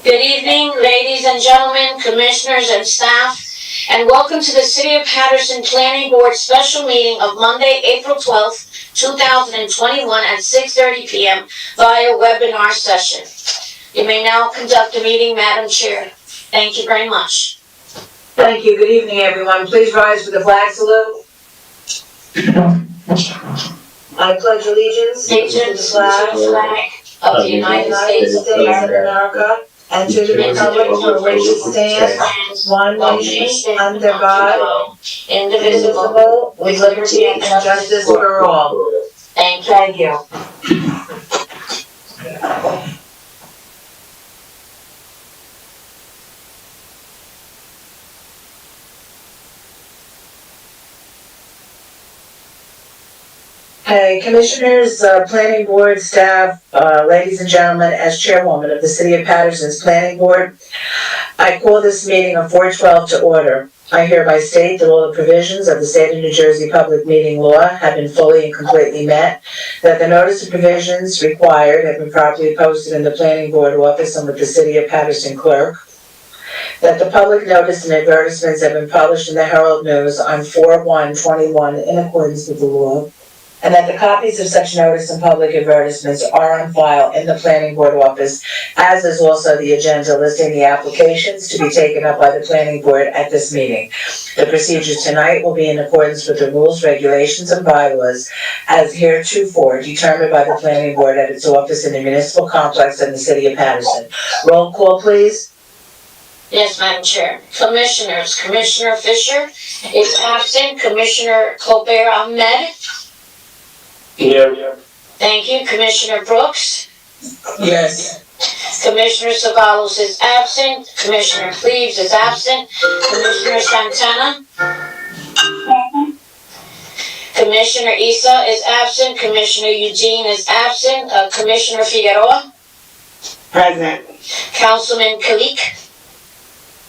Good evening, ladies and gentlemen, commissioners and staff, and welcome to the City of Paterson Planning Board special meeting of Monday, April 12th, 2021 at 6:30 p.m. via webinar session. You may now conduct the meeting, Madam Chair. Thank you very much. Thank you. Good evening, everyone. Please rise for the flag salute. I pledge allegiance to the flag of the United States of America and to the republic for which it stands, one nation, under God, indivisible, with liberty and justice for all. Thank you. Hey, commissioners, planning board staff, ladies and gentlemen, as chairwoman of the City of Paterson's Planning Board, I call this meeting of 412 to order. I hereby state that all the provisions of the State of New Jersey Public Meeting Law have been fully and completely met, that the notice of provisions required have been properly posted in the Planning Board office and with the City of Paterson clerk, that the public notice and advertisements have been published in the Herald News on 4/1/21 in accordance with the law, and that the copies of such notice and public advertisements are on file in the Planning Board office, as is also the agenda listing the applications to be taken up by the Planning Board at this meeting. The procedures tonight will be in accordance with the rules, regulations, and bylaws as heretofore determined by the Planning Board at its office in the municipal complex in the City of Paterson. Roll call, please. Yes, Madam Chair. Commissioners, Commissioner Fisher is absent. Commissioner Colbert Ahmed. Here. Thank you. Commissioner Brooks. Yes. Commissioner Savalos is absent. Commissioner Cleaves is absent. Commissioner Santana. Commissioner Issa is absent. Commissioner Eugene is absent. Commissioner Figueroa. Present. Councilman Kalik.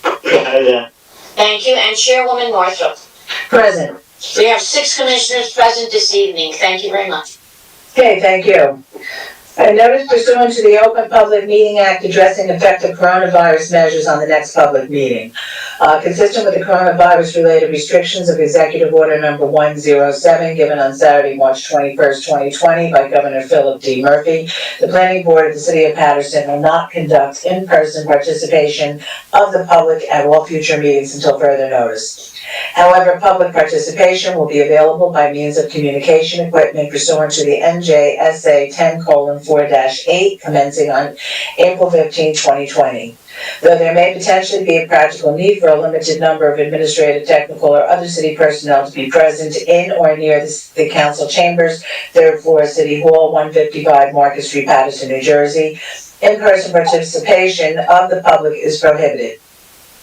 Present. Thank you. And Chairwoman Northrop. Present. We have 6 commissioners present this evening. Thank you very much. Okay, thank you. A notice pursuant to the Open Public Meeting Act addressing effective coronavirus measures on the next public meeting. Consistent with the coronavirus-related restrictions of Executive Order Number 107, given on Saturday, March 21st, 2020 by Governor Philip D. Murphy, the Planning Board of the City of Paterson will not conduct in-person participation of the public at all future meetings until further notice. However, public participation will be available by means of communication equipment pursuant to the NJSA 10:4-8 commencing on April 15, 2020. Though there may potentially be a practical need for a limited number of administrative, technical, or other city personnel to be present in or near the council chambers, 3rd floor, City Hall, 155 Market Street, Paterson, New Jersey, in-person participation of the public is prohibited.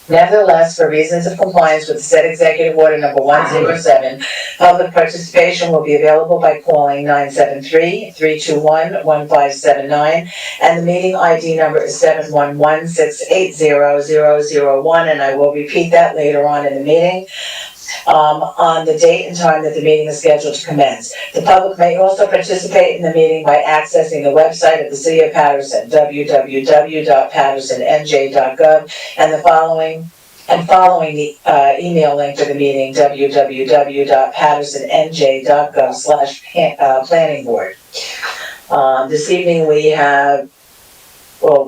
Nevertheless, for reasons of compliance with the said Executive Order Number 107, public participation will be available by calling 973-321-1579, and the meeting ID number is 711-680-001, and I will repeat that later on in the meeting. On the date and time that the meeting is scheduled to commence. The public may also participate in the meeting by accessing the website of the City of Paterson, www.patersonnj.gov, and following the email link to the meeting, www.patersonnj.gov/planning board. This evening we have,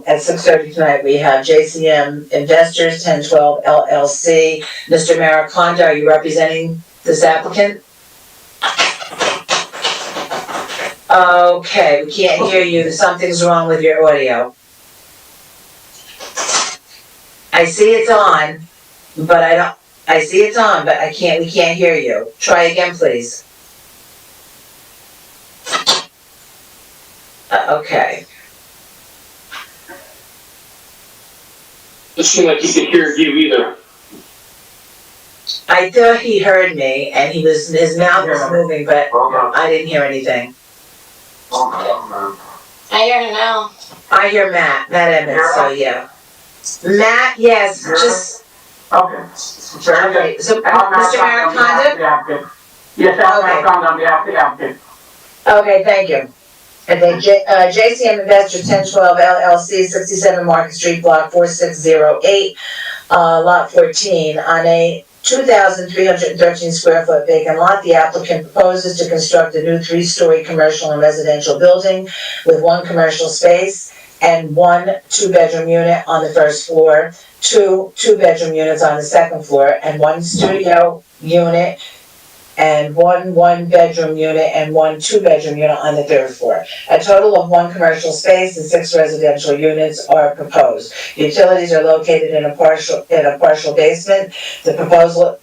at 6:30 tonight, we have JCM Investors 1012 LLC. Mr. Maricondo, are you representing this applicant? Okay, we can't hear you. Something's wrong with your audio. I see it's on, but we can't hear you. Try again, please. Okay. It seemed like he could hear you either. I thought he heard me, and his mouth was moving, but I didn't hear anything. I hear him now. I hear Matt Evans, so yeah. Matt, yes, just... Okay. Okay, so Mr. Maricondo? Yes, I'm Maricondo on behalf of the applicant. Okay, thank you. And then JCM Investors 1012 LLC, 67 Market Street, Block 4608, Lot 14, on a 2,313 square foot vacant lot. The applicant proposes to construct a new 3-story commercial and residential building with 1 commercial space and 1 2-bedroom unit on the first floor, 2 2-bedroom units on the second floor, and 1 studio unit and 1 1-bedroom unit and 1 2-bedroom unit on the third floor. A total of 1 commercial space and 6 residential units are proposed. Utilities are located in a partial basement. The proposal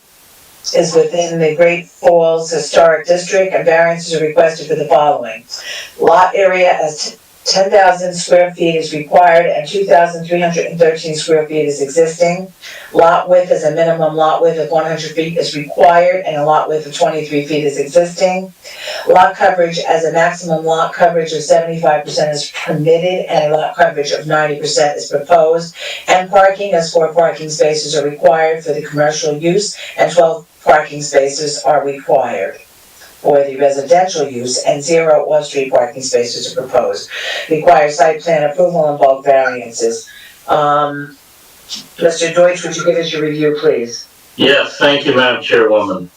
is within the Great Falls Historic District, and variances are requested for the following. Lot area as 10,000 square feet is required and 2,313 square feet is existing. Lot width is a minimum lot width of 100 feet is required and a lot width of 23 feet is existing. Lot coverage as a maximum lot coverage of 75% is permitted and a lot coverage of 90% is proposed. And parking as 4 parking spaces are required for the commercial use and 12 parking spaces are required for the residential use, and 0 off-street parking spaces are proposed. Requires site plan approval and bulk variances. Mr. Deutsch, would you give us your review, please? Yes, thank you, Madam Chairwoman.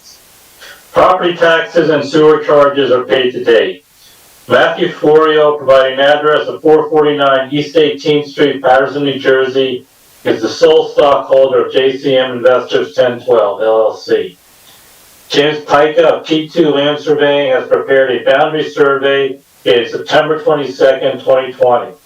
Property taxes and sewer charges are paid today. Matthew Florio, providing an address of 449 East 18th Street, Paterson, New Jersey, is the sole stockholder of JCM Investors 1012 LLC. James Pica of P2 Land Surveying has prepared a boundary survey dated September 22nd, 2020. The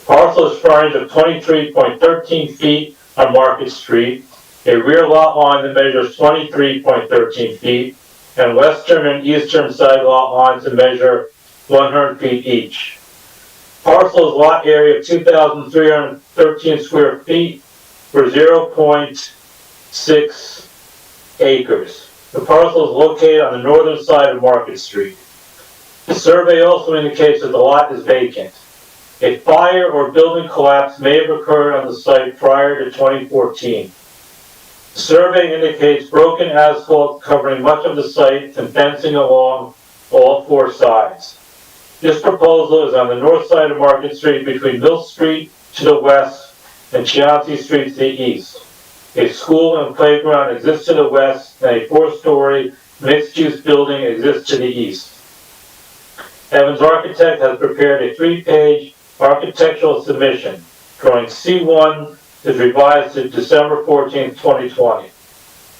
parcel is frontage of 23.13 feet on Market Street, a rear lot line that measures 23.13 feet, and western and eastern side lot lines that measure 100 feet each. Parcel's lot area of 2,313 square feet for 0.6 acres. The parcel is located on the northern side of Market Street. The survey also indicates that the lot is vacant. A fire or building collapse may have occurred on the site prior to 2014. The survey indicates broken asphalt covering much of the site and fencing along all 4 sides. This proposal is on the north side of Market Street between Mill Street to the west and Chianti Street to the east. A school and playground exists to the west, and a 4-story mixed-use building exists to the east. Evans Architect has prepared a 3-page architectural submission. Drawing C1 is revised to December 14, 2020.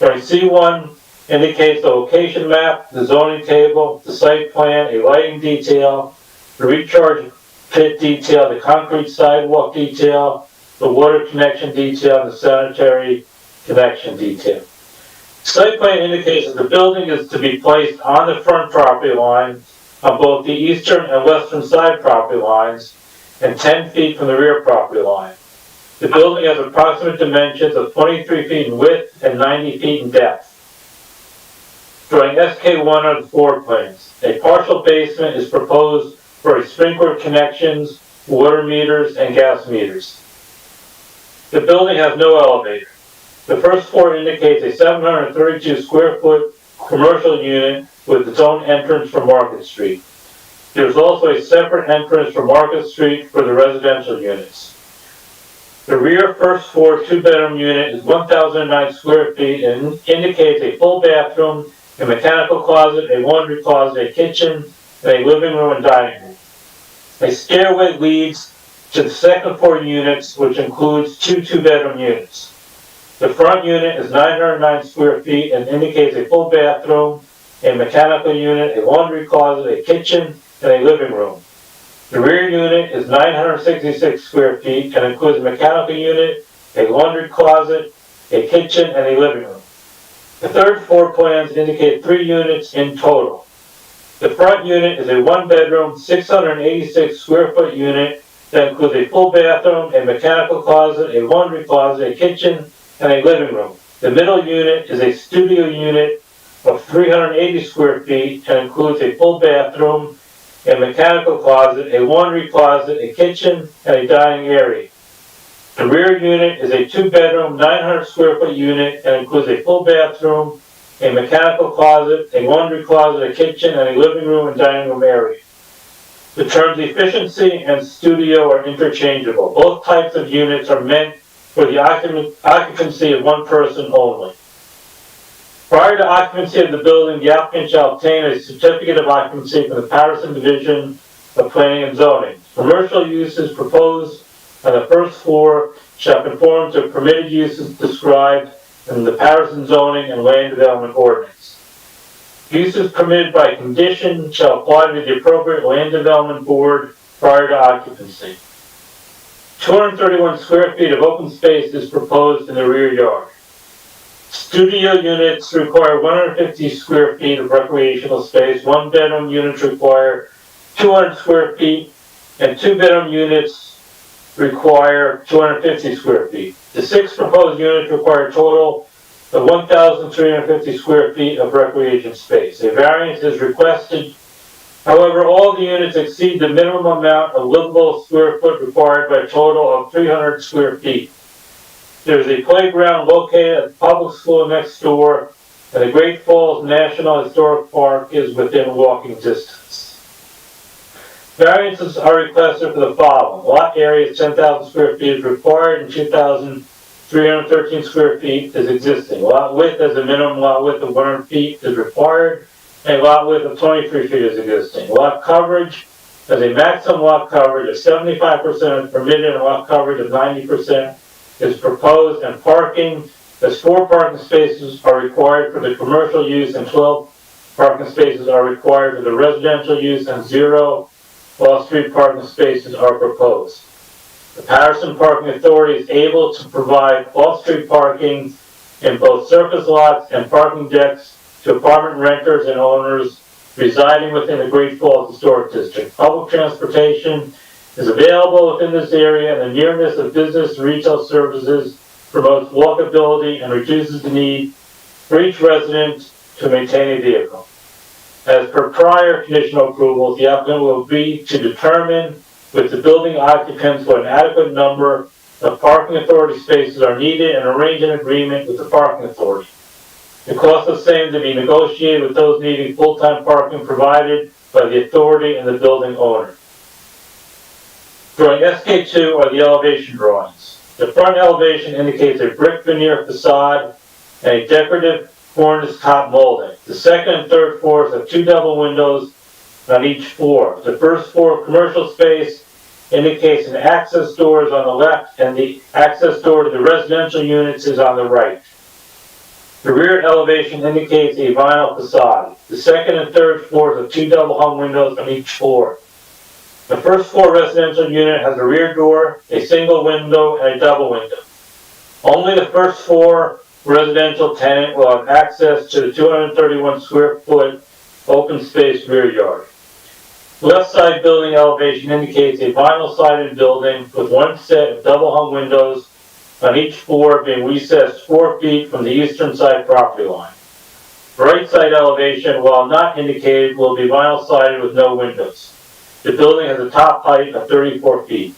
Drawing C1 indicates the location map, the zoning table, the site plan, a lighting detail, the recharge pit detail, the concrete sidewalk detail, the water connection detail, and the sanitary connection detail. Site plan indicates that the building is to be placed on the front property line, on both the eastern and western side property lines, and 10 feet from the rear property line. The building has approximate dimensions of 23 feet in width and 90 feet in depth. Drawing SK1 on the floor plans. A partial basement is proposed for sprinkler connections, water meters, and gas meters. The building has no elevator. The first floor indicates a 732 square foot commercial unit with its own entrance from Market Street. There's also a separate entrance from Market Street for the residential units. The rear first floor 2-bedroom unit is 1,009 square feet and indicates a full bathroom, a mechanical closet, a laundry closet, a kitchen, and a living room and dining room. A stairway leads to the second floor units, which includes 2 2-bedroom units. The front unit is 909 square feet and indicates a full bathroom, a mechanical unit, a laundry closet, a kitchen, and a living room. The rear unit is 966 square feet and includes a mechanical unit, a laundry closet, a kitchen, and a living room. The third floor plans indicate 3 units in total. The front unit is a 1-bedroom, 686 square foot unit that includes a full bathroom, a mechanical closet, a laundry closet, a kitchen, and a living room. The middle unit is a studio unit of 380 square feet and includes a full bathroom, a mechanical closet, a laundry closet, a kitchen, and a dining area. The rear unit is a 2-bedroom, 900 square foot unit and includes a full bathroom, a mechanical closet, a laundry closet, a kitchen, and a living room and dining room area. The terms efficiency and studio are interchangeable. Both types of units are meant for the occupancy of one person only. Prior to occupancy of the building, the applicant shall obtain a certificate of occupancy from the Paterson Division of Planning and Zoning. Commercial uses proposed on the first floor shall conform to permitted uses described in the Paterson Zoning and Land Development Ordinance. Uses permitted by condition shall apply to the appropriate Land Development Board prior to occupancy. 231 square feet of open space is proposed in the rear yard. Studio units require 150 square feet of recreational space. One-bedroom units require 200 square feet, and two-bedroom units require 250 square feet. The 6 proposed units require a total of 1,350 square feet of recreation space. A variance is requested. However, all the units exceed the minimum amount of livable square foot required by a total of 300 square feet. There is a playground located at the public school next door, and the Great Falls National Historic Park is within walking distance. Variances are requested for the following. Lot area 10,000 square feet is required and 2,313 square feet is existing. Lot width as a minimum lot width of 100 feet is required, and lot width of 23 feet is existing. Lot coverage as a maximum lot coverage of 75% is permitted, and lot coverage of 90% is proposed, and parking as 4 parking spaces are required for the commercial use and 12 parking spaces are required for the residential use, and 0 off-street parking spaces are proposed. The Paterson Parking Authority is able to provide off-street parking in both surface lots and parking decks to apartment renters and owners residing within the Great Falls Historic District. Public transportation is available within this area, and the nearness of business and retail services promotes walkability and reduces the need for each resident to maintain a vehicle. As per prior conditional approvals, the applicant will be to determine with the building occupants what an adequate number of parking authority spaces are needed and arrange an agreement with the parking authority. The cost of same to be negotiated with those needing full-time parking provided by the authority and the building owner. Drawing SK2 are the elevation drawings. The front elevation indicates a brick veneer facade and a decorative cornice top molding. The second and third floors have 2 double windows on each floor. The first floor commercial space indicates an access door is on the left, and the access door to the residential units is on the right. The rear elevation indicates a vinyl facade. The second and third floors have 2 double hung windows on each floor. The first floor residential unit has a rear door, a single window, and a double window. Only the first floor residential tenant will have access to the 231 square foot open space rear yard. Left side building elevation indicates a vinyl sided building with 1 set of double hung windows on each floor being recessed 4 feet from the eastern side property line. Right side elevation, while not indicated, will be vinyl sided with no windows. The building has a top height of 34 feet.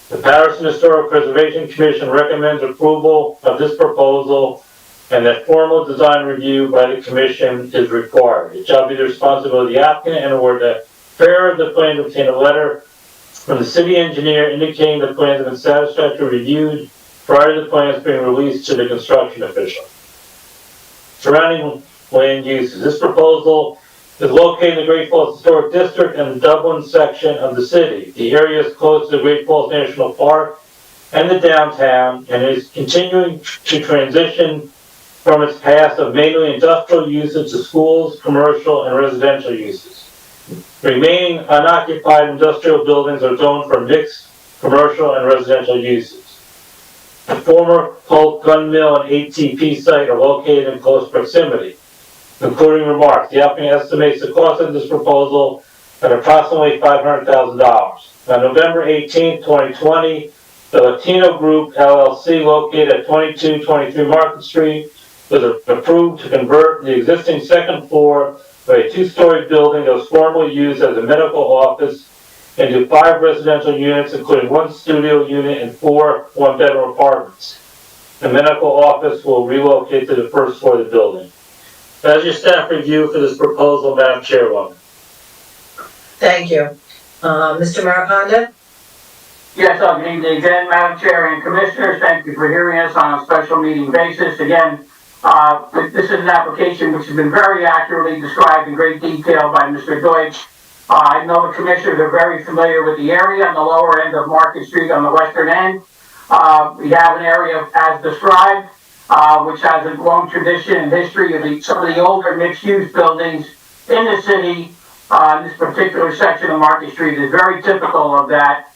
The Paterson Historic Preservation Commission recommends approval of this proposal and that formal design review by the Commission is required. It shall be the responsibility of the applicant and or the preparer of the plan to obtain a letter from the city engineer indicating the plans have been satisfactorily reviewed prior to the plans being released to the construction official. Surrounding land uses. This proposal is located in the Great Falls Historic District and the Dublin section of the city. The area is close to the Great Falls National Park and the downtown, and is continuing to transition from its past of mainly industrial uses to schools, commercial, and residential uses. Remaining unoccupied industrial buildings are zoned for mixed commercial and residential uses. The former Polk Gun Mill and ATP site are located in close proximity. Concluding remarks, the applicant estimates the cost of this proposal at approximately $500,000. On November 18, 2020, the Latino Group LLC located at 2223 Market Street was approved to convert the existing second floor of a 2-story building that was formerly used as a medical office into 5 residential units, including 1 studio unit and 4 one-bedroom apartments. The medical office will relocate to the first floor of the building. That is your staff review for this proposal, Madam Chairwoman. Thank you. Mr. Maraconda? Yes, good evening again, Madam Chair and Commissioners. Thank you for hearing us on a special meeting basis. Again, this is an application which has been very accurately described in great detail by Mr. Deutsch. I know the Commissioners are very familiar with the area on the lower end of Market Street on the western end. We have an area as described, which has a long tradition and history of some of the older mixed-use buildings in the city. This particular section of Market Street is very typical of that.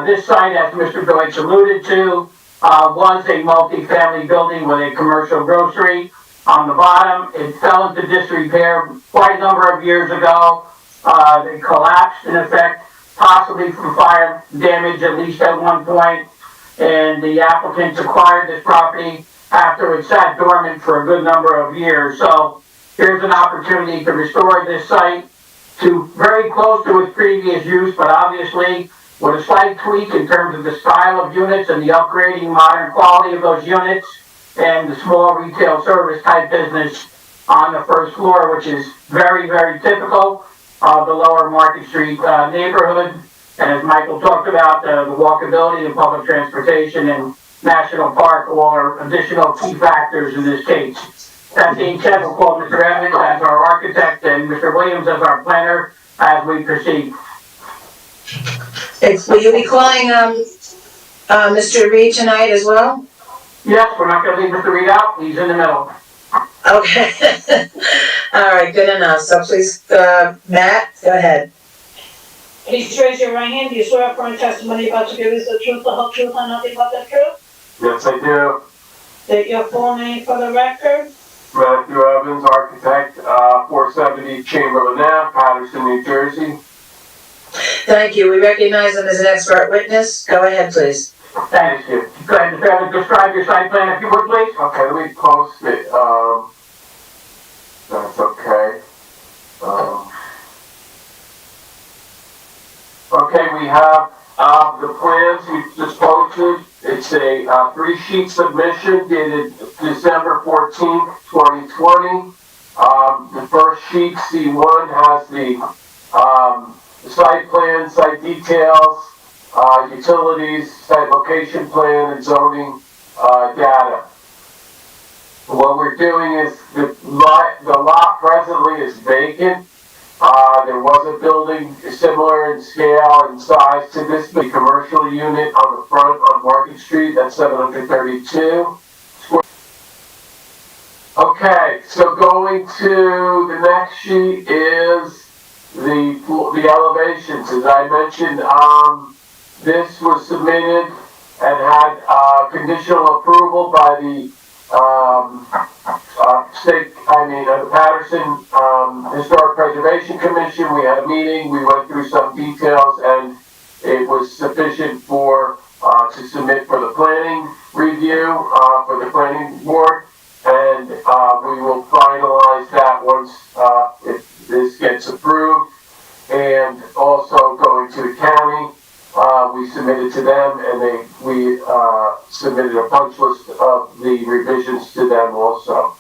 This site, as Mr. Deutsch alluded to, was a multi-family building with a commercial grocery on the bottom. It fell into disrepair quite a number of years ago. It collapsed in effect, possibly from fire damage at least at one point. And the applicants acquired this property after it sat dormant for a good number of years. So here's an opportunity to restore this site to very close to its previous use, but obviously with a slight tweak in terms of the style of units and the upgrading modern quality of those units and the small retail service type business on the first floor, which is very, very typical of the lower Market Street neighborhood. And as Michael talked about, the walkability and public transportation and National Park are additional key factors in this case. That being said, we'll call Mr. Evans as our architect and Mr. Williams as our planner as we proceed. Will you be calling, Mr. Reed tonight as well? Yes, we're not gonna leave Mr. Reed out, he's in the middle. Okay. All right, good enough. So please, Matt, go ahead. Please raise your right hand. Do you swear affirm testimony about to give is the truth, the whole truth, and nothing but the truth? Yes, I do. State your full name for the record. Matthew Evans, architect, 470 Chamberlain Ave, Paterson, New Jersey. Thank you. We recognize him as an expert witness. Go ahead, please. Thank you. Go ahead, Mr. Evans, describe your site plan if you would, please. Okay, let me post it. That's okay. Okay, we have the plans we just posted. It's a 3-sheet submission dated December 14th, 2020. The first sheet, C1, has the site plan, site details, utilities, site location plan, and zoning data. What we're doing is the lot presently is vacant. There was a building similar in scale and size to this, the commercial unit on the front on Market Street, that's 732. Okay, so going to the next sheet is the elevations. As I mentioned, this was submitted and had conditional approval by the the Paterson Historic Preservation Commission. We had a meeting, we went through some details, and it was sufficient for to submit for the planning review for the planning board, and we will finalize that once if this gets approved. And also going to the county, we submitted to them, and we submitted a punch list of the revisions to them also.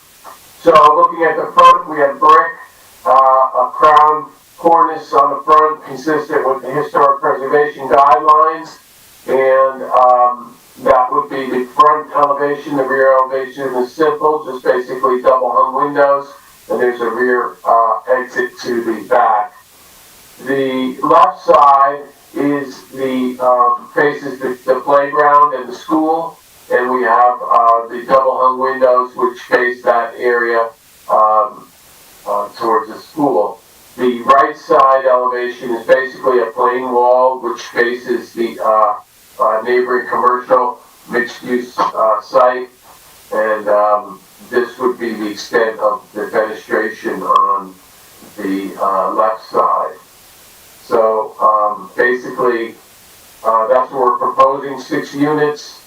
So looking at the front, we have brick, a crown cornice on the front consistent with the historic preservation guidelines, and that would be the front elevation. The rear elevation is simple, just basically double hung windows, and there's a rear exit to the back. The left side is faces the playground and the school, and we have the double hung windows which face that area towards the school. The right side elevation is basically a plain wall which faces the neighboring commercial mixed-use site, and this would be the extent of the fenestration on the left side. So basically, that's what we're proposing, 6 units,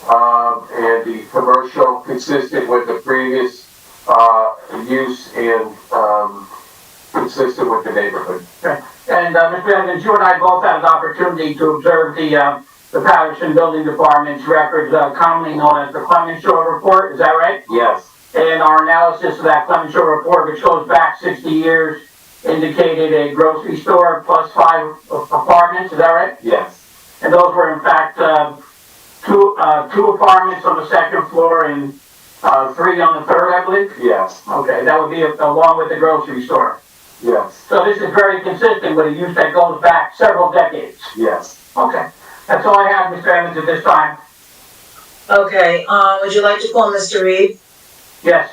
and the commercial consistent with the previous use and consistent with the neighborhood. Okay. And Mr. Evans, you and I both had an opportunity to observe the Paterson Building Department's records, commonly known as the Clemens Show Report. Is that right? Yes. And our analysis of that Clemens Show Report, which goes back 60 years, indicated a grocery store plus 5 apartments, is that right? Yes. And those were in fact, two apartments on the second floor and, 3 on the third, I believe? Yes. Okay, that would be along with the grocery store. Yes. So this is very consistent with a use that goes back several decades. Yes. Okay, that's all I have, Mr. Evans, at this time. Okay, would you like to call Mr. Reed? Yes.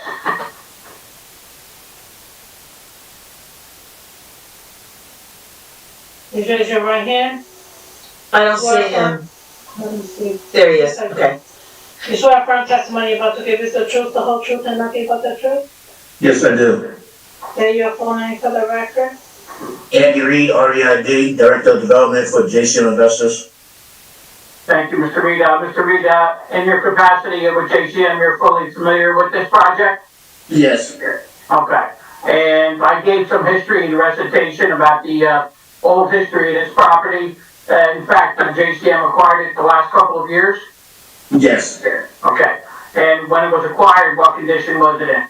Please raise your right hand. I don't see him. Let me see. There he is, okay. You swear affirm testimony you're about to give is the truth, the whole truth, and nothing but the truth? Yes, I do. Say your full name for the record. Andy Reed, REID, Director of Development for JCM Investors. Thank you, Mr. Reed. Mr. Reed, in your capacity with JCM, you're fully familiar with this project? Yes. Okay. And I gave some history and recitation about the old history of this property. In fact, JCM acquired it the last couple of years? Yes. Okay. And when it was acquired, what condition was it in?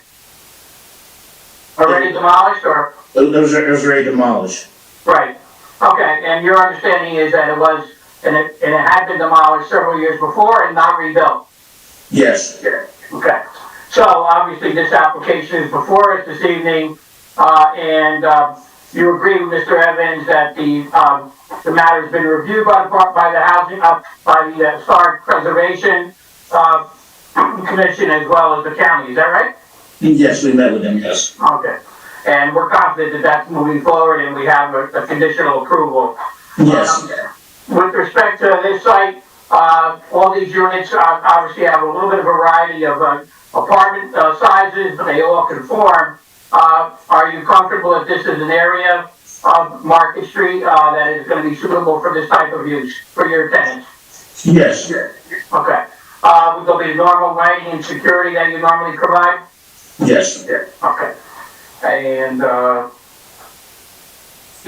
Already demolished or? It was already demolished. Right. Okay. And your understanding is that it was, and it had been demolished several years before and not rebuilt? Yes. Okay. So obviously this application is before us this evening, and you agree with Mr. Evans that the matter has been reviewed by the housing, by the Historic Preservation Commission as well as the county. Is that right? Yes, we met with them, yes. Okay. And we're confident that that's moving forward and we have a conditional approval. Yes. With respect to this site, all these units obviously have a little bit of variety of apartment sizes, but they all conform. Are you comfortable that this is an area of Market Street that is going to be suitable for this type of use for your tenants? Yes. Okay. Will there be normal lighting and security that you normally provide? Yes. Okay. And do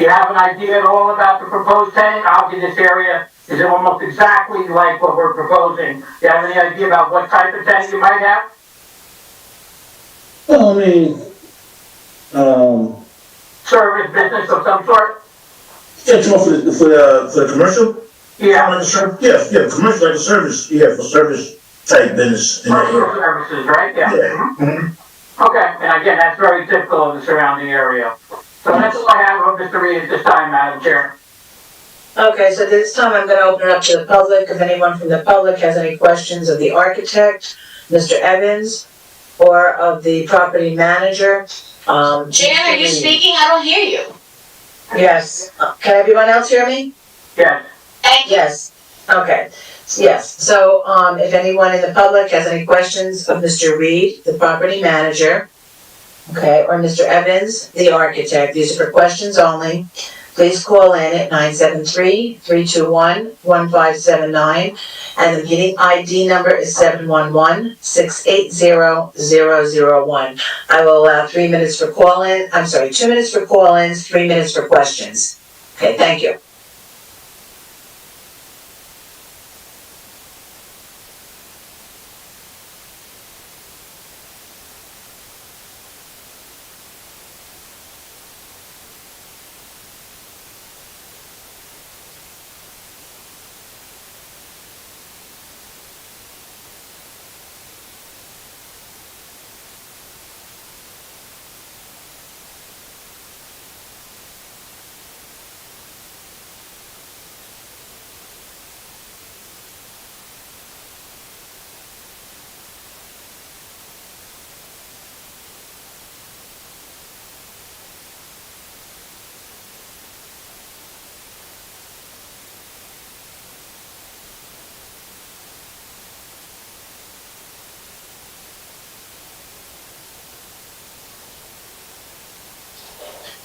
you have an idea at all about the proposed tenant? Obviously, this area is almost exactly like what we're proposing. Do you have any idea about what type of tenant you might have? Well, I mean, Service business of some sort? yeah, for the commercial? Yeah. Yeah, commercial, like a service, for service type business. Commercial services, right? Yeah. Yeah. Mm-hmm. Okay, and again, that's very typical of the surrounding area. So that's all I have of Mr. Reed at this time, Madam Chair. Okay, so this time I'm gonna open it up to the public. If anyone from the public has any questions of the architect, Mr. Evans, or of the property manager, Jan, are you speaking? I don't hear you. Yes. Can everyone else hear me? Yes. Thank you. Yes. Okay. Yes. So, if anyone in the public has any questions of Mr. Reed, the property manager, okay, or Mr. Evans, the architect, these are for questions only, please call in at 973-321-1579, and the meeting ID number is 711-680-001. I will allow 2 minutes for call-ins, 3 minutes for questions. Okay, thank you.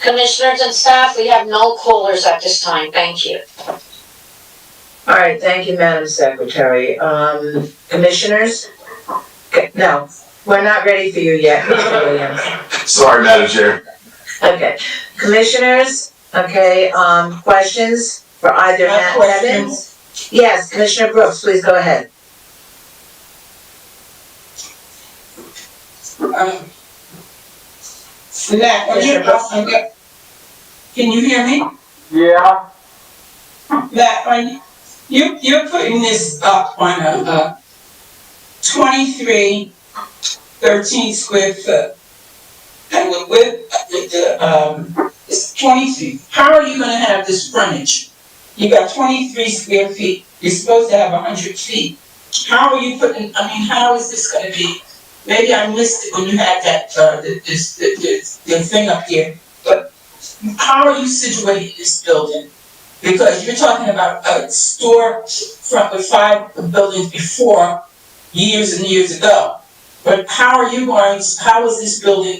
Commissioners and staff, we have no callers at this time. Thank you. All right, thank you, Madam Secretary. Commissioners? Okay, no, we're not ready for you yet, Mr. Williams. Sorry, Madam Chair. Okay, commissioners, okay, questions for either Evans? Yes, Commissioner Brooks, please go ahead. Now, are you, Can you hear me? Yeah, That, you're putting this up on a 13 square foot. And with it's 23. How are you gonna have this frontage? You got 23 square feet, you're supposed to have 100 feet. How are you putting, how is this gonna be? Maybe I missed it when you had that, the thing up here, but how are you situating this building? Because you're talking about a store front with 5 buildings before, years and years ago. But how is this building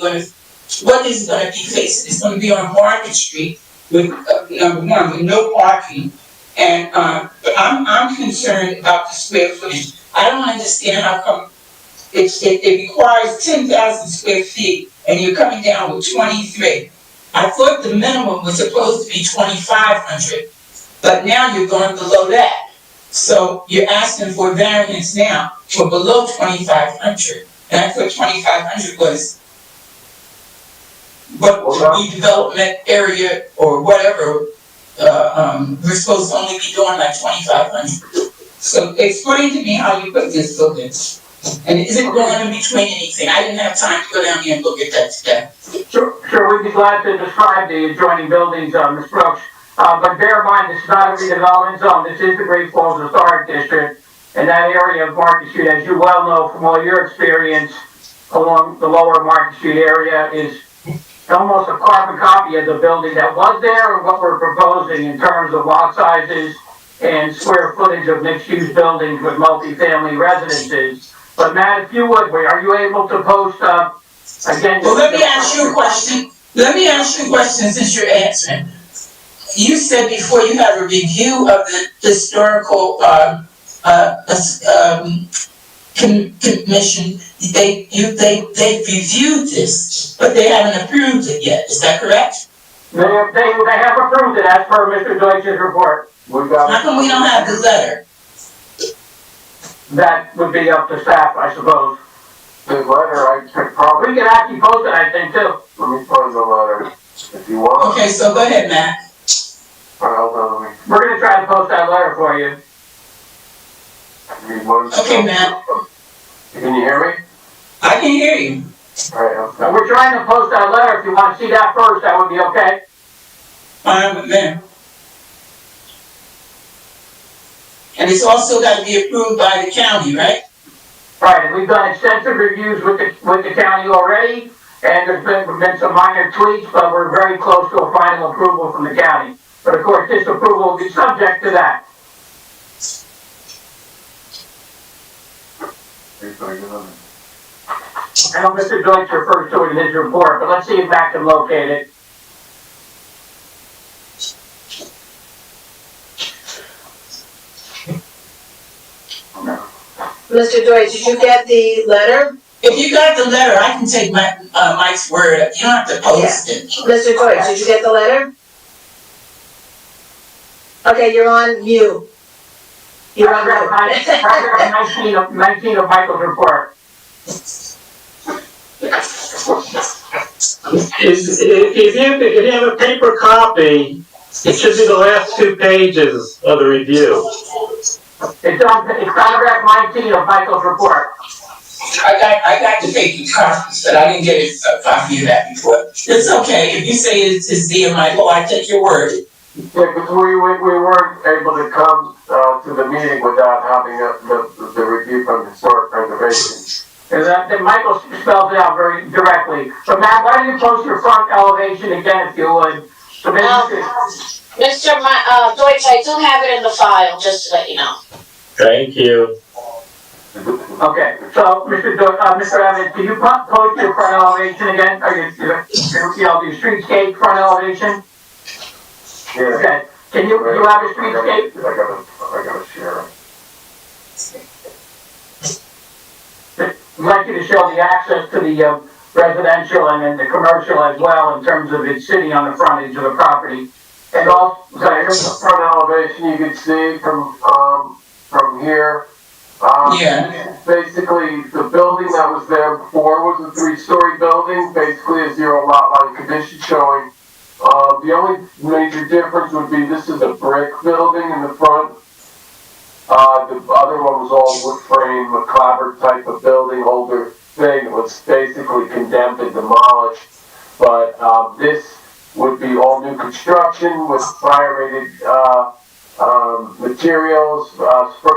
what is it gonna be facing? It's gonna be on Market Street with, number one, with no parking. And, but I'm concerned about the square footage. I don't understand how come it requires 10,000 square feet and you're coming down with 23. I thought the minimum was supposed to be 2,500, but now you're going below that. So you're asking for variance now for below 2,500. And I thought 2,500 was what the redevelopment area or whatever, we're supposed to only be doing like 2,500. So explain to me how you put this building. And is it going in between anything? I didn't have time to go down here and look at that today. sure, we'd be glad to describe the adjoining buildings, Ms. Brooks. But bear in mind, this is not a redevelopment zone, this is the Great Falls Historic District. And that area of Market Street, as you well know from all your experience along the lower Market Street area, is almost a carbon copy of the building that was there and what we're proposing in terms of lot sizes and square footage of mixed-use buildings with multifamily residences. But Matt, if you would, are you able to post, again? Well, let me ask you a question since you're answering. You said before you have a review of the historical, commission, they reviewed this, but they haven't approved it yet, is that correct? They have approved it as per Mr. Deutsch's report. How come we don't have the letter? That would be up to staff, I suppose. The letter, I could probably, We could actually post it, I think, too. let me find the letter, if you want. Okay, so go ahead, Matt. Alright, hold on, let We're gonna try to post that letter for you. me read one. Okay, Matt. Can you hear me? I can hear you. Alright, So we're trying to post that letter. If you want to see that first, that would be okay. Fine with me. And it's also got to be approved by the county, right? Right, and we've done extensive reviews with the county already, and there's been some minor tweaks, but we're very close to a final approval from the county. But of course, this approval will be subject to that. I know Mr. Deutsch refers to it in his report, but let's see if Matt can locate it. Mr. Deutsch, did you get the letter? If you got the letter, I can take Mike's word. You don't have to post it. Mr. Deutsch, did you get the letter? Okay, you're on mute. You're on mute. Paragraph 19 of Michael's report. If you have a paper copy, it should be the last 2 pages of the review. It's paragraph 19 of Michael's report. I got the paper copies, but I didn't get a copy of that before. It's okay. If you say it's there, Michael, I take your word. Yeah, because we weren't able to come to the meeting without having the review from Historic Preservation. And then Michael spells it out very directly. So Matt, why don't you post your front elevation again, if you would? So Mr. Deutsch, I do have it in the file, just to let you know. Thank you. okay, so Mr. Evans, can you post your front elevation again? Or your streetscape front elevation? Yeah. Okay, can you have a streetscape? I gotta share it. I'd like you to show the access to the residential and then the commercial as well in terms of it sitting on the frontage of the property. And also, So here's the front elevation you can see from here. Yeah. Basically, the building that was there before was a 3-story building, basically a 0 lot line condition showing The only major difference would be this is a brick building in the front. The other one was all wood frame, a clapboard type of building, older thing. It was basically condemned and demolished. But this would be all new construction with fire-rated materials,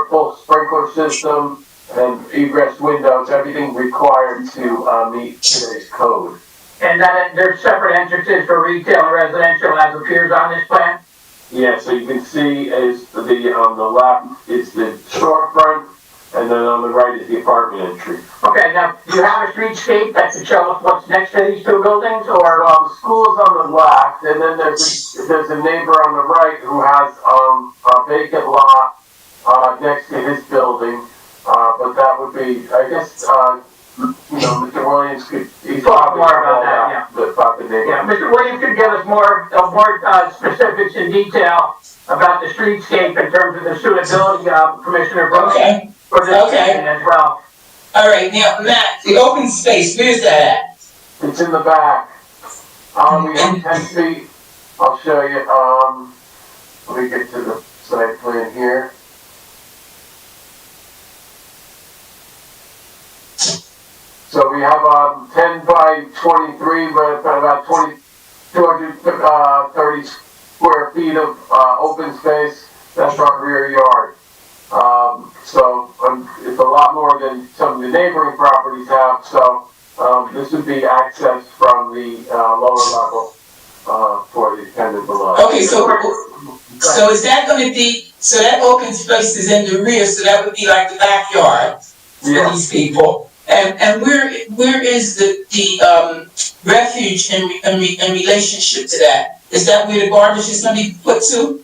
full sprinkler system, and egress windows, everything required to meet today's code. And that there's separate entrances for retail and residential as appears on this plan? Yeah, so you can see is on the left is the storefront, and then on the right is the apartment entry. Okay, now, do you have a streetscape that could show us what's next to these two buildings, or? The school is on the left, and then there's a neighbor on the right who has a vacant lot next to his building. But that would be, I guess, Mr. Williams could Talk more about that, yeah. About the neighbor. Yeah, Mr. Williams could give us more specifics and detail about the streetscape in terms of the suitability of Commissioner Brooks Okay, for this opinion as well. all right, now, Matt, the open space, where's that at? It's in the back. We have 10 feet. I'll show you. Let me get to the site plan here. So we have 10 by 23, but about 230 square feet of open space. That's our rear yard. So it's a lot more than some of the neighboring properties have. So this would be accessed from the lower level for the tenant below. Okay, so is that gonna be, so that open space is in the rear, so that would be like the backyard for Yeah. these people? And where is the refuge in relationship to that? Is that where the garbage is gonna be put to?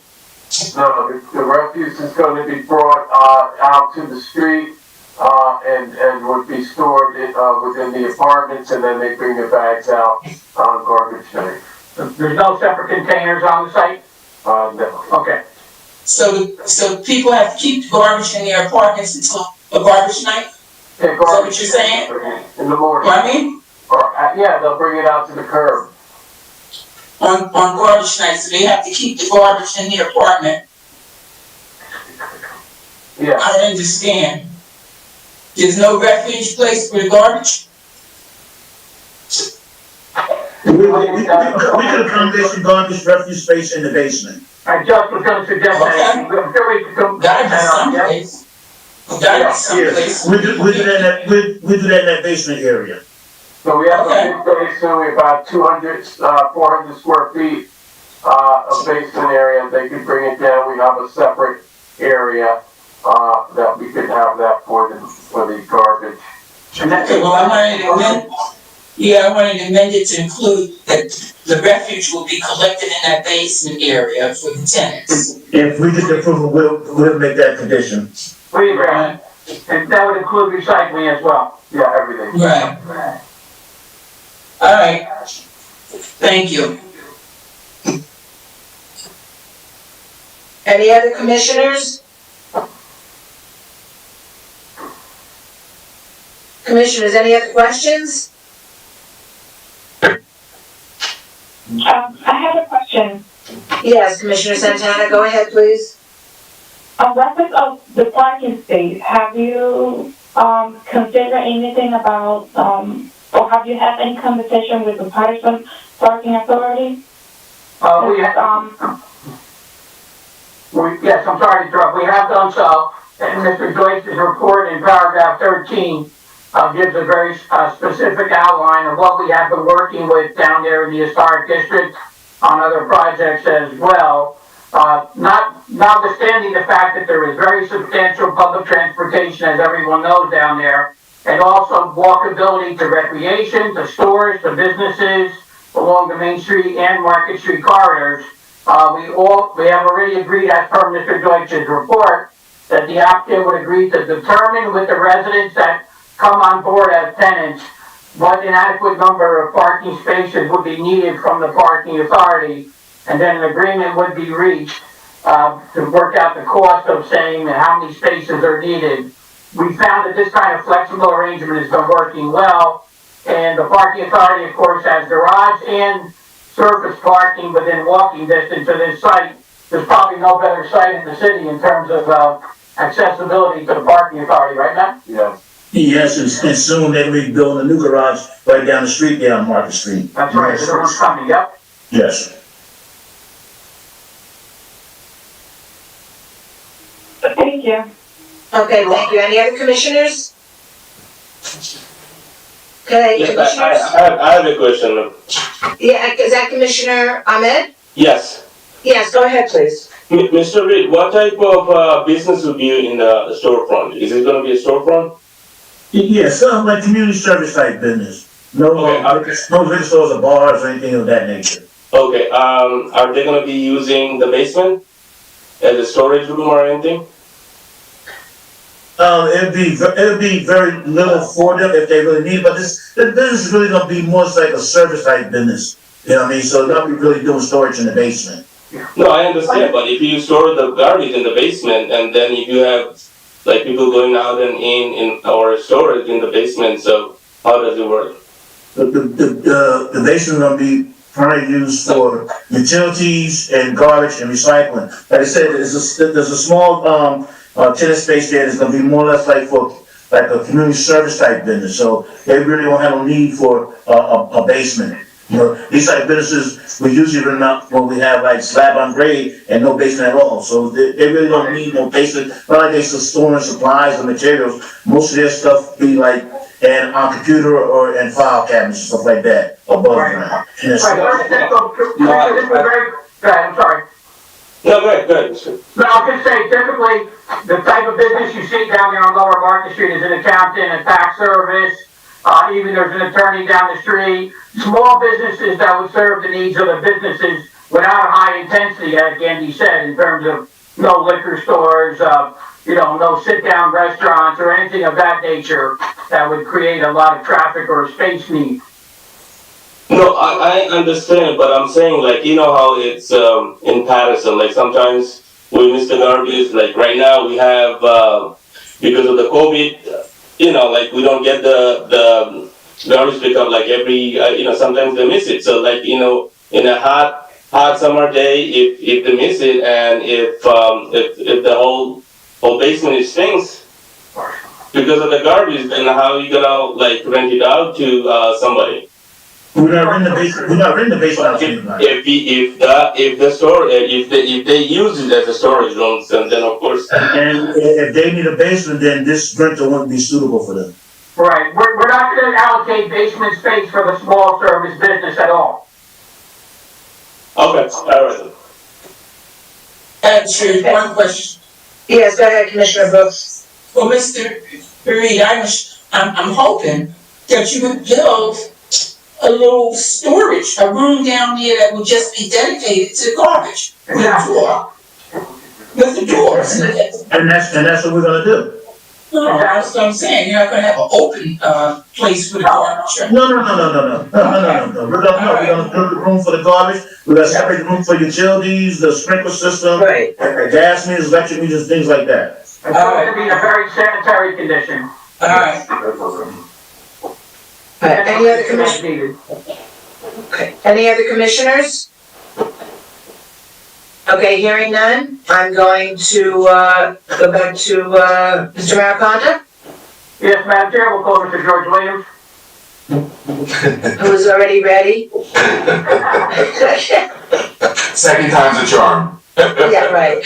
No, the refuse is going to be brought out to the street and would be stored within the apartments, and then they bring the bags out on garbage night. There's no separate containers on the site? No. Okay. So people have to keep the garbage in their apartments until a garbage night? Yeah, Is that what you're saying? in the morning. What I mean? Or, yeah, they'll bring it out to the curb. On garbage night, so they have to keep the garbage in their apartment. Yeah. I don't understand. There's no refuge place for the garbage? We could accommodate garbage refuse space in the basement. I just was gonna suggest that. I'm sure we could come. Gotta be someplace. Gotta be someplace. We do that in that basement area. So we have Okay. a big basement, we have about 400 square feet of basement area. They could bring it down. We have a separate area that we could have that for the garbage. Okay, well, I wanted to amend it to include that the refuge will be collected in that basement area for the tenants. If we get the approval, we'll make that condition. We agree. And that would include recycling as well. Yeah, everything. Right. All right. Thank you. Any other commissioners? Commissioners, any other questions? I have a question. Yes, Commissioner Santana, go ahead, please. On reference of the parking space, have you considered anything about, or have you had any conversation with the Paterson Parking Authority? Yes, I'm sorry to interrupt. We have done so, and Mr. Deutsch's report in paragraph 13 gives a very specific outline of what we have been working with down there in the historic district on other projects as well. Notwithstanding the fact that there is very substantial public transportation, as everyone knows down there, and also walkability to recreation, to stores, to businesses along the Main Street and Market Street corridors. We have already agreed, as per Mr. Deutsch's report, that the applicant would agree to determine with the residents that come on board as tenants what an adequate number of parking spaces would be needed from the parking authority, and then an agreement would be reached to work out the cost of saying how many spaces are needed. We found that this kind of flexible arrangement has been working well, and the parking authority, of course, has garage and surface parking within walking distance of this site. There's probably no better site in the city in terms of, accessibility to the parking authority, right, Matt? Yeah. Yes, and soon they'll be building a new garage right down the street there on Market Street. That's right, the one's coming, yep. Yes. Thank you. Okay, thank you. Any other commissioners? Okay, Yes, commissioners? I have a question. Yeah, is that Commissioner Ahmed? Yes. Yes, go ahead, please. Mr. Reed, what type of business will be in the storefront? Is it gonna be a storefront? Yeah, something like community service type business. No, Okay, no liquor stores or bars or anything of that nature. Okay, are they gonna be using the basement as a storage room or anything? It'd be very little for them if they really need it, but the business is really gonna be more like a service type business. You know what I mean? So they'll be really doing storage in the basement. No, I understand, but if you store the garbage in the basement and then if you have like people going out and in or storage in the basement, so how does it work? The basement gonna be primarily used for utilities and garbage and recycling. Like I said, there's a small, tenant space there that's gonna be more or less like for, like a community service type business, so they really won't have a need for a basement. You know, these type of businesses, we usually run out when we have like slab on grade and no basement at all, so they really don't need no basement. Not like they're storing supplies or materials, most of their stuff be like on computer or in file cabinets and stuff like that, above ground. And it's- I'm sorry. No, go ahead, Mr. No, I was gonna say, typically, the type of business you see down there on Lower Market Street is an accountant, a tax service, even there's an attorney down the street. Small businesses that would serve the needs of the businesses without a high intensity, as Andy said, in terms of no liquor stores, no sit-down restaurants or anything of that nature that would create a lot of traffic or space need. No, I understand, but I'm saying like, you know how it's in Paterson, like sometimes we miss the garbage, like right now we have, because of the COVID, like we don't get the garbage pickup like every, sometimes they miss it. So like, in a hot summer day, if they miss it and if the whole basement is stinks because of the garbage, then how are you gonna like rent it out to somebody? We're not renting the basement out to anybody. If they use it as a storage room, then of course. And if they need a basement, then this rental wouldn't be suitable for them. Right, we're not gonna allocate basement space for the small service business at all. Okay, all right. Sure, one question. Yes, go ahead, Commissioner Brooks. Well, Mr. Reed, I'm hoping that you would build a little storage, a room down there that would just be dedicated to garbage with a door. With the doors. And that's what we're gonna do. No, that's what I'm saying. You're not gonna have an open, place for the garbage. No. We're gonna build a room for the garbage. We're gonna separate the room for utilities, the sprinkler system, Right. the gas meters, electric meters, things like that. It's going to be a very sanitary condition. Alright. Any other commissioners? Okay, any other commissioners? Okay, hearing none, I'm going to, go back to, Mr. Mariconda, Yes, Madam Chair, we'll call Mr. George Williams. who is already ready. Second time's a charm. Yeah, right.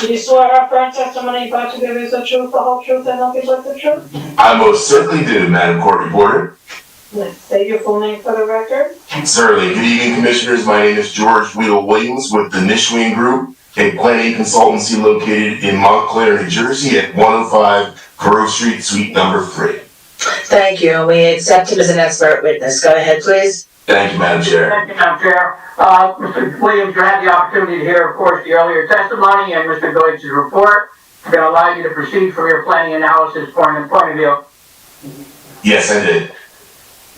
Do you swear or affirm testimony about to give is the truth, the whole truth, and nothing but the truth? I most certainly do, Madam Court Reporter. Yes. Say your full name for the record. Certainly. Good evening, Commissioners. My name is George Wheeler Williams with the Nishween Group, a planning consultancy located in Montclair, New Jersey at 105 Grove Street, Suite number 3. Thank you, we accept him as an expert witness. Go ahead, please. Thank you, Madam Chair. Thank you, Madam Chair. Mr. Williams, you had the opportunity to hear, of course, the earlier testimony and Mr. Deutsch's report. I'm going to allow you to proceed from your planning analysis point of view. Yes, I did.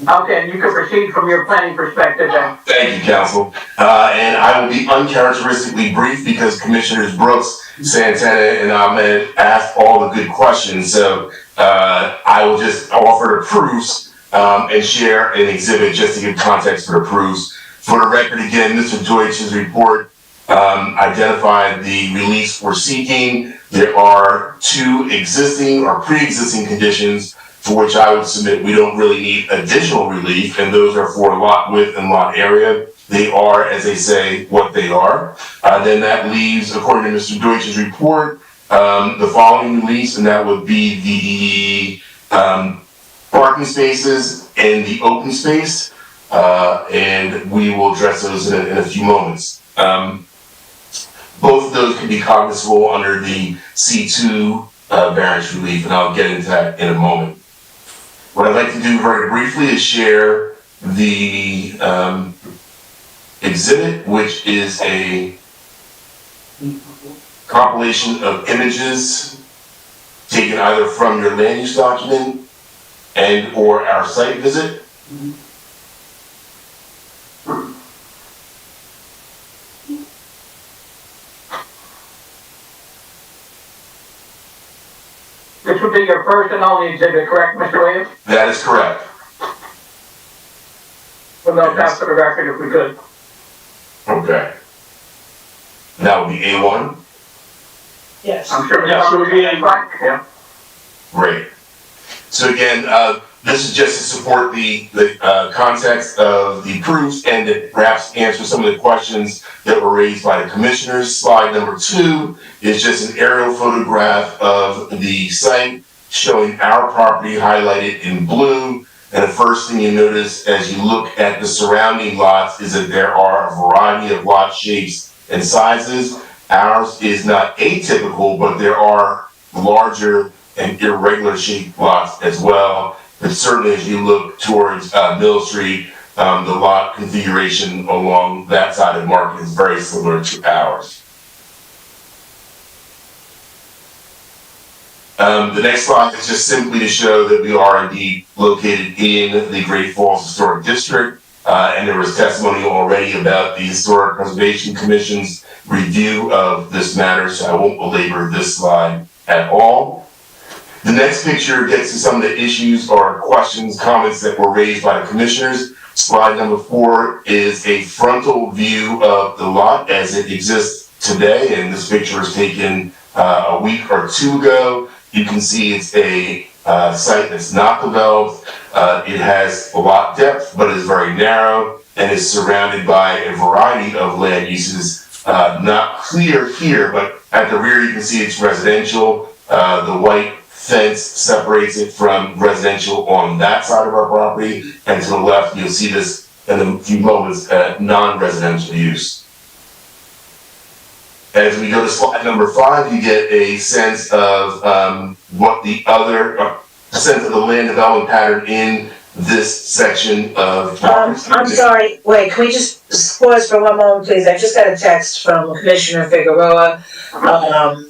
Okay, you can proceed from your planning perspective then. Thank you, Council. And I will be uncharacteristically brief because Commissioners Brooks, Santana, and Ahmed asked all the good questions. So I will just offer the proofs and share an exhibit just to give context for the proofs. For the record, again, Mr. Deutsch's report identified the reliefs we're seeking. There are 2 existing or pre-existing conditions for which I would submit we don't really need additional relief, and those are for lot width and lot area. They are, as they say, what they are. Then that leaves, according to Mr. Deutsch's report, the following release, and that would be the parking spaces and the open space, and we will address those in a few moments. Both of those can be cognizable under the C2 variance relief, and I'll get into that in a moment. What I'd like to do very briefly is share the exhibit, which is a compilation of images taken either from your land use document and or our site visit. This would be your first and only exhibit, correct, Mr. Williams? That is correct. We'll note that for the record if we could. Okay. That would be A1. Yes. I'm sure. Yes, it would be Yeah. Great. So again, this is just to support the context of the proofs and to perhaps answer some of the questions that were raised by the commissioners. Slide number 2 is just an aerial photograph of the site showing our property highlighted in blue. And the first thing you notice as you look at the surrounding lots is that there are a variety of lot shapes and sizes. Ours is not atypical, but there are larger and irregular shaped lots as well. But certainly as you look towards Mill Street, the lot configuration along that side of the market is very similar to ours. The next slide is just simply to show that we are indeed located in the Great Falls Historic District, and there was testimony already about the Historic Preservation Commission's review of this matter, so I won't belabor this slide at all. The next picture gets to some of the issues or questions, comments that were raised by the commissioners. Slide number 4 is a frontal view of the lot as it exists today, and this picture was taken a week or 2 ago. You can see it's a site that's not developed. It has a lot depth, but is very narrow and is surrounded by a variety of land uses. Not clear here, but at the rear you can see it's residential. The white fence separates it from residential on that side of our property, and to the left you'll see this in a few moments non-residential use. As we go to slide number 5, you get a sense of what the other sense of the land development pattern in this section of. I'm sorry, wait, can we just pause for one moment, please? I just got a text from Commissioner Figueroa.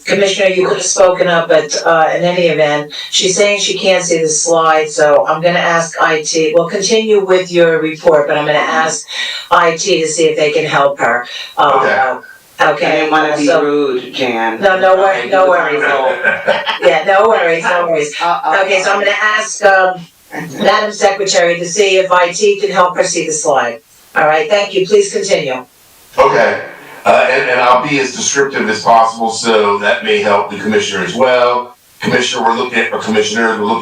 Commissioner, you could have spoken up, but in any event, she's saying she can't see the slide, so I'm gonna ask IT, well, continue with your report, but I'm gonna ask IT to see if they can help her. Okay. Okay. I didn't want to be so- rude, Jan. No worries, no worries. Yeah, no worries. Okay, so I'm gonna ask, Madam Secretary to see if IT can help her see the slide. All right, thank you, please continue. Okay, and I'll be as descriptive as possible, so that may help the commissioner as well. Commissioner, we're looking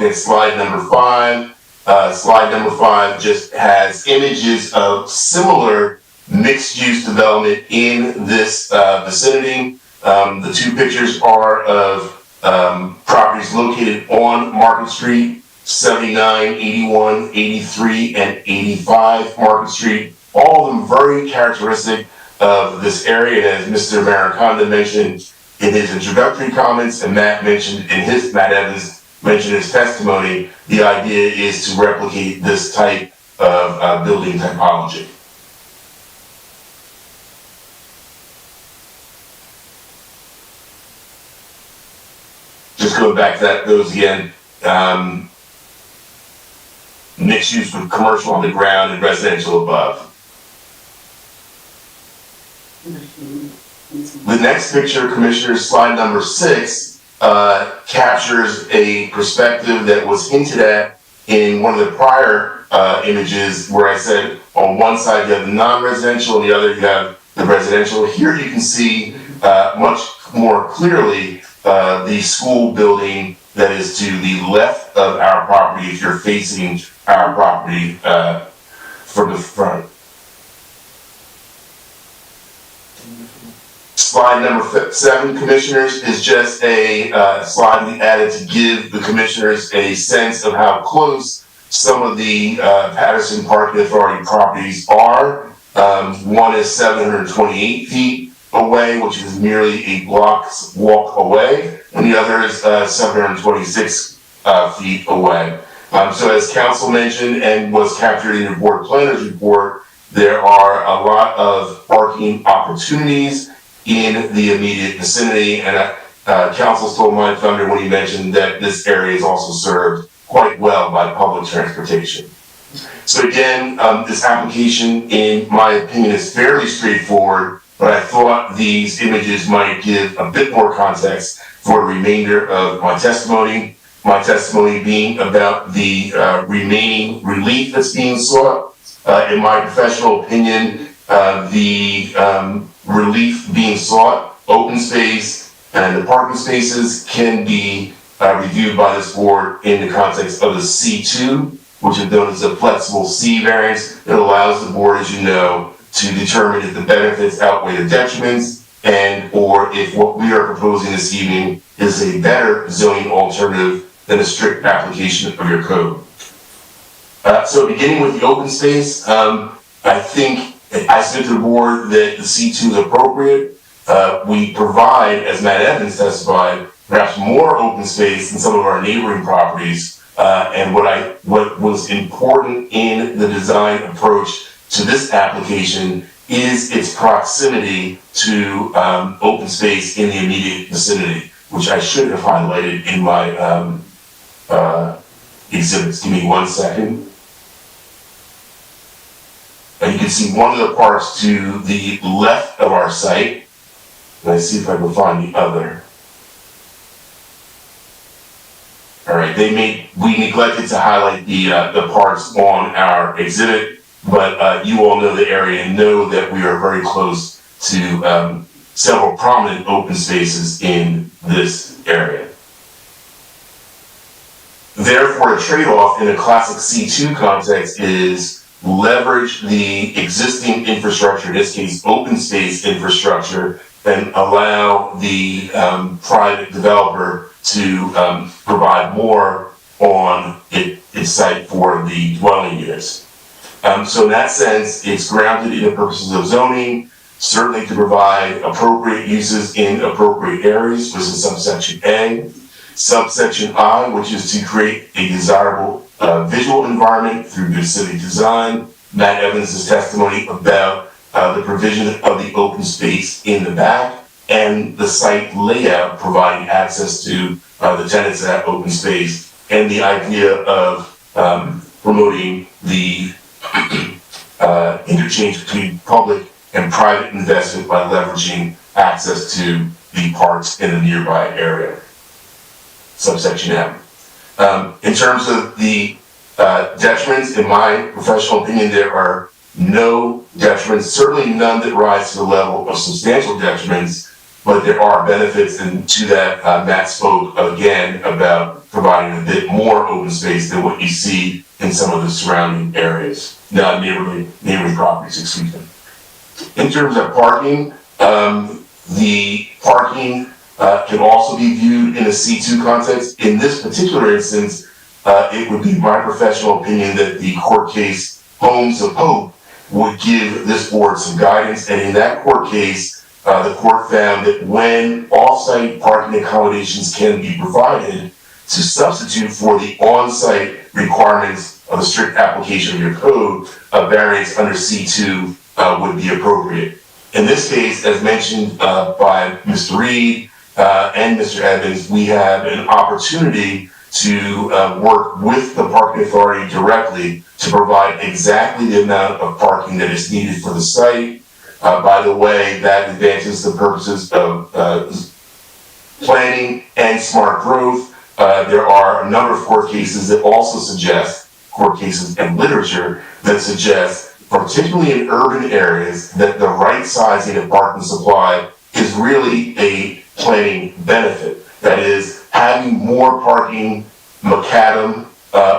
at slide number 5. Slide number 5 just has images of similar mixed-use development in this vicinity. The 2 pictures are of properties located on Market Street, 79, 81, 83, and 85 Market Street. All of them very characteristic of this area, and as Mr. Mariconda mentioned in his introductory comments, and Matt Evans mentioned in his testimony, the idea is to replicate this type of building typology. Just going back to those again, mixed use with commercial on the ground and residential above. The next picture, Commissioner, slide number 6, captures a perspective that was hinted at in one of the prior images where I said On one side, you have the non-residential, on the other, you have the residential. Here you can see much more clearly the school building that is to the left of our property if you're facing our property from the front. Slide number 7, Commissioners, is just a slide we added to give the Commissioners a sense of how close some of the Paterson Parking Authority properties are. One is 728 feet away, which is nearly a block's walk away, and the other is 726 feet away. So as Council mentioned and was captured in the Board Planner's report, there are a lot of parking opportunities in the immediate vicinity, and Council stole my thunder when he mentioned that this area is also served quite well by public transportation. So again, this application, in my opinion, is fairly straightforward, but I thought these images might give a bit more context for the remainder of my testimony. My testimony being about the remaining relief that's being sought. In my professional opinion, the relief being sought, open space and the parking spaces, can be reviewed by this board in the context of the C2, which is known as a flexible C variance. It allows the board, as you know, to determine if the benefits outweigh the detriments, and or if what we are proposing this evening is a better zoning alternative than a strict application of your code. So beginning with the open space, I think I said to the board that the C2 is appropriate. We provide, as Matt Evans testified, perhaps more open space than some of our neighboring properties. And what was important in the design approach to this application is its proximity to open space in the immediate vicinity, which I should have highlighted in my exhibits. Give me 1 second. And you can see one of the parks to the left of our site. Let's see if I can find the other. All right, we neglected to highlight the parks on our exhibit, but you all know the area and know that we are very close to several prominent open spaces in this area. Therefore, a trade-off in a classic C2 context is leverage the existing infrastructure, in this case open space infrastructure, and allow the private developer to provide more on its site for the dwelling units. So in that sense, it's grounded in the purposes of zoning, certainly to provide appropriate uses in appropriate areas, which is subsection A. Subsection I, which is to create a desirable visual environment through good civic design. Matt Evans' testimony about the provision of the open space in the back and the site layout providing access to the tenants of that open space, and the idea of promoting the interchange between public and private investment by leveraging access to the parks in the nearby area. Subsection M. In terms of the detriments, in my professional opinion, there are no detriments, certainly none that rise to the level of substantial detriments, but there are benefits, and to that, Matt spoke again about providing a bit more open space than what you see in some of the surrounding areas, neighboring properties, excuse me. In terms of parking, the parking can also be viewed in a C2 context. In this particular instance, it would be my professional opinion that the court case Homes of Hope would give this board some guidance, and in that court case, the court found that when off-site parking accommodations can be provided to substitute for the on-site requirements of a strict application of your code, a variance under C2 would be appropriate. In this case, as mentioned by Mr. Reed and Mr. Evans, we have an opportunity to work with the parking authority directly to provide exactly the amount of parking that is needed for the site. By the way, that advances the purposes of planning and smart growth. There are a number of court cases that also suggest, court cases and literature that suggest particularly in urban areas, that the right sizing of parking supply is really a planning benefit. That is, having more parking macadam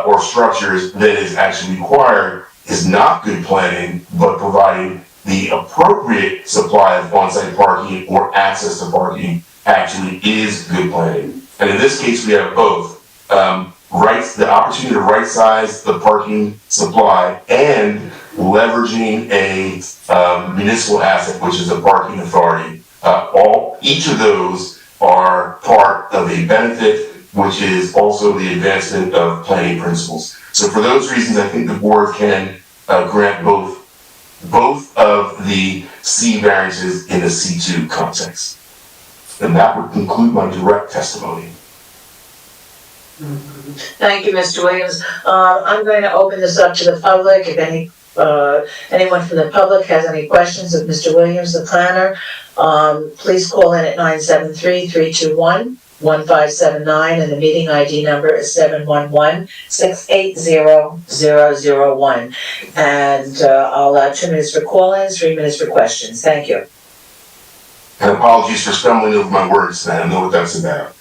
or structures than is actually required is not good planning, but providing the appropriate supply of on-site parking or access to parking actually is good planning. And in this case, we have both. The opportunity to right size the parking supply and leveraging a municipal asset, which is the parking authority. Each of those are part of a benefit, which is also the advancement of planning principles. So for those reasons, I think the board can grant both of the C variances in the C2 context. And that would conclude my direct testimony. Thank you, Mr. Williams. I'm going to open this up to the public. If anyone from the public has any questions of Mr. Williams, the planner, please call in at 973-321-1579, and the meeting ID number is 711-680-001. And I'll allow 2 minutes for call-ins, 3 minutes for questions. Thank you. And apologies for stumbling over my words, I don't know what that's about.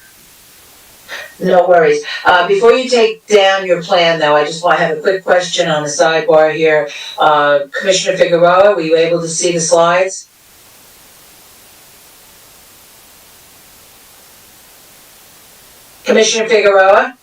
No worries. Before you take down your plan, though, I just want to have a quick question on the sidebar here. Commissioner Figueroa, were you able to see the slides? Commissioner Figueroa?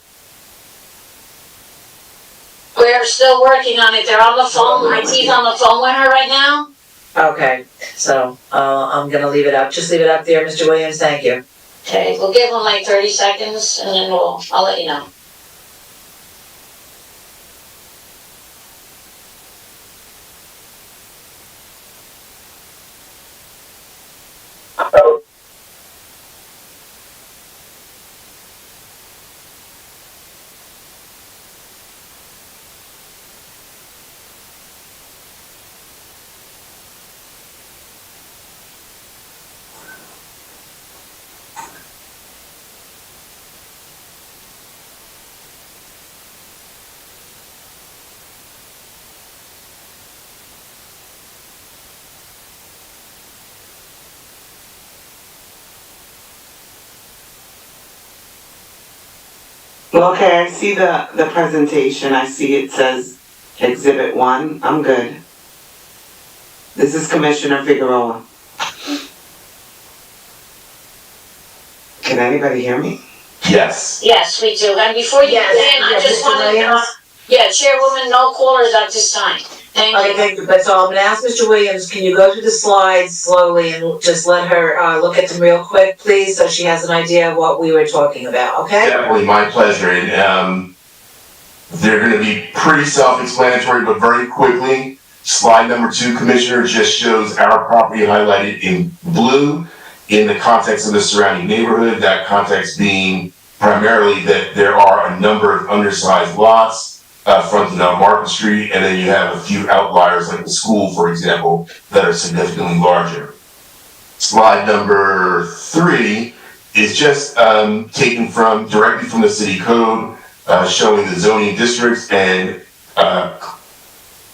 We're still working on it. They're on the phone. IT's on the phone with her right now. Okay, so I'm gonna leave it up. Just leave it up there, Mr. Williams. Thank you. Okay, we'll give them like 30 seconds and then I'll let you know. Okay, I see the presentation. I see it says Exhibit 1. I'm good. This is Commissioner Figueroa. Can anybody hear me? Yes. Yes, we do. And before you Yes, begin, I just wanted to, Chairwoman, no callers at this time. Thank Okay, you. thank you. That's all. I'm gonna ask Mr. Williams, can you go through the slides slowly and just let her look at them real quick, please, so she has an idea of what we were talking about, okay? Definitely my pleasure. And they're going to be pretty self-explanatory, but very quickly. Slide number 2, Commissioner, just shows our property highlighted in blue in the context of the surrounding neighborhood. That context being primarily that there are a number of undersized lots fronting on Market Street, and then you have a few outliers like the school, for example, that are significantly larger. Slide number 3 is just taken directly from the city code, showing the zoning districts and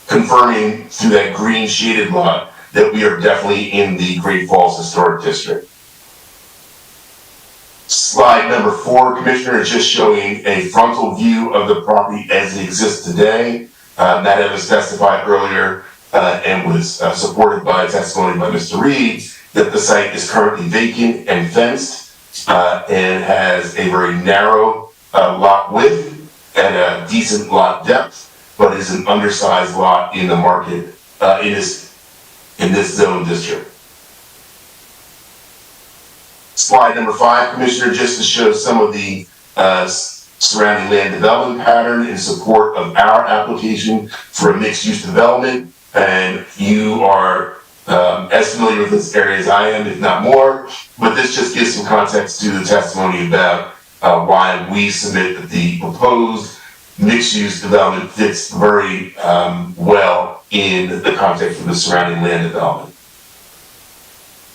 confirming through that green shaded lot that we are definitely in the Great Falls Historic District. Slide number 4, Commissioner, is just showing a frontal view of the property as it exists today. That was testified earlier and was supported by testimony by Mr. Reed, that the site is currently vacant and fenced and has a very narrow lot width and a decent lot depth, but is an undersized lot in the market in this zone district. Slide number 5, Commissioner, just to show some of the surrounding land development pattern in support of our application for a mixed-use development. And you are as familiar with this area as I am, if not more, but this just gives some context to the testimony about why we submit that the proposed mixed-use development fits very well in the context of the surrounding land development.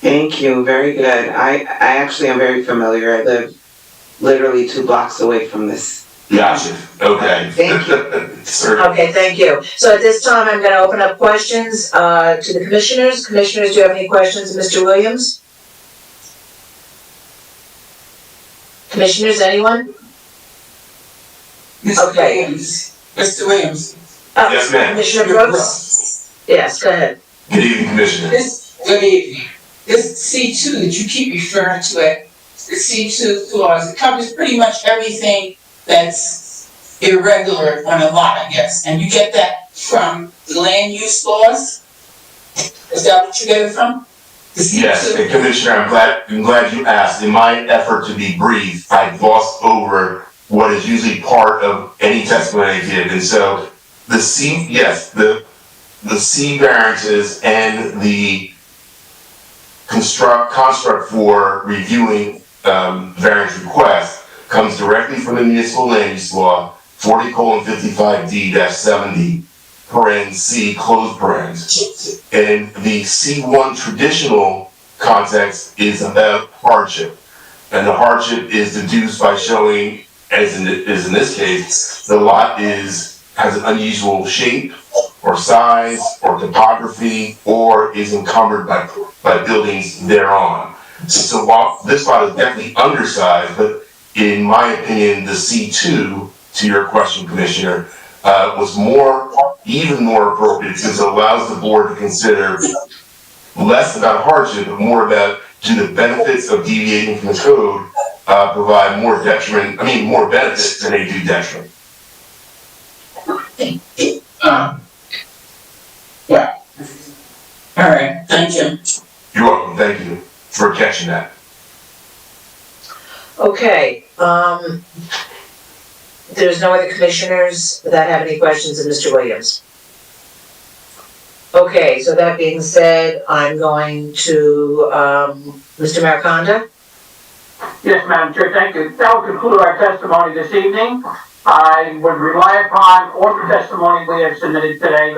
Thank you, very good. I actually am very familiar. I live literally 2 blocks away from this Gotcha, okay. Thank you. Sir. Okay, thank you. So at this time, I'm gonna open up questions, to the commissioners. Commissioners, do you have any questions, Mr. Williams? Commissioners, anyone? Mr. Okay. Williams, Mr. Williams. Yes, ma'am. Commissioner Brooks? Yes, go ahead. Good evening, Commissioner. Good evening. This C2 that you keep referring to it, the C2 clause, it covers pretty much everything that's irregular on a lot, I guess. And you get that from the land use laws? Is that what you get it from? The C2? Yes, and Commissioner, I'm glad you asked. In my effort to be brief, I glossed over what is usually part of any testimony I give. And so the C variances and the construct for reviewing variance requests comes directly from the municipal land use law 40:55D-70 C closed parens. And the C1 traditional context is about hardship. And the hardship is deduced by showing, as in this case, the lot has an unusual shape or size or topography or is encumbered by buildings thereon. So while this lot is definitely undersized, but in my opinion, the C2, to your question, Commissioner, was even more appropriate since it allows the board to consider less about hardship, but more about do the benefits of deviating from the code provide more benefits than they do detriment. Yeah. All right, thank you. You're welcome, thank you for catching that. Okay, there's no other commissioners that have any questions of Mr. Williams. Okay, so that being said, I'm going to, Mr. Mariconda? Yes, Madam Chair, thank you. That will conclude our testimony this evening. I would rely upon all the testimony we have submitted today,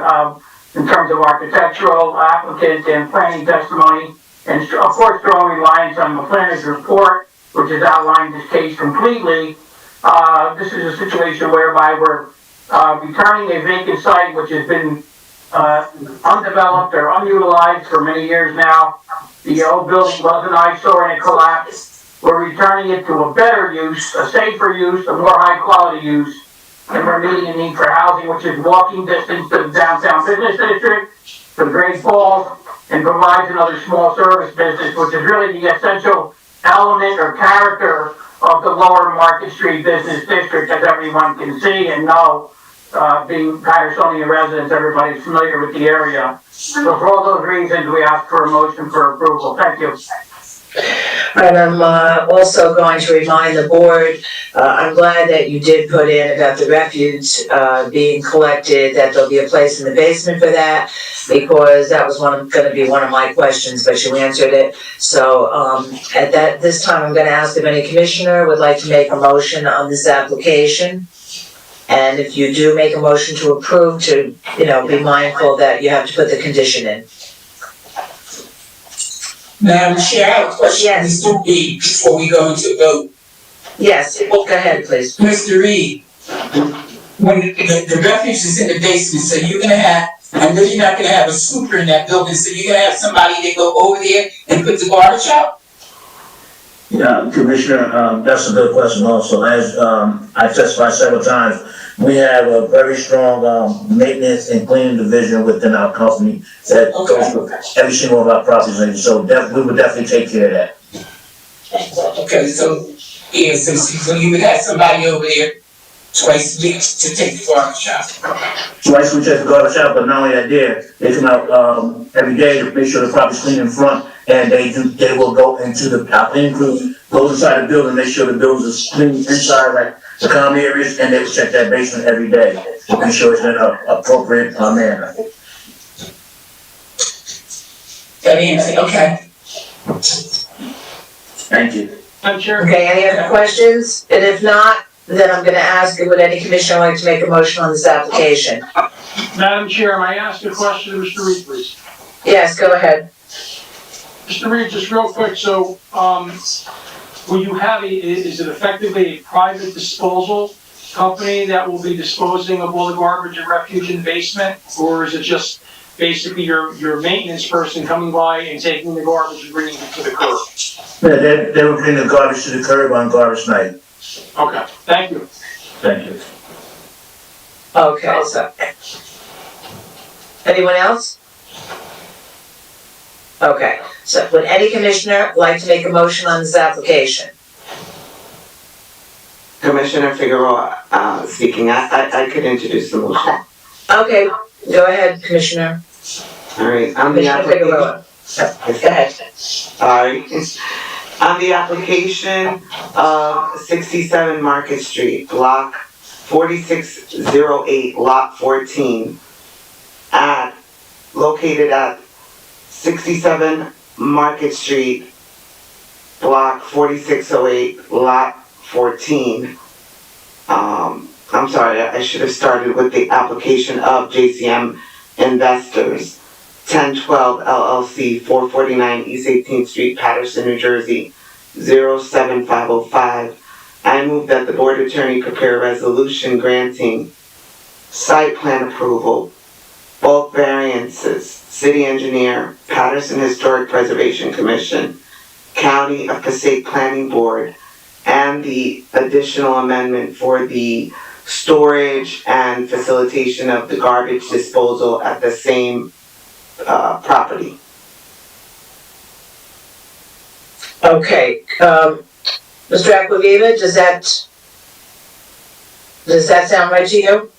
in terms of architectural, applicant, and planning testimony, and of course, strong reliance on the planner's report, which has outlined this case completely. This is a situation whereby we're returning a vacant site which has been undeveloped or unutilized for many years now. The old building was an eyesore and it collapsed. We're returning it to a better use, a safer use, a more high quality use, and we're meeting a need for housing which is walking distance to the downtown business district, to Great Falls, and provides another small service business, which is really the essential element or character of the lower Market Street business district, as everyone can see and know. Being Patersonian residents, everybody's familiar with the area. So for all those reasons, we ask for a motion for approval. Thank you. And I'm also going to remind the board, I'm glad that you did put in about the refuse being collected, that there'll be a place in the basement for that, because that was going to be one of my questions, but you answered it. So at this time, I'm going to ask if any commissioner would like to make a motion on this application. And if you do make a motion to approve, to, be mindful that you have to put the condition in. Madam Chair, I have a question, Yes. Mr. Reed, before we go into vote. Yes, go ahead, please. Mr. Reed, when the refuge is in the basement, so you're gonna have, I know you're not gonna have a sweeper in that building, so you're gonna have somebody that go over there and put the garbage out? Yeah, Commissioner, that's a good question also. As I testified several times, we have a very strong maintenance and cleaning division within our company that goes with every single one of our properties. And so we would definitely take care of that. Okay, so you would have somebody over there twice a week to take the garbage out? Twice we check the garbage out, but not only that they come out every day to make sure the property's clean in front, and they will go into our cleaning crew, goes inside the building, make sure the building is clean inside, like the common areas, and they will check that basement every day to make sure it's in an appropriate manner. Okay. Thank you. Madam Chair. Okay, any other questions? And if not, then I'm gonna ask, would any commissioner like to make a motion on this application? Madam Chair, may I ask a question to Mr. Reed, please? Yes, go ahead. Mr. Reed, just real quick, so, will you have is it effectively a private disposal company that will be disposing of all the garbage and refuse in the basement? Or is it just basically your maintenance person coming by and taking the garbage and bringing it to the curb? Yeah, they will bring the garbage to the curb on garbage night. Okay, thank you. Thank you. Okay, so. Anyone else? Okay, so would any commissioner like to make a motion on this application? Commissioner Figueroa, speaking, I could introduce the motion. Okay, go ahead, Commissioner. All right, on the Commissioner application. Figueroa. Go ahead. Sorry. On the application of 67 Market Street, block 4608, lot 14, located at 67 Market Street, block 4608, lot 14. I'm sorry, I should have started with the application of JCM Investors, 1012 LLC, 449 East 18th Street, Paterson, New Jersey, 07505. I move that the board attorney prepare a resolution granting site plan approval, bulk variances, city engineer, Paterson Historic Preservation Commission, County of Passaic Planning Board, and the additional amendment for the storage and facilitation of the garbage disposal at the same property. Okay, Mr. Aquaviva, does that sound right to you?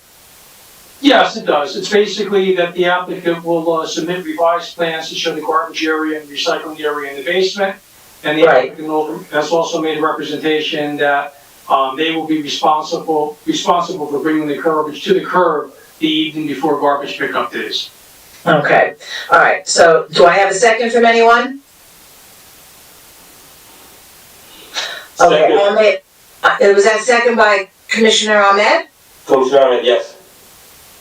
Yes, it does. It's basically that the applicant will submit revised plans to show the garbage area and recycling area in the basement. And the applicant has also made a representation that they will be responsible for bringing the garbage to the curb the evening before garbage pickup days. Okay, all right, so do I have a second from anyone? Okay, Ahmed, was that second by Commissioner Ahmed? Commissioner Ahmed, yes.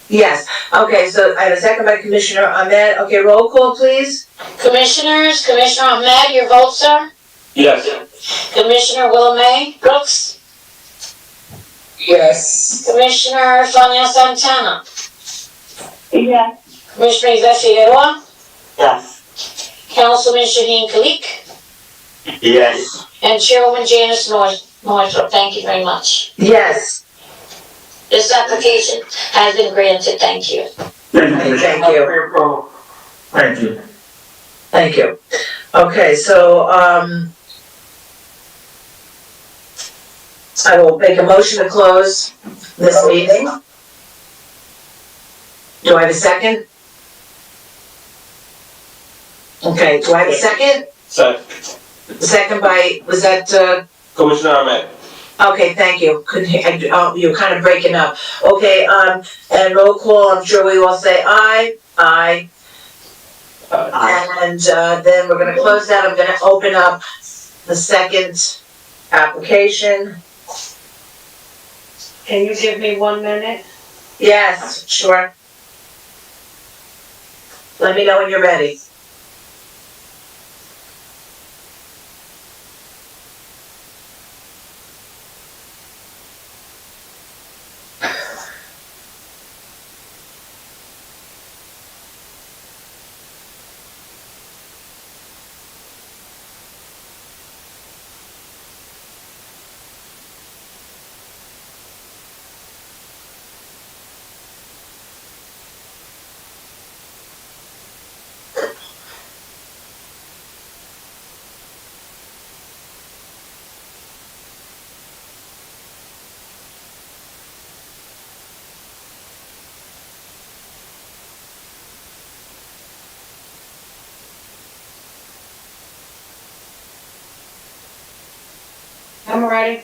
Yes, okay, so I have a second by Commissioner Ahmed. Okay, roll call, please. Commissioners, Commissioner Ahmed, your vote, sir? Yes. Commissioner Willamay Brooks? Yes. Commissioner Fania Santana? Yes. Commissioner Yvette Figueroa? Yes. Councilman Shaheen Kalik? Yes. And Chairwoman Janice Northrop, thank you very much. Yes. This application has been granted, thank you. Thank you, Commissioner. Thank you. Thank you. Thank you. Okay, so, I will make a motion to close this meeting. Do I have a second? Okay, do I have a second? Second. Second by, was that, Commissioner Ahmed. okay, thank you. Couldn't hear, oh, you're kind of breaking up. Okay, and roll call, I'm sure we all say aye. Aye. And, then we're gonna close that. I'm gonna open up the second application. Can you give me 1 minute? Yes, sure. Let me know when you're ready. I'm ready.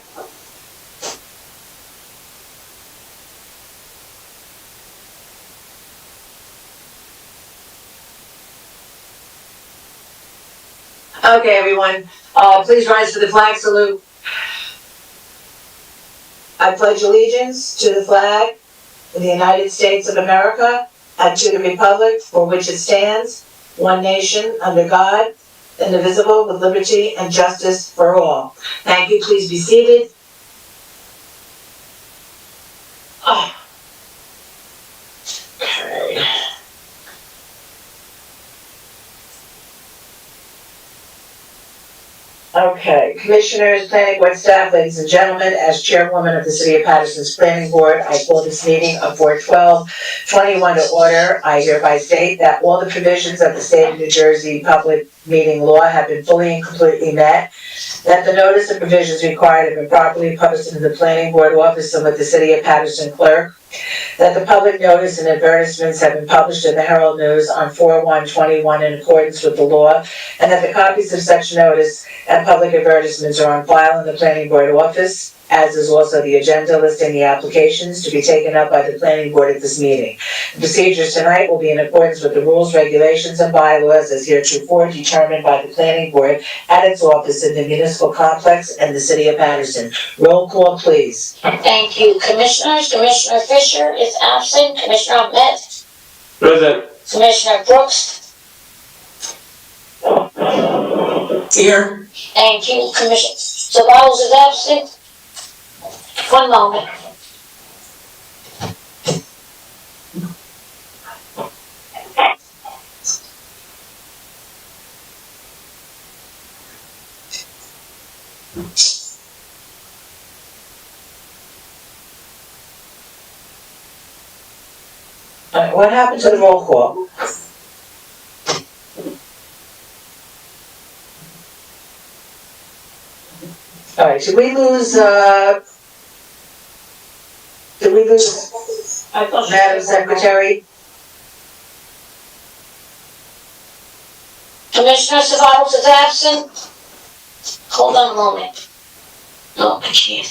Okay, everyone, please rise for the flag salute. I pledge allegiance to the flag of the United States of America and to the republic for which it stands, one nation, under God, indivisible, with liberty and justice for all. Thank you, please be seated. Okay. Okay, commissioners, planning board staff, ladies and gentlemen, as chairwoman of the City of Paterson's Planning Board, I call this meeting of Board 1221 to order. I hereby state that all the provisions of the State of New Jersey Public Meeting Law have been fully and completely met, that the notice of provisions required have been properly posted in the Planning Board office and with the City of Paterson clerk, that the public notice and advertisements have been published in the Herald News on 4/1/21 in accordance with the law, and that the copies of such notice and public advertisements are on file in the Planning Board office, as is also the agenda listing the applications to be taken up by the Planning Board at this meeting. The procedures tonight will be in accordance with the rules, regulations, and bylaws as heretofore determined by the Planning Board at its office in the municipal complex and the City of Paterson. Roll call, please. Thank you, Commissioners. Commissioner Fisher is absent. Commissioner Ahmed, Present. Commissioner Brooks, Here. thank you, Commissioner Savalos is absent. One moment. All right, what happened to the roll call? All right, did we lose, I thought she. Madam Secretary? Commissioner Savalos is absent. Hold on a moment. No, I can't.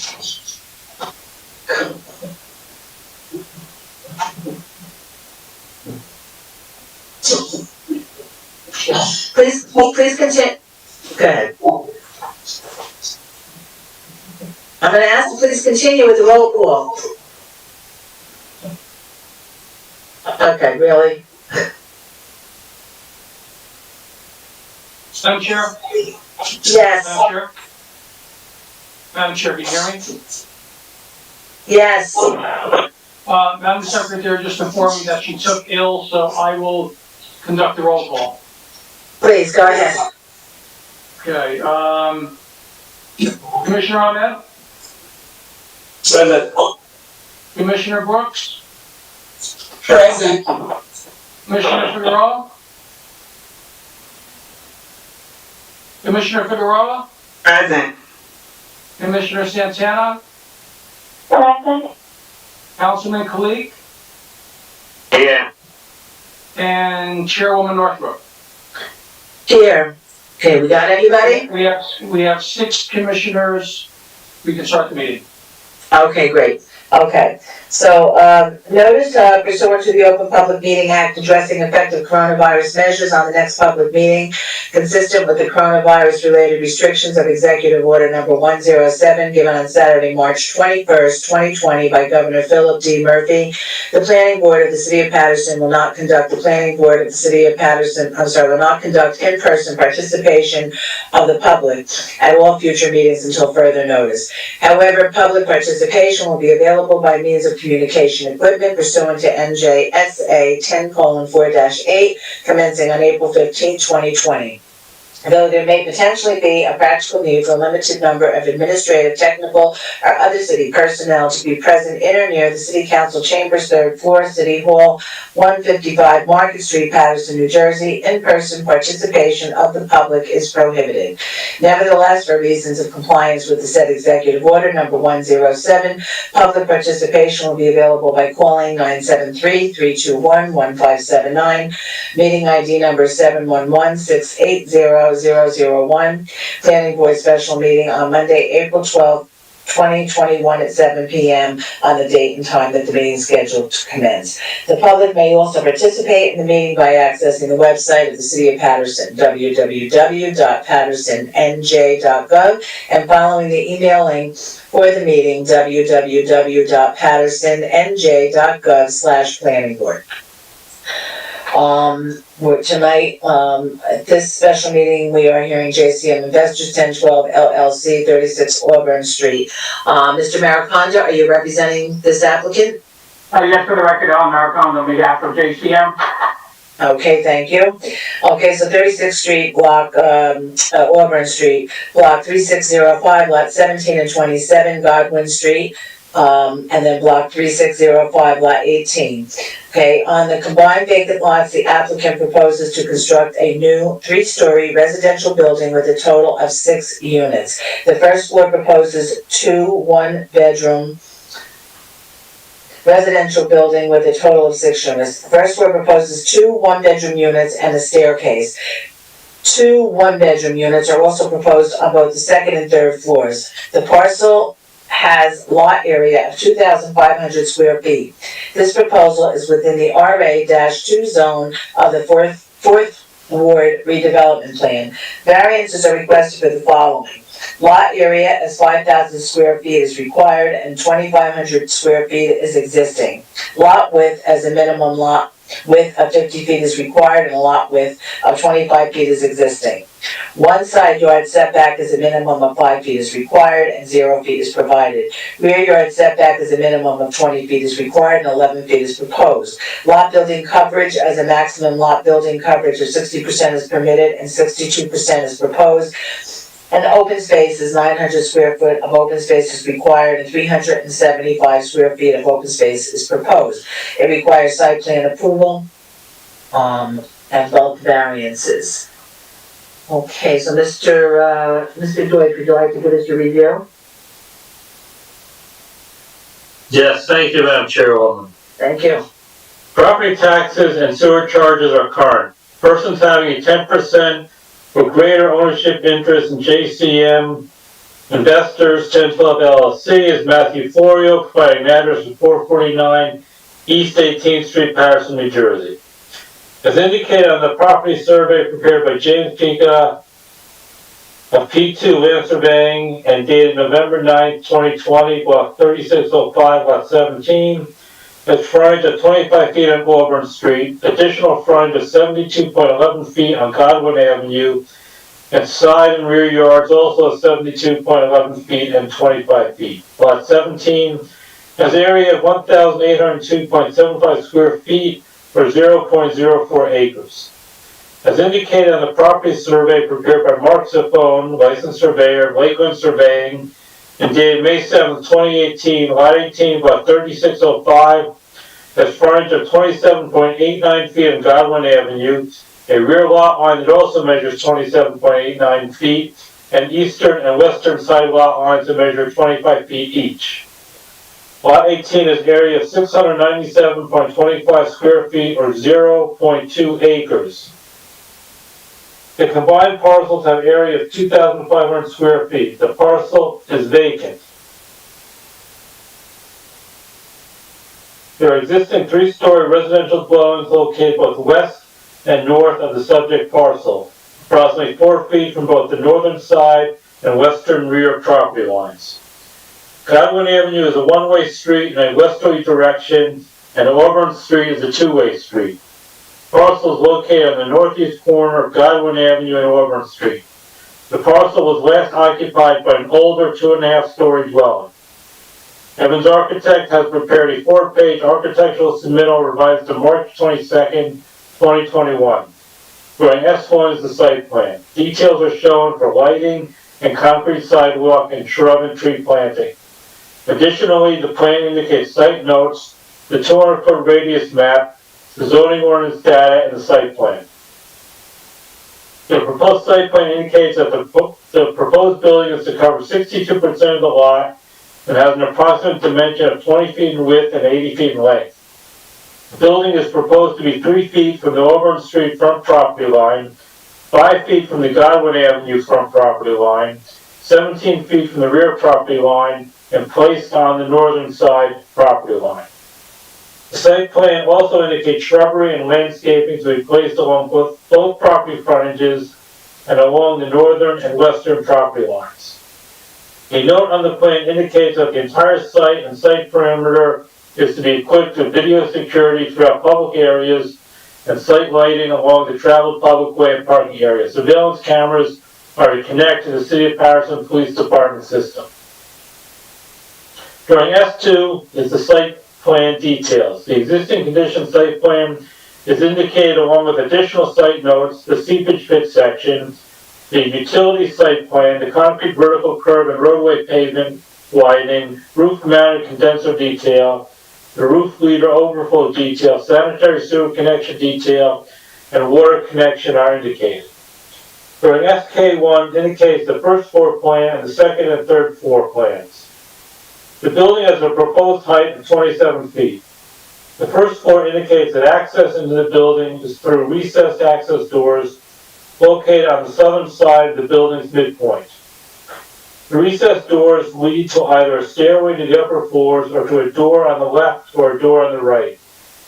Please continue. Go ahead. I'm gonna ask you please continue with the roll call. Okay, really? Madam Chair? Yes, Madam Chair? Madam Chair, can you hear me? yes. Madam Secretary just informed me that she took ill, so I will conduct the roll call. Please, go ahead. Okay, Commissioner Ahmed? Present. Commissioner Brooks? Present. Commissioner Figueroa? Commissioner Figueroa? Present. Commissioner Santana? Present. Councilman Kalik? Here. And Chairwoman Northrup? Here. Okay, we got anybody? We have 6 commissioners. We can start the meeting. Okay, great. Okay, so, notice pursuant to the Open Public Meeting Act addressing effective coronavirus measures on the next public meeting, consistent with the coronavirus-related restrictions of Executive Order Number 107, given on Saturday, March 21st, 2020 by Governor Philip D. Murphy. The Planning Board of the City of Paterson will not conduct will not conduct in-person participation of the public at all future meetings until further notice. However, public participation will be available by means of communication equipment pursuant to NJSA 10:4-8, commencing on April 15, 2020. Though there may potentially be a practical need for a limited number of administrative, technical, or other city personnel to be present in or near the City Council Chambers, 3rd floor, City Hall, 155 Market Street, Paterson, New Jersey, in-person participation of the public is prohibited. Nevertheless, for reasons of compliance with the said Executive Order Number 107, public participation will be available by calling 973-321-1579, meeting ID number 711-680-001, Planning Board special meeting on Monday, April 12th, 2021 at 7 p.m. on the date and time that the meeting is scheduled to commence. The public may also participate in the meeting by accessing the website of the City of Paterson, www.patersonnj.gov, and following the email link for the meeting, www.patersonnj.gov/planningboard. Tonight, at this special meeting, we are hearing JCM Investors 1012 LLC, 36 Auburn Street. Mr. Maricondo, are you representing this applicant? Yes, for the record, Alan Marcon on behalf of JCM. Okay, thank you. Okay, so 36th Street, block, Auburn Street, block 3605, lot 17 and 27, Godwin Street, and then block 3605, lot 18. Okay, on the combined vacant lots, the applicant proposes to construct a new 3-story residential building with a total of 6 units. The first floor proposes 2 one-bedroom residential building with a total of 6 units. The first floor proposes 2 one-bedroom units and a staircase. 2 one-bedroom units are also proposed on both the second and third floors. The parcel has lot area of 2,500 square feet. This proposal is within the RA-2 zone of the fourth Ward redevelopment plan. Variances are requested for the following. Lot area as 5,000 square feet is required and 2,500 square feet is existing. Lot width as a minimum lot width of 50 feet is required and a lot width of 25 feet is existing. One side yard setback is a minimum of 5 feet is required and 0 feet is provided. Rear yard setback is a minimum of 20 feet is required and 11 feet is proposed. Lot building coverage as a maximum lot building coverage of 60% is permitted and 62% is proposed. And open space is 900 square foot of open space is required and 375 square feet of open space is proposed. It requires site plan approval, and bulk variances. Okay, so Mr. Deutsch, would you like to give us your review? Yes, thank you, Madam Chairwoman. Thank you. Property taxes and sewer charges are current. Persons having a 10% or greater ownership interest in JCM Investors 1012 LLC is Matthew Florio, providing an address of 449 East 18th Street, Paterson, New Jersey. As indicated on the property survey prepared by James Pinka of P2 Land Surveying and dated November 9, 2020, block 3605, lot 17, has frontage of 25 feet on Auburn Street, additional frontage of 72.11 feet on Godwin Avenue, and side and rear yards also 72.11 feet and 25 feet. Lot 17 has area of 1,802.75 square feet for 0.04 acres. As indicated on the property survey prepared by Mark Zafone, licensed surveyor, Lakeland Surveying, and dated May 7, 2018, lot 18, lot 3605, has frontage of 27.89 feet on Godwin Avenue, a rear lot line that also measures 27.89 feet, and eastern and western side lot lines that measure 25 feet each. Lot 18 is area of 697.25 square feet or 0.2 acres. The combined parcels have area of 2,500 square feet. The parcel is vacant. There are existing 3-story residential dwellings located both west and north of the subject parcel, approximately 4 feet from both the northern side and western rear property lines. Godwin Avenue is a one-way street in a westerly direction, and Auburn Street is a two-way street. Parcel is located on the northeast corner of Godwin Avenue and Auburn Street. The parcel was last occupied by an older 2.5-story dwelling. Evans Architect has prepared a 4-page architectural submittal revised to March 22nd, 2021. Drawing S1 is the site plan. Details are shown for lighting and concrete sidewalk and shrub and tree planting. Additionally, the plan indicates site notes, the 200-foot radius map, the zoning ordinance data, and the site plan. The proposed site plan indicates that the proposed building is to cover 62% of the lot and has an approximate dimension of 20 feet in width and 80 feet in length. The building is proposed to be 3 feet from the Auburn Street front property line, 5 feet from the Godwin Avenue front property line, 17 feet from the rear property line, and placed on the northern side property line. The site plan also indicates shrubbery and landscaping to be placed along both property frontages and along the northern and western property lines. A note on the plan indicates that the entire site and site perimeter is to be equipped with video security throughout public areas and site lighting along the traveled public way and parking areas. Surveillance cameras are to connect to the City of Paterson Police Department system. Drawing S2 is the site plan details. The existing condition site plan is indicated along with additional site notes, the seepage pit section, the utility site plan, the concrete vertical curb and roadway pavement widening, roof mounted condenser detail, the roof leader overflow detail, sanitary sewer connection detail, and water connection are indicated. Drawing SK1 indicates the first floor plan and the second and third floor plans. The building has a proposed height of 27 feet. The first floor indicates that access into the building is through recessed access doors located on the southern side of the building's midpoint. The recessed doors lead to either a stairway to the upper floors or to a door on the left or a door on the right.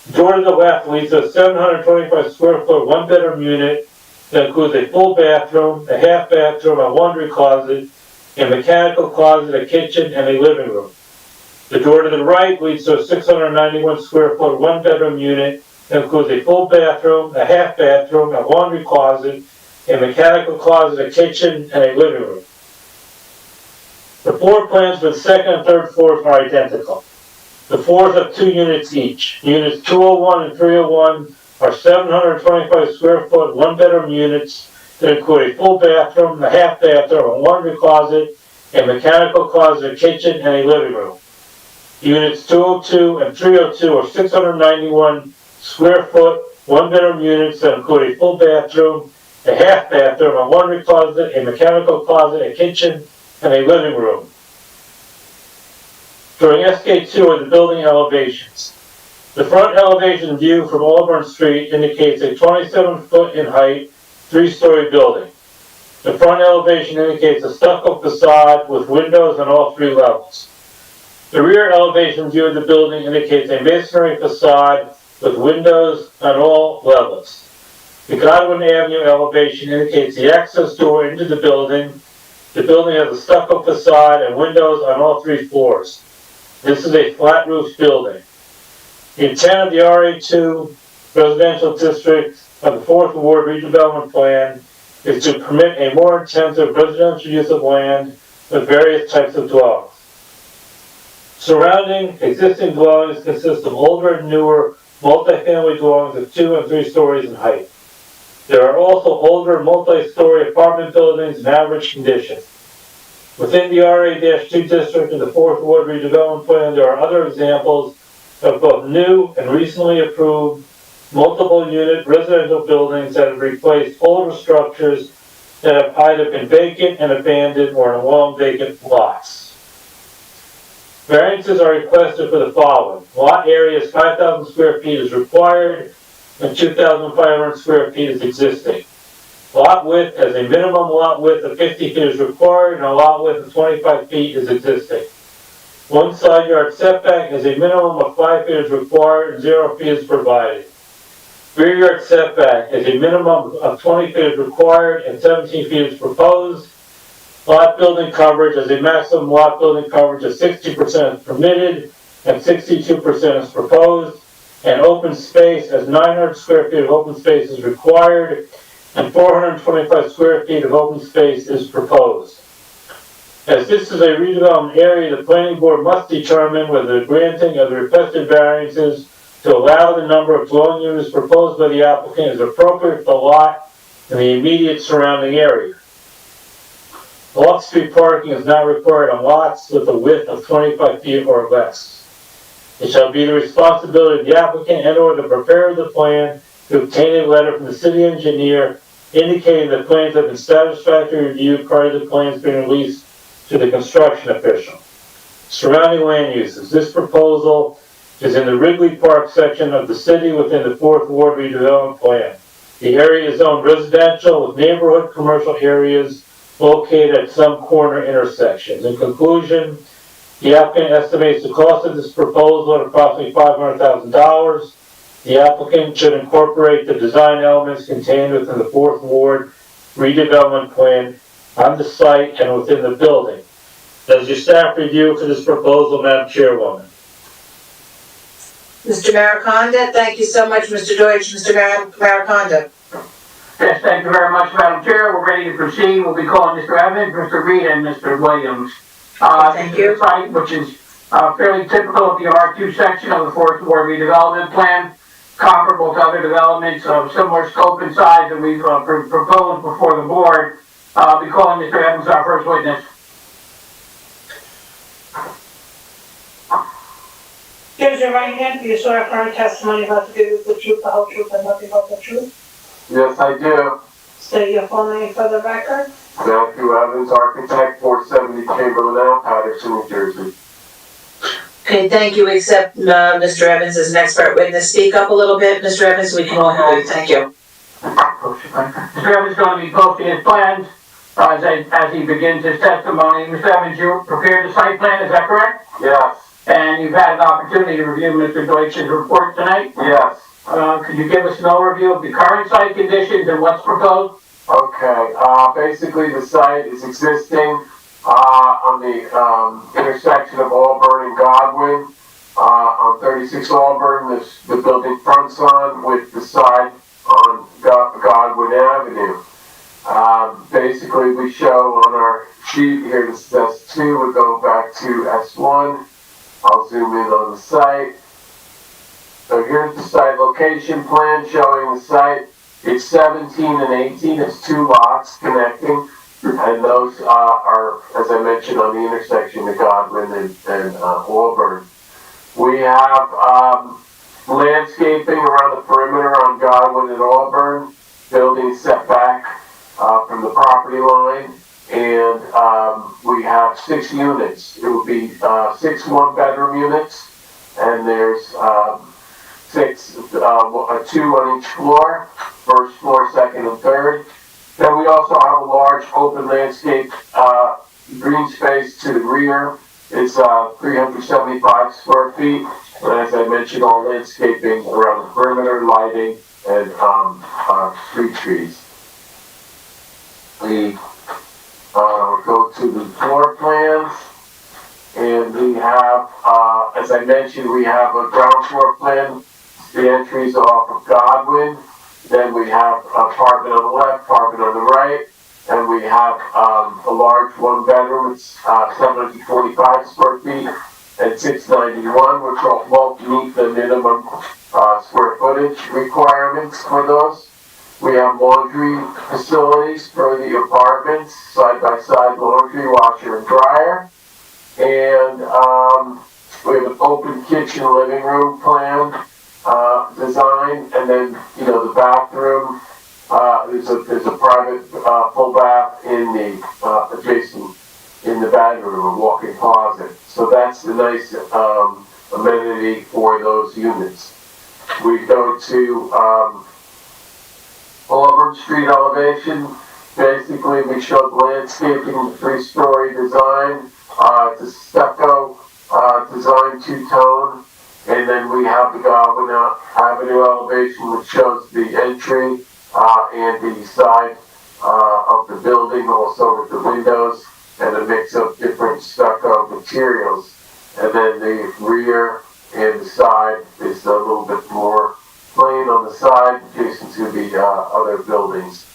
The door to the left leads to a 725 square foot one-bedroom unit that includes a full bathroom, a half bathroom, a laundry closet, a mechanical closet, a kitchen, and a living room. The door to the right leads to a 691 square foot one-bedroom unit that includes a full bathroom, a half bathroom, a laundry closet, a mechanical closet, a kitchen, and a living room. The floor plans for the second and third floors are identical. The floors have 2 units each. Units 201 and 301 are 725 square foot one-bedroom units that include a full bathroom, a half bathroom, a laundry closet, a mechanical closet, a kitchen, and a living room. Units 202 and 302 are 691 square foot one-bedroom units that include a full bathroom, a half bathroom, a laundry closet, a mechanical closet, a kitchen, and a living room. Drawing SK2 are the building elevations. The front elevation view from Auburn Street indicates a 27 foot in height, 3-story building. The front elevation indicates a stucco facade with windows on all 3 levels. The rear elevation view of the building indicates a masonry facade with windows on all levels. The Godwin Avenue elevation indicates the access door into the building. The building has a stucco facade and windows on all 3 floors. This is a flat roof building. The intent of the RA2 residential district of the 4th Ward redevelopment plan is to permit a more intensive residential use of land with various types of dwellings. Surrounding existing dwellings consist of older and newer multifamily dwellings of 2 and 3 stories in height. There are also older multi-story apartment buildings in average condition. Within the RA-2 district of the 4th Ward redevelopment plan, there are other examples of both new and recently approved multiple unit residential buildings that have replaced older structures that have either been vacant and abandoned or in long vacant lots. Variances are requested for the following. Lot area is 5,000 square feet is required and 2,500 square feet is existing. Lot width as a minimum lot width of 50 feet is required and a lot width of 25 feet is existing. One side yard setback as a minimum of 5 feet is required and 0 feet is provided. Rear yard setback as a minimum of 20 feet is required and 17 feet is proposed. Lot building coverage as a maximum lot building coverage of 60% is permitted and 62% is proposed. And open space as 900 square feet of open space is required and 425 square feet of open space is proposed. As this is a redevelopment area, the planning board must determine whether the granting of the requested variances to allow the number of dwelling units proposed by the applicant is appropriate for the lot and the immediate surrounding area. Off-street parking is not required on lots with a width of 25 feet or less. It shall be the responsibility of the applicant and/or the preparer of the plan to obtain a letter from the city engineer indicating that plans have been satisfactorily reviewed prior to the plans being released to the construction official. Surrounding land uses. This proposal is in the Wrigley Park section of the city within the 4th Ward redevelopment plan. The area is zoned residential with neighborhood commercial areas located at some corner intersections. In conclusion, the applicant estimates the cost of this proposal at approximately $500,000. The applicant should incorporate the design elements contained within the 4th Ward redevelopment plan on the site and within the building. Does your staff review for this proposal, Madam Chairwoman? Mr. Mariconda, thank you so much, Mr. Deutsch. Mr. Mariconda. Yes, thank you very much, Madam Chair. We're ready to proceed. We'll be calling Mr. Evans, Mr. Reed, and Mr. Williams. Thank you. The site, which is fairly typical of the R2 section of the Fourth Ward redevelopment plan, comparable to other developments of similar scope and size that we've proposed before the board. I'll be calling Mr. Evans our first witness. Raise your right hand. Do you swear affirm testimony about to give you the truth, the whole truth, and nothing but the truth? Yes, I do. State your full name for the record. Matthew Evans, architect, 470 Chamberlain Ave, Paterson, New Jersey. Okay, thank you. We accept Mr. Evans as an expert witness. Speak up a little bit, Mr. Evans, so we can all hear you. Thank you. Mr. Evans is going to be posting his plans as he begins his testimony. Mr. Evans, you prepared the site plan, is that correct? Yes. And you've had an opportunity to review Mr. Deutsch's report tonight? Yes. Could you give us an overview of the current site conditions and what's proposed? Okay, basically the site is existing on the intersection of Auburn and Godwin. On 36 Auburn, the building fronts on with the side on Godwin Avenue. Basically, we show on our sheet here, this is S2, we'll go back to S1. I'll zoom in on the site. So here's the site location plan showing the site. It's 17 and 18, it's 2 lots connecting, and those are, as I mentioned, on the intersection of Godwin and Auburn. We have landscaping around the perimeter on Godwin and Auburn, building setback from the property line, and we have 6 units. It will be 6 one-bedroom units, and there's 2 on each floor, first floor, second, and third. Then we also have a large open landscape green space to the rear. It's 375 square feet, and as I mentioned, all landscaping around the perimeter, lighting, and street trees. We go to the floor plans, and we have, as I mentioned, we have a ground floor plan. The entries off of Godwin. Then we have apartment on the left, apartment on the right, and we have a large one-bedroom. It's 745 square feet and 691, which won't meet the minimum square footage requirements for those. We have laundry facilities for the apartments, side-by-side laundry, washer, and dryer. And we have an open kitchen living room plan design, and then, the bathroom, there's a private full bath in the adjacent in the bedroom, a walk-in closet. So that's the nice amenity for those units. We go to Auburn Street elevation. Basically, we showed landscaping, 3-story design. It's a stucco design, 2-tone. And then we have the Godwin Avenue elevation, which shows the entry and the side of the building, also with the windows and a mix of different stucco materials. And then the rear and the side is a little bit more plain on the side, adjacent to the other buildings.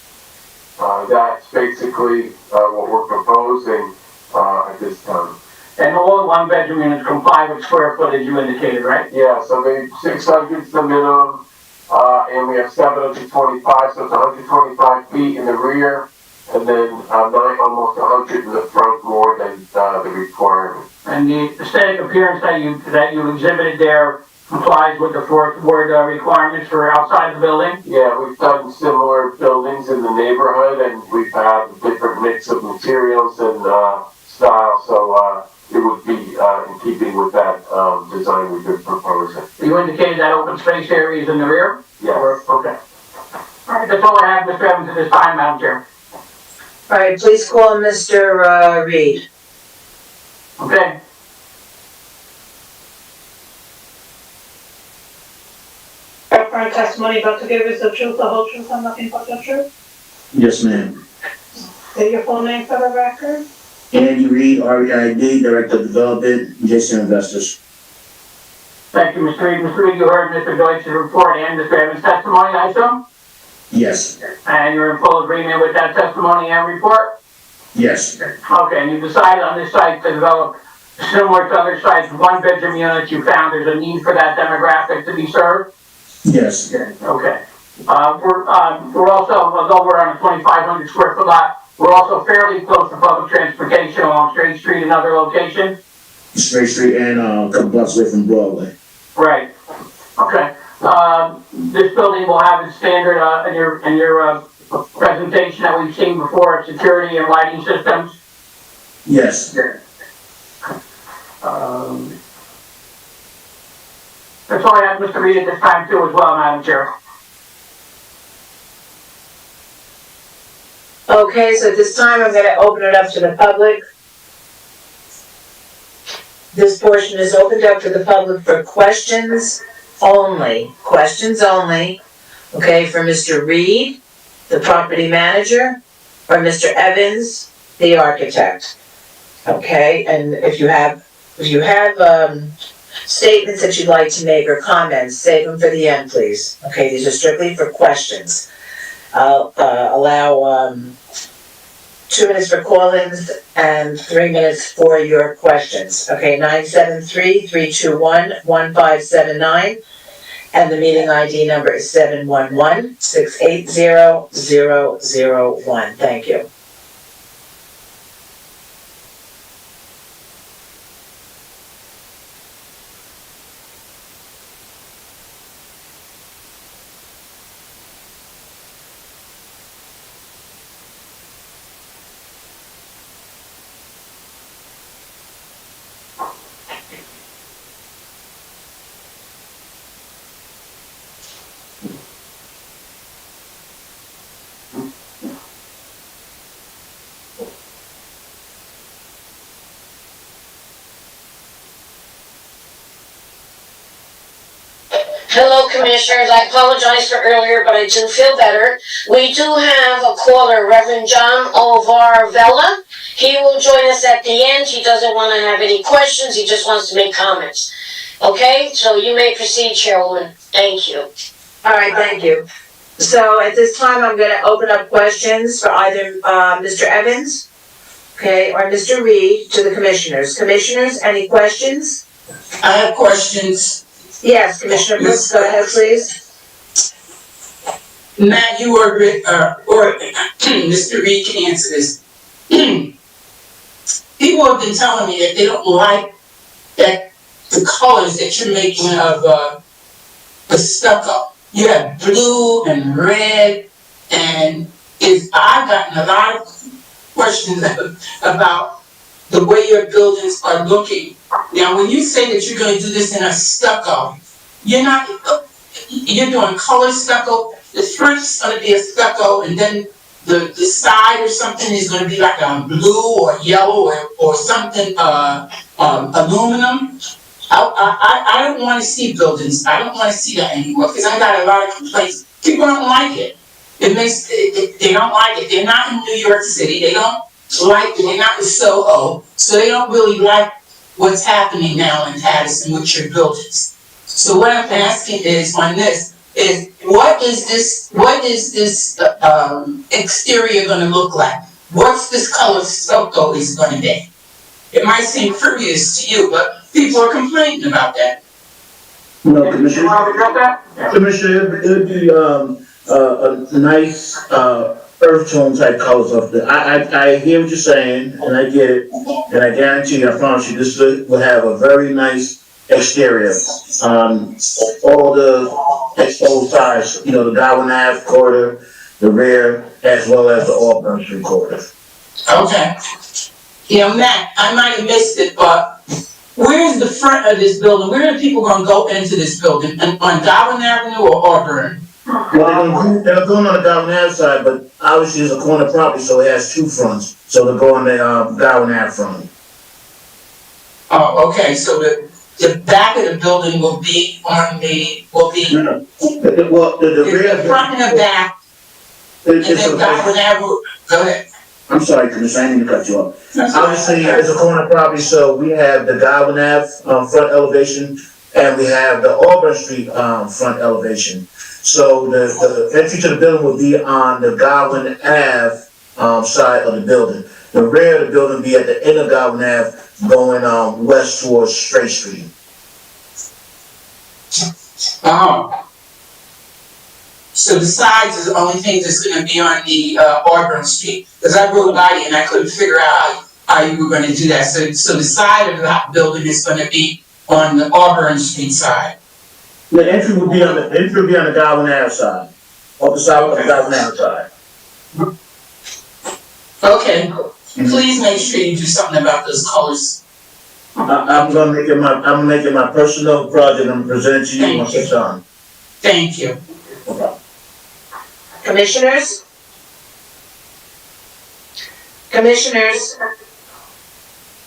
That's basically what we're proposing at this time. And all the one-bedroom units comply with square footage you indicated, right? Yeah, so the 600 is the minimum, and we have 725, so it's 125 feet in the rear, and then almost 100 in the front, more than the requirement. And the aesthetic appearance that you exhibited there complies with the Fourth Ward requirements for outside the building? Yeah, we've done similar buildings in the neighborhood, and we've had a different mix of materials and style, so it would be in keeping with that design we've been proposing. You indicated that open space area is in the rear? Yes. Okay. All right, that's all I have, Mr. Evans, at this time, Madam Chair. All right, please call Mr. Reed. Okay. Affirm testimony about to give is the truth, the whole truth, and nothing but the truth? Yes, ma'am. State your full name for the record. Andy Reed, REID, Director of Development, Jason Investors. Thank you, Mr. Reed. Mr. Reed, you heard Mr. Deutsch's report and Mr. Evans' testimony, I assume? Yes. And you're in full agreement with that testimony and report? Yes. Okay, and you decided on this site to develop similar to other sites, one-bedroom units, you found there's a need for that demographic to be served? Yes. Okay. We're also, although we're on a 2,500 square foot lot, we're also fairly close to public transportation along Straight Street and other locations. Straight Street and, a couple blocks away from Broadway. Right. Okay. This building will have its standard, in your presentation that we've seen before, of security and lighting systems. Yes. That's all I have, Mr. Reed, at this time too as well, Madam Chair. Okay, so at this time, I'm gonna open it up to the public. This portion is opened up to the public for questions only, okay, for Mr. Reed, the property manager, or Mr. Evans, the architect. Okay, and if you have statements that you'd like to make or comments, save them for the end, please. Okay, these are strictly for questions. I'll allow 2 minutes for call-ins and 3 minutes for your questions. Okay, 973-321-1579, and the meeting ID number is 711-680-001. Thank you. Hello, Commissioners. I apologize for earlier, but I do feel better. We do have a caller, Reverend John Ovarvella. He will join us at the end. He doesn't want to have any questions. He just wants to make comments. Okay, so you may proceed, Chairwoman. Thank you. All right, thank you. So at this time, I'm gonna open up questions for either Mr. Evans, okay, or Mr. Reed to the commissioners. Commissioners, any questions? I have questions. Yes, Commissioner Brooks, go ahead, please. Matt, you or Mr. Reed can answer this. People have been telling me that they don't like that the colors that you're making of the stucco. You have blue and red, and I've gotten a lot of questions about the way your buildings are looking. Now, when you say that you're going to do this in a stucco, you're doing color stucco. The front is going to be a stucco, and then the side or something is going to be like a blue or yellow or something aluminum. I don't want to see buildings. I don't want to see that anymore because I got a lot of complaints. People don't like it. They don't like it. They're not in New York City. They don't like it. They're not in Soho, so they don't really like what's happening now in Paterson with your buildings. So what I'm asking is on this is what is this exterior going to look like? What's this color stucco is going to be? It might seem frivolous to you, but people are complaining about that. No, Commissioner. Commissioner, it would be a nice earth tone type colors up there. I hear what you're saying, and I get it, and I guarantee you, I promise you, this will have a very nice exterior. All the exposed sides, the Darwin Ave corridor, the rear, as well as the Auburn Street corridor. Okay. Matt, I might have missed it, but where is the front of this building? Where are people going to go into this building? On Darwin Avenue or Auburn? Well, they're going on the Darwin Ave side, but obviously it's a corner property, so it has two fronts. So they'll go on the Darwin Ave front. Oh, okay. So the back of the building will be on the No. Well, the rear. The front and the back. And then Darwin Avenue. Go ahead. I'm sorry, Commissioner, I didn't mean to cut you off. Obviously, it's a corner property, so we have the Darwin Ave front elevation, and we have the Auburn Street front elevation. So the entry to the building will be on the Darwin Ave side of the building. The rear of the building be at the end of Goblin Ave, going, west towards Straight Street. Oh. So the sides is the only thing that's gonna be on the, Auburn Street, because I rode by it and I couldn't figure out how you were gonna do that. So the side of the building is gonna be on the Auburn Street side. The entry would be on the Goblin Ave side, up the side of the Goblin Ave side. Okay, please make sure you do something about those colors. I'm making my personal project and present it to you once it's done. Thank you. Commissioners? Commissioners?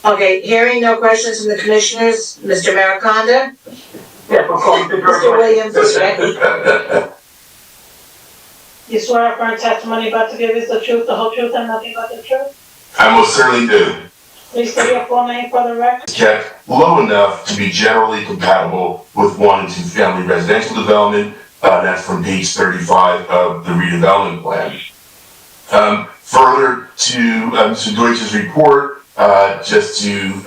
Okay, hearing no questions from the commissioners, Mr. Mariconda? Yes, we'll call the Mr. Williams is ready. You swear affirm testimony about to give is the truth, the whole truth, and nothing but the truth? I most certainly do. Please state your full name for the record. Kept low enough to be generally compatible with 1 and 2 family residential development. That's from page 35 of the redevelopment plan. Further to Mr. Deutsch's report, just to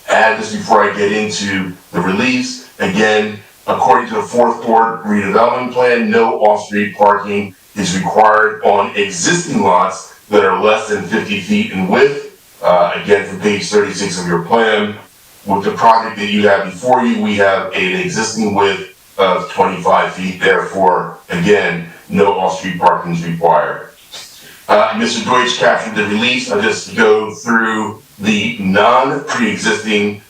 add this before I get into the reliefs, again, according to the 4th Ward redevelopment plan, no off-street parking is required on existing lots that are less than 50 feet in width. Again, from page 36 of your plan. With the project that you have before you, we have an existing width of 25 feet, therefore, again, no off-street parking is required. Mr. Deutsch captured the release. I'll just go through the non-pre-existing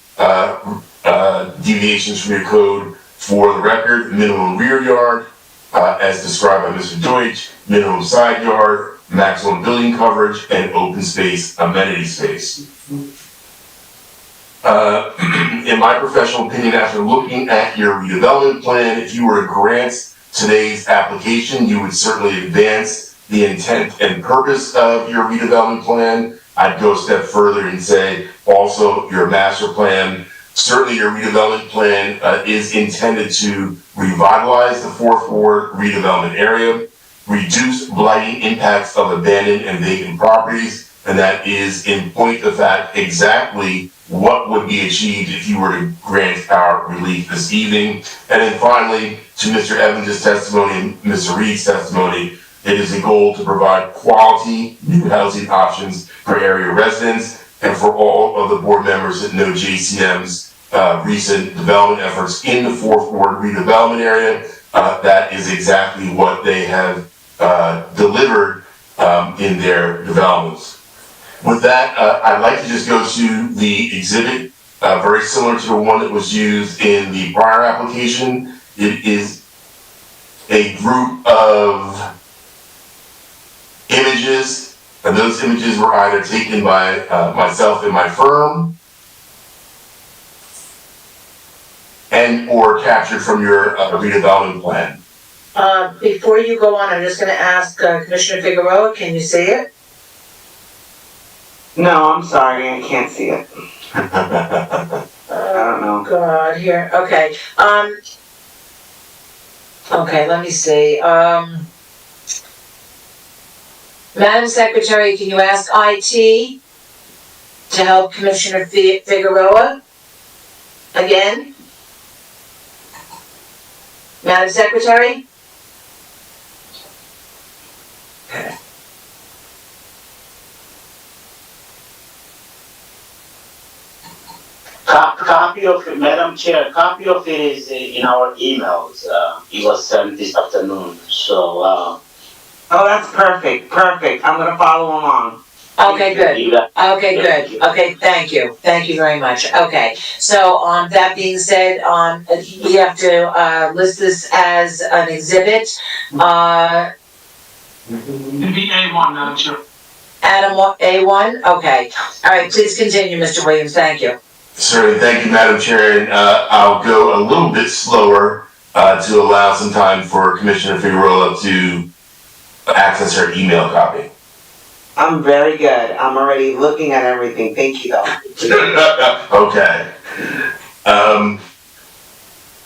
deviations from your code for the record. Minimum rear yard, as described by Mr. Deutsch, minimum side yard, maximum building coverage, and open space, amenity space. In my professional opinion, after looking at your redevelopment plan, if you were to grant today's application, you would certainly advance the intent and purpose of your redevelopment plan. I'd go a step further and say also your master plan. Certainly your redevelopment plan is intended to revitalize the 4th Ward redevelopment area, reduce blighting impacts of abandoned and vacant properties, and that is in point of fact exactly what would be achieved if you were to grant our relief this evening. And then finally, to Mr. Evans' testimony and Mr. Reed's testimony, it is a goal to provide quality new housing options for area residents and for all of the board members that know JCM's recent development efforts in the 4th Ward redevelopment area. That is exactly what they have delivered in their developments. With that, I'd like to just go to the exhibit, very similar to the one that was used in the prior application. It is a group of images, and those images were either taken by myself and my firm, and or captured from your redevelopment plan. Before you go on, I'm just gonna ask Commissioner Figueroa, can you see it? No, I'm sorry, I can't see it. I don't know. God, here, okay, okay, let me see, Madam Secretary, can you ask IT to help Commissioner Figueroa again? Madam Secretary? Okay. Copy of it, Madam Chair, copy of it is in our emails. It was sent this afternoon, so, Oh, that's perfect. I'm gonna follow along. Okay, good. Okay, good. Okay, thank you. Thank you very much. Okay, so, that being said, we have to, list this as an exhibit. It'd be A1, Madam Chair. Adam, A1? Okay. All right, please continue, Mr. Williams. Thank you. Certainly, thank you, Madam Chair, and I'll go a little bit slower to allow some time for Commissioner Figueroa to access her email copy. I'm very good. I'm already looking at everything. Thank you, though. Okay.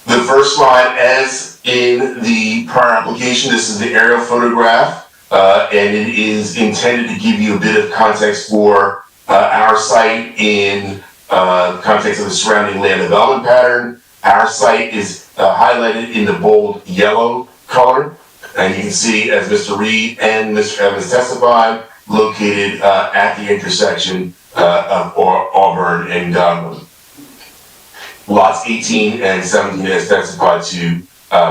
The first slide, as in the prior application, this is the aerial photograph and it is intended to give you a bit of context for our site in context of the surrounding land development pattern. Our site is highlighted in the bold yellow color, and you can see, as Mr. Reed and Mr. Evans testified, located at the intersection of Auburn and Godwin. Lots 18 and 17 as testified to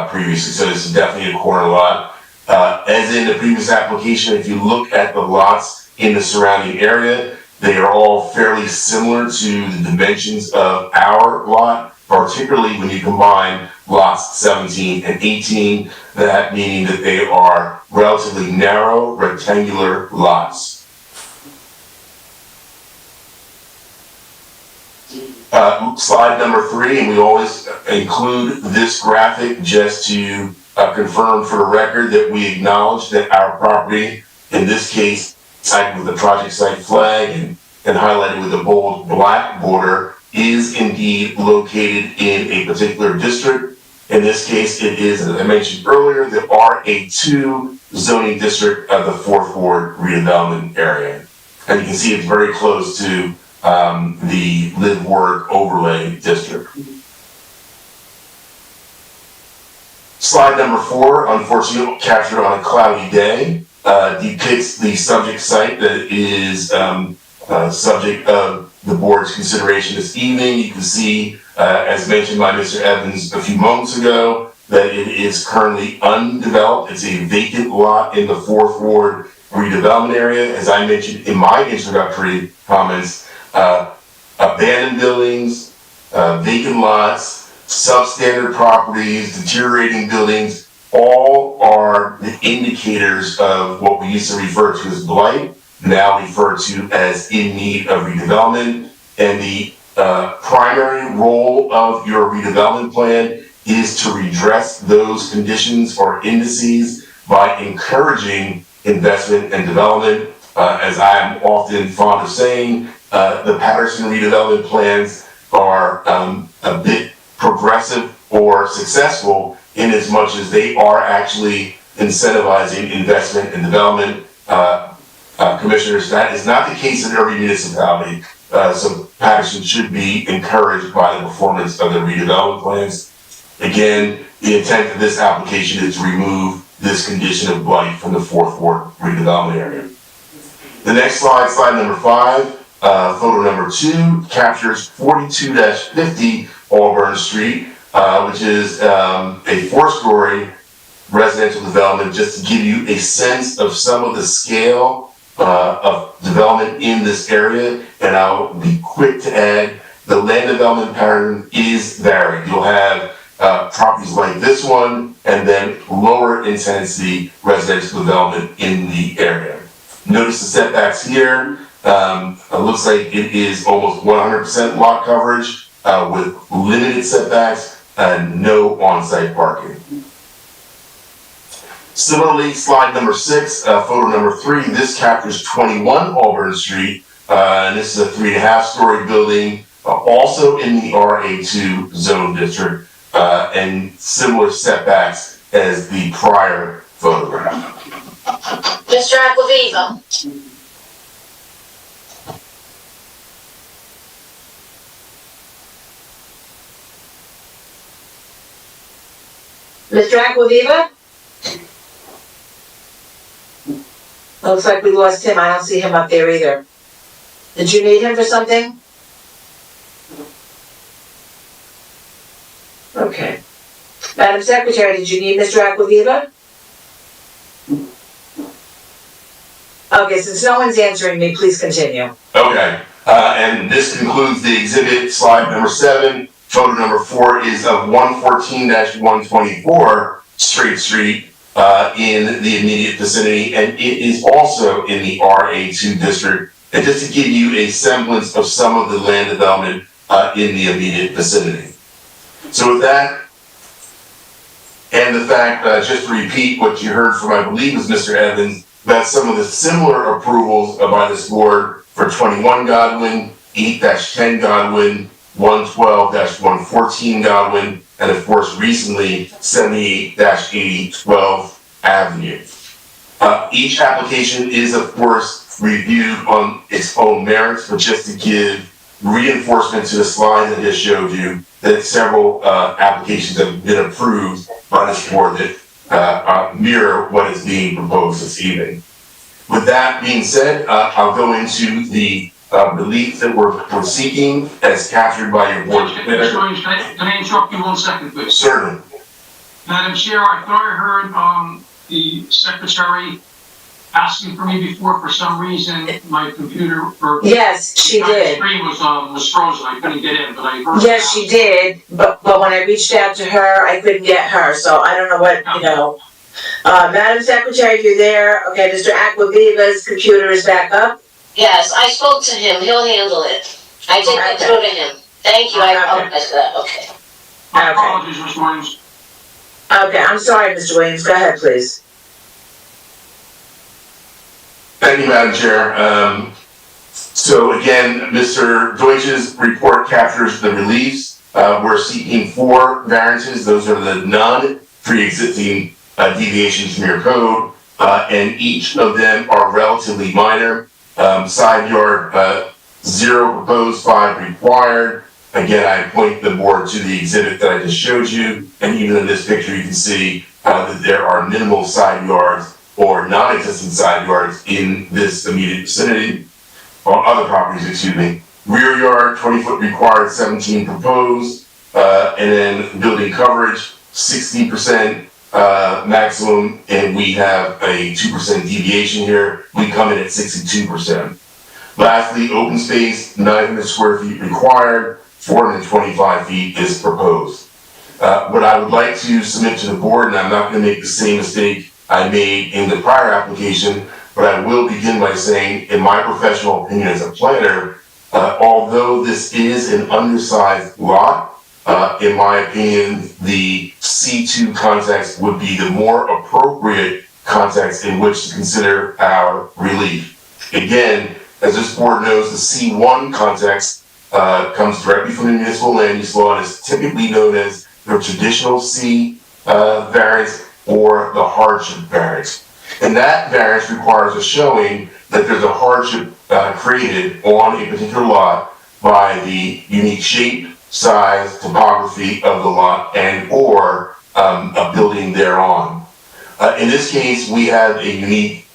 previously, so this is definitely a corner lot. As in the previous application, if you look at the lots in the surrounding area, they are all fairly similar to the dimensions of our lot, particularly when you combine lots 17 and 18, that meaning that they are relatively narrow, rectangular lots. Slide number 3, and we always include this graphic just to confirm for the record that we acknowledge that our property, in this case, cited with the project site flag and highlighted with a bold black border, is indeed located in a particular district. In this case, it is, as I mentioned earlier, the RA2 zoning district of the 4th Ward redevelopment area. And you can see it's very close to the live work overlay district. Slide number 4, unfortunately captured on a cloudy day, depicts the subject site that is subject of the board's consideration this evening. You can see, as mentioned by Mr. Evans a few moments ago, that it is currently undeveloped. It's a vacant lot in the 4th Ward redevelopment area. As I mentioned in my introductory comments, abandoned buildings, vacant lots, substandard properties, deteriorating buildings, all are the indicators of what we used to refer to as blight, now referred to as in need of redevelopment. And the primary role of your redevelopment plan is to redress those conditions or indices by encouraging investment and development. As I am often fond of saying, the Paterson redevelopment plans are a bit progressive or successful in as much as they are actually incentivizing investment and development. Commissioners, that is not the case in every municipality, so Paterson should be encouraged by the performance of the redevelopment plans. Again, the intent of this application is to remove this condition of blight from the 4th Ward redevelopment area. The next slide, slide number 5, photo number 2, captures 42-50 Auburn Street, which is a 4-story residential development, just to give you a sense of some of the scale of development in this area. And I'll be quick to add, the land development pattern is varied. You'll have properties like this one, and then lower intensity residential development in the area. Notice the setbacks here. It looks like it is almost 100% lot coverage with limited setbacks and no on-site parking. Similarly, slide number 6, photo number 3, this captures 21 Auburn Street. And this is a 3.5-story building, also in the RA2 zone district, and similar setbacks as the prior photograph. Mr. Acquaviva. Mr. Acquaviva? Looks like we lost him. I don't see him up there either. Did you need him for something? Okay. Madam Secretary, did you need Mr. Acquaviva? Okay, since no one's answering me, please continue. Okay, and this concludes the exhibit, slide number 7. Photo number 4 is of 114-124 Straight Street in the immediate vicinity, and it is also in the RA2 district. And just to give you a semblance of some of the land development in the immediate vicinity. So with that, and the fact, just to repeat what you heard from, I believe, was Mr. Evans, about some of the similar approvals by this board for 21 Godwin, 8-10 Godwin, 112-114 Godwin, and of course recently 78-80 12th Avenue. Each application is, of course, reviewed on its own merits, but just to give reinforcement to the slide that I just showed you, that several applications have been approved by this board that mirror what is being proposed this evening. With that being said, I'll go into the relief that we're seeking as captured by your board. Mr. Williams, can I interrupt you 1 second, please? Certainly. Madam Chair, I thought I heard the secretary asking for me before. For some reason, my computer or Yes, she did. screen was frozen. I couldn't get in, but I heard. Yes, she did, but when I reached out to her, I couldn't get her, so I don't know what, you know. Madam Secretary, if you're there, okay, Mr. Aquaviva's computer is back up. Yes, I spoke to him, he'll handle it. I did get through to him. Thank you, I apologize for that, okay. My apologies, Mr. Williams. Okay, I'm sorry, Mr. Williams, go ahead, please. Thank you, Madam Chair. So again, Mr. Deutsch's report captures the reliefs. We're seeking 4 variances. Those are the non-pre-existing deviations from your code, and each of them are relatively minor. Side yard, 0 proposed, 5 required. Again, I point the board to the exhibit that I just showed you, and even in this picture, you can see that there are minimal side yards or non-existent side yards in this immediate vicinity, on other properties, excuse me. Rear yard, 20-foot required, 17 proposed, and then building coverage, 60% maximum, and we have a 2% deviation here. We come in at 62%. Lastly, open space, 900 square feet required, 425 feet is proposed. What I would like to submit to the board, and I'm not going to make the same mistake I made in the prior application, but I will begin by saying, in my professional opinion as a planner, although this is an undersized lot, in my opinion, the C2 context would be the more appropriate context in which to consider our relief. Again, as this board knows, the C1 context comes directly from the municipal land use law and is typically known as the traditional C variance or the hardship variance. And that variance requires a showing that there's a hardship created on a particular lot by the unique shape, size, topography of the lot, and or a building thereon. In this case, we have a unique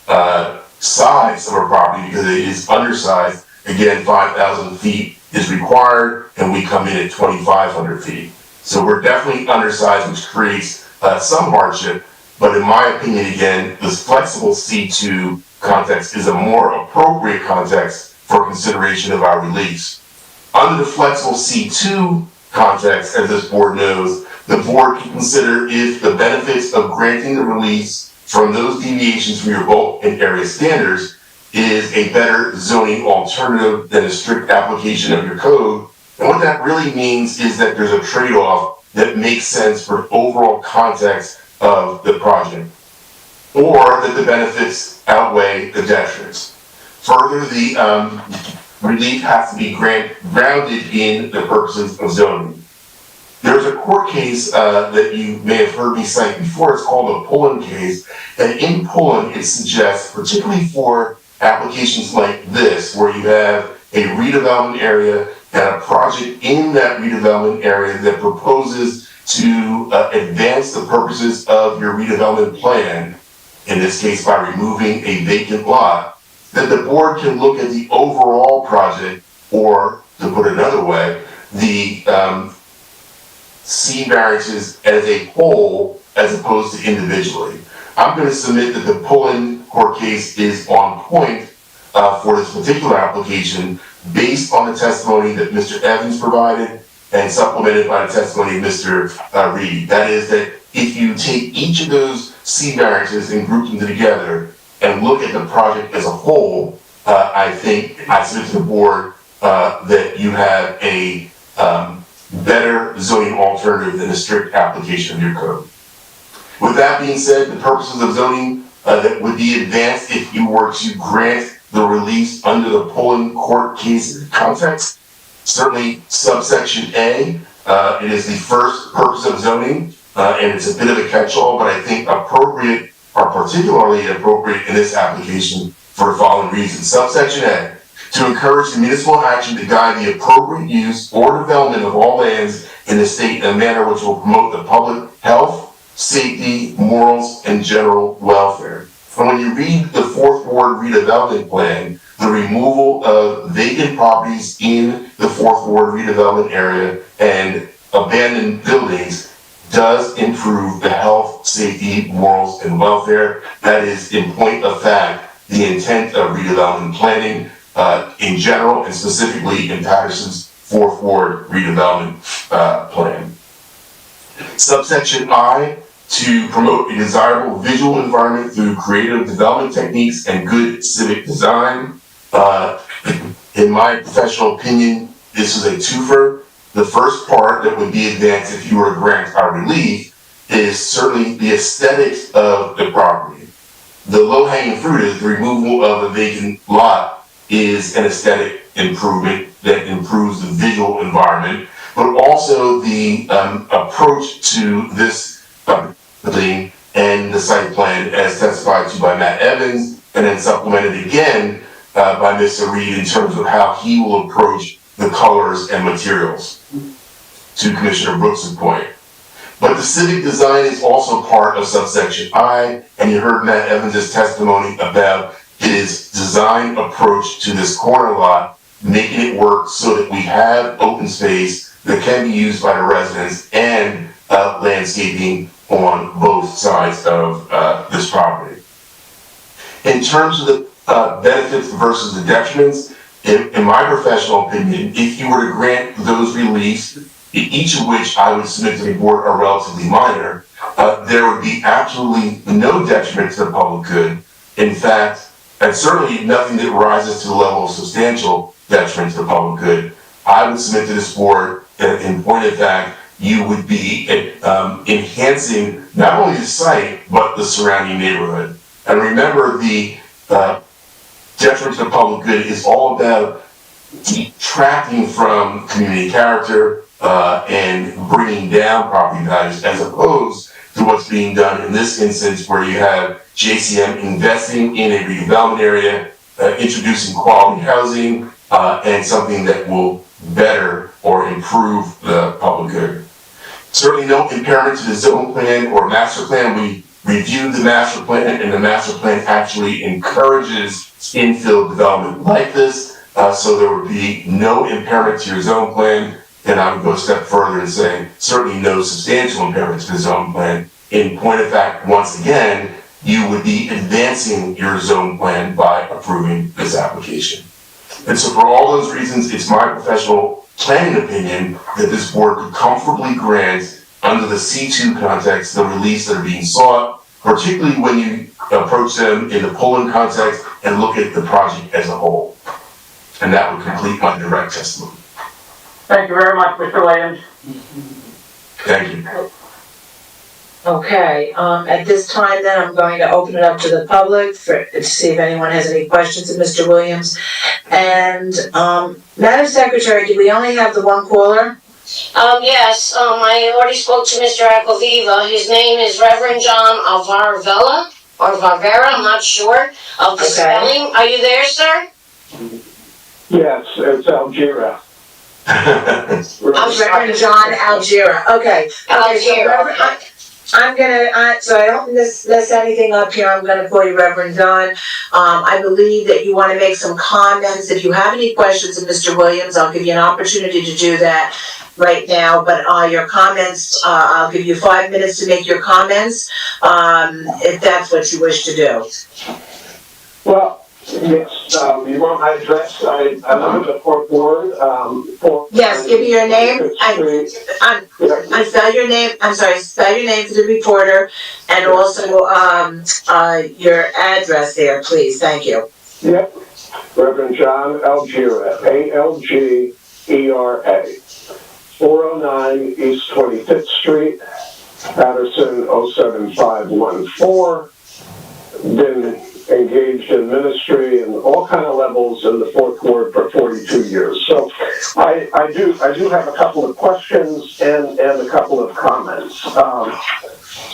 size of our property because it is undersized. Again, 5,000 feet is required, and we come in at 2,500 feet. So we're definitely undersized, which creates some hardship, but in my opinion, again, this flexible C2 context is a more appropriate context for consideration of our release. Under the flexible C2 context, as this board knows, the board can consider if the benefits of granting the release from those deviations from your bulk and area standards is a better zoning alternative than a strict application of your code. And what that really means is that there's a trade-off that makes sense for overall context of the project, or that the benefits outweigh the detriments. Further, the relief has to be grounded in the purposes of zoning. There's a court case that you may have heard me cite before. It's called the Pullen case, and in Pullen it suggests, particularly for applications like this, where you have a redevelopment area and a project in that redevelopment area that proposes to advance the purposes of your redevelopment plan, in this case by removing a vacant lot, that the board can look at the overall project, or to put it another way, the C variances as a whole as opposed to individually. I'm going to submit that the Pullen court case is on point for this particular application based on the testimony that Mr. Evans provided and supplemented by the testimony of Mr. Reed. That is that if you take each of those C variances and group them together and look at the project as a whole, I think I submit to the board that you have a better zoning alternative than a strict application of your code. With that being said, the purposes of zoning that would be advanced if you were to grant the release under the Pullen court case context, certainly subsection A, it is the first purpose of zoning, and it's a bit of a catch-all, but I think appropriate are particularly appropriate in this application for the following reasons. Subsection A, to encourage the municipal action to guide the appropriate use or development of all lands in the state in a manner which will promote the public health, safety, morals, and general welfare. And when you read the Fourth Ward redevelopment plan, the removal of vacant properties in the Fourth Ward redevelopment area and abandoned buildings does improve the health, safety, morals, and welfare. That is, in point of fact, the intent of redevelopment planning in general and specifically in Paterson's Fourth Ward redevelopment plan. Subsection I, to promote a desirable visual environment through creative development techniques and good civic design. In my professional opinion, this is a twofer. The first part that would be advanced if you were to grant our relief is certainly the aesthetics of the property. The low-hanging fruit is the removal of a vacant lot is an aesthetic improvement that improves the visual environment, but also the approach to this thing and the site plan as testified to by Matt Evans and then supplemented again by Mr. Reed in terms of how he will approach the colors and materials, to Commissioner Brooks' point. But the civic design is also part of subsection I, and you heard Matt Evans' testimony about his design approach to this corner lot, making it work so that we have open space that can be used by the residents and landscaping on both sides of this property. In terms of the benefits versus the detriments, in my professional opinion, if you were to grant those reliefs, each of which I would submit to the board are relatively minor, there would be absolutely no detriment to the public good. In fact, and certainly nothing that rises to the level of substantial detriment to the public good. I would submit to this board, in point of fact, you would be enhancing not only the site, but the surrounding neighborhood. And remember, the detriment to the public good is all about detracting from community character and bringing down property values, as opposed to what's being done in this instance, where you have JCM investing in a redevelopment area, introducing quality housing, and something that will better or improve the public good. Certainly no impairment to the zone plan or master plan. We reviewed the master plan, and the master plan actually encourages infill development like this, so there would be no impairment to your zone plan. And I would go a step further and say certainly no substantial impairment to the zone plan. In point of fact, once again, you would be advancing your zone plan by approving this application. And so for all those reasons, it's my professional planning opinion that this board could comfortably grant, under the C2 context, the reliefs that are being sought, particularly when you approach them in the Poland context and look at the project as a whole. And that would complete my direct testimony. Thank you very much, Mr. Williams. Thank you. Okay, at this time then, I'm going to open it up to the public to see if anyone has any questions of Mr. Williams. And, Madam Secretary, do we only have the one caller? Yes, I already spoke to Mr. Aquaviva. His name is Reverend John Varvella, or Varvera, I'm not sure of the spelling. Are you there, sir? Yes, it's Algira. Reverend John Algira. Okay. Algira. I'm gonna, so I don't mess anything up here, I'm gonna call you Reverend John. I believe that you wanna make some comments. If you have any questions of Mr. Williams, I'll give you an opportunity to do that right now, but your comments, I'll give you 5 minutes to make your comments, if that's what you wish to do. Well, yes, you want my address? I live in the Fourth Ward, Yes, give me your name, and spell your name, I'm sorry, spell your name for the reporter, and also, your address there, please, thank you. Yep, Reverend John Algira, Algera, 409 East 25th Street, Paterson 07514, been engaged in ministry and all kind of levels in the Fourth Ward for 42 years. So I do have a couple of questions and a couple of comments.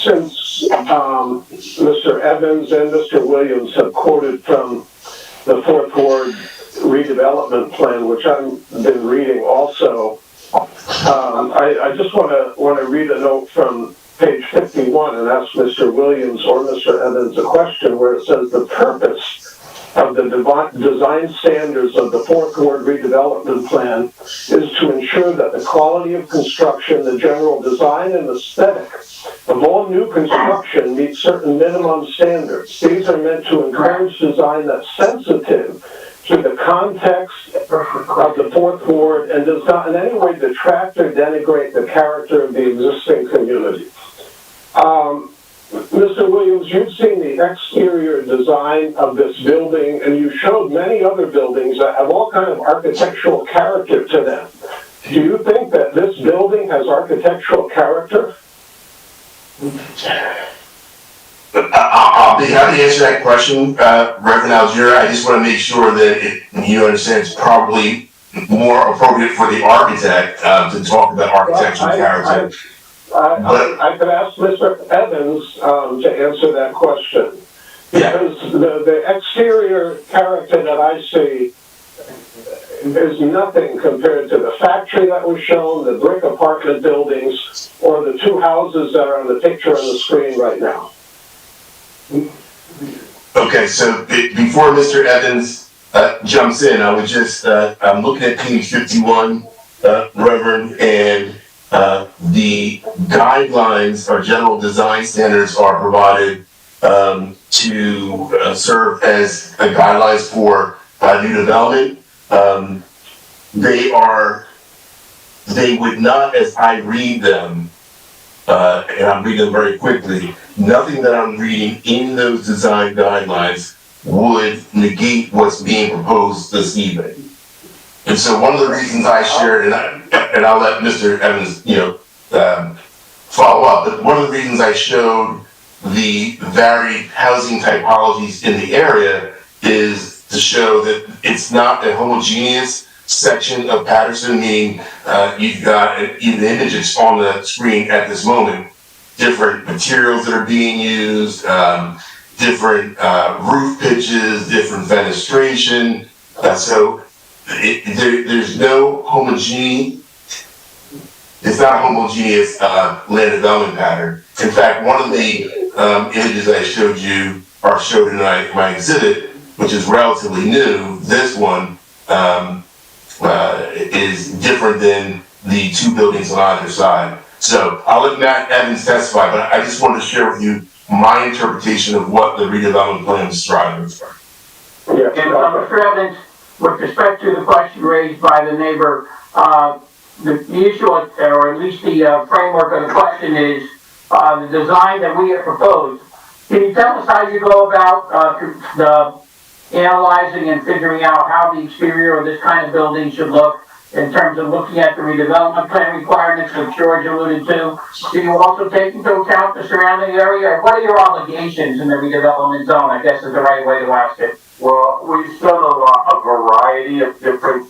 Since Mr. Evans and Mr. Williams have quoted from the Fourth Ward redevelopment plan, which I've been reading also, I just want to read a note from page 51 and ask Mr. Williams or Mr. Evans a question where it says the purpose of the design standards of the Fourth Ward redevelopment plan is to ensure that the quality of construction, the general design and aesthetic of all new construction meets certain minimum standards. These are meant to encourage design that's sensitive to the context of the Fourth Ward and does not in any way detract or denigrate the character of the existing community. Mr. Williams, you've seen the exterior design of this building, and you showed many other buildings that have all kind of architectural character to them. Do you think that this building has architectural character? I'll be happy to answer that question, Reverend Algier. I just want to make sure that you understand it's probably more appropriate for the architect to talk about architectural character. I could ask Mr. Evans to answer that question. Because the exterior character that I see is nothing compared to the factory that was shown, the brick apartment buildings, or the two houses that are on the picture on the screen right now. Okay, so before Mr. Evans jumps in, I would just, I'm looking at page 51, Reverend, and the guidelines or general design standards are provided to serve as guidelines for new development. They would not, as I read them, and I'm reading them very quickly, nothing that I'm reading in those design guidelines would negate what's being proposed this evening. And so one of the reasons I shared, and I'll let Mr. Evans, follow up, but one of the reasons I showed the varied housing typologies in the area is to show that it's not a homogeneous section of Paterson, meaning you've got the image that's on the screen at this moment, different materials that are being used, different roof pitches, different fenestration. So there's no homogeneous, it's not a homogeneous land development pattern. In fact, one of the images I showed you are showed in my exhibit, which is relatively new. This one is different than the two buildings on either side. So I'll let Matt Evans testify, but I just wanted to share with you my interpretation of what the redevelopment plan is striving for. And Mr. Evans, with respect to the question raised by the neighbor, the issue, or at least the framework of the question is the design that we have proposed. Can you tell us how you go about the analyzing and figuring out how the exterior of this kind of building should look in terms of looking at the redevelopment plan requirements that George alluded to? Do you also take into account the surrounding area, or what are your obligations in the redevelopment zone, I guess is the right way to ask it? Well, we've done a variety of different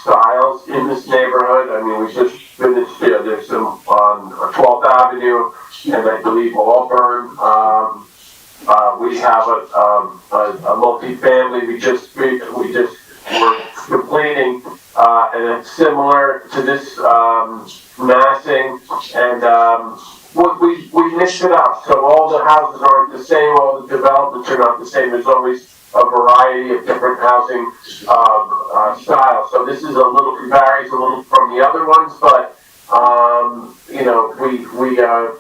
styles in this neighborhood. I mean, we just finished, there's some on 12th Avenue and I believe Auburn. We have a multi-family. We just were completing, and it's similar to this massing, and we mixed it up. So all the houses aren't the same, all the developments are not the same. There's always a variety of different housing styles. So this is varies a little from the other ones, but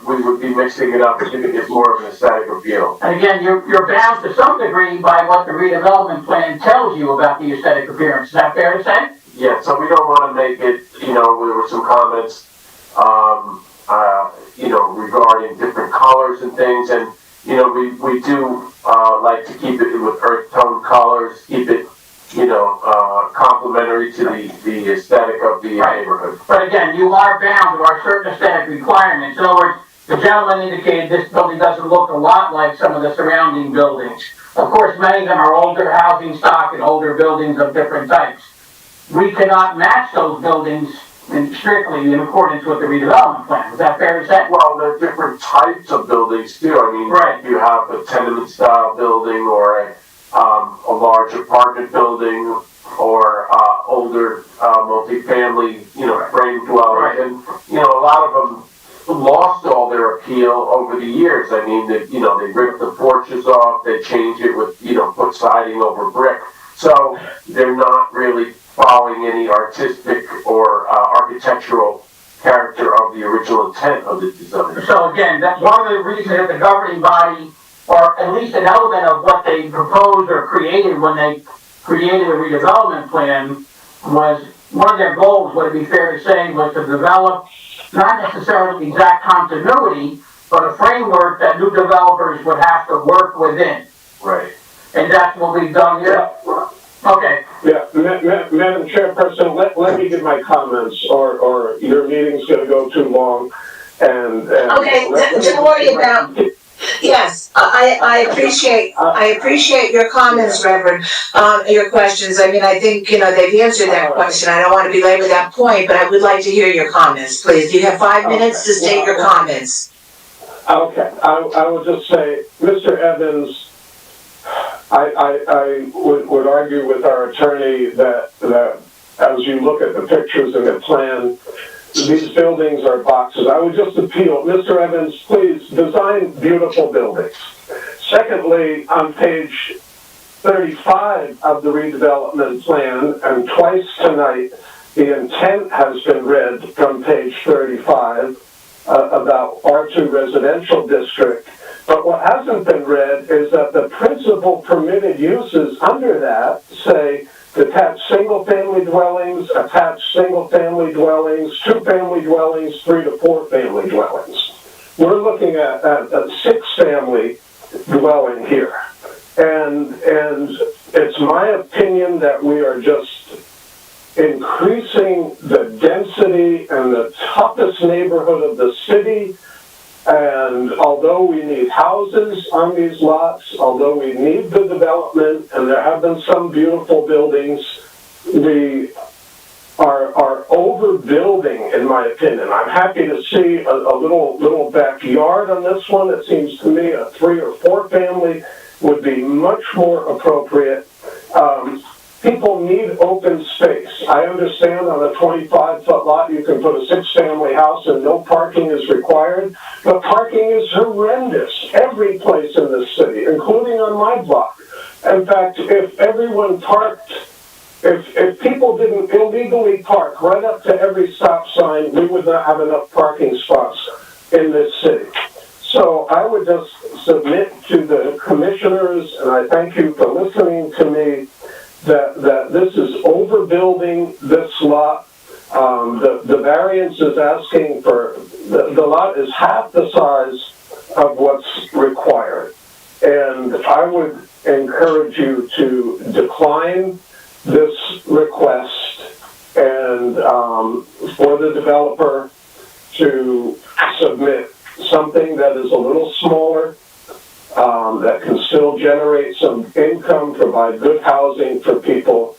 we would be mixing it up to give it more of an aesthetic appeal. And again, you're bound to some degree by what the redevelopment plan tells you about the aesthetic appearance. Is that fair to say? Yeah, so we don't want to make it, there were some comments, regarding different colors and things, and, we do, like to keep it with earth tone colors, keep it, complementary to the aesthetic of the neighborhood. But again, you are bound to our certain aesthetic requirements. In other words, The gentleman indicated this building doesn't look a lot like some of the surrounding buildings. Of course, many of them are older housing stock and older buildings of different types. We cannot match those buildings strictly in accordance with the redevelopment plan. Is that fair to say? Well, there are different types of buildings too. I mean, Right. you have a tenement style building or a large apartment building or older multifamily, frame dwellings. Right. And, a lot of them lost all their appeal over the years. I mean, they ripped the porches off, they changed it with, put siding over brick. So they're not really following any artistic or architectural character of the original intent of the design. So again, that's one of the reasons that the governing body, or at least an element of what they proposed or created when they created a redevelopment plan, was one of their goals, would it be fair to say, was to develop not necessarily exact continuity, but a framework that new developers would have to work within. Right. And that's what we've done here? Okay. Yeah, Madam Chairperson, let me give my comments, or your meeting's gonna go too long, and. Okay, don't worry about, yes, I appreciate your comments, Reverend, your questions. I mean, I think, they've answered that question. I don't want to belabor that point, but I would like to hear your comments, please. You have 5 minutes to state your comments. Okay, I will just say, Mr. Evans, I would argue with our attorney that as you look at the pictures and the plan, these buildings are boxes. I would just appeal, Mr. Evans, please design beautiful buildings. Secondly, on page 35 of the redevelopment plan, and twice tonight, the intent has been read from page 35 about R2 residential district. But what hasn't been read is that the principal permitted uses under that say detached single-family dwellings, attached single-family dwellings, two-family dwellings, 3 to 4 family dwellings. We're looking at a 6-family dwelling here. And it's my opinion that we are just increasing the density and the toughest neighborhood of the city. And although we need houses on these lots, although we need the development, and there have been some beautiful buildings, we are overbuilding, in my opinion. I'm happy to see a little backyard on this one. It seems to me a 3 or 4 family would be much more appropriate. People need open space. I understand on a 25-foot lot you can put a 6-family house and no parking is required, but parking is horrendous every place in this city, including on my block. In fact, if everyone parked, if people didn't illegally park right up to every stop sign, we would not have enough parking spots in this city. So I would just submit to the commissioners, and I thank you for listening to me, that this is overbuilding this lot. The variance is asking for, the lot is half the size of what's required. And I would encourage you to decline this request and for the developer to submit something that is a little smaller, that can still generate some income, provide good housing for people,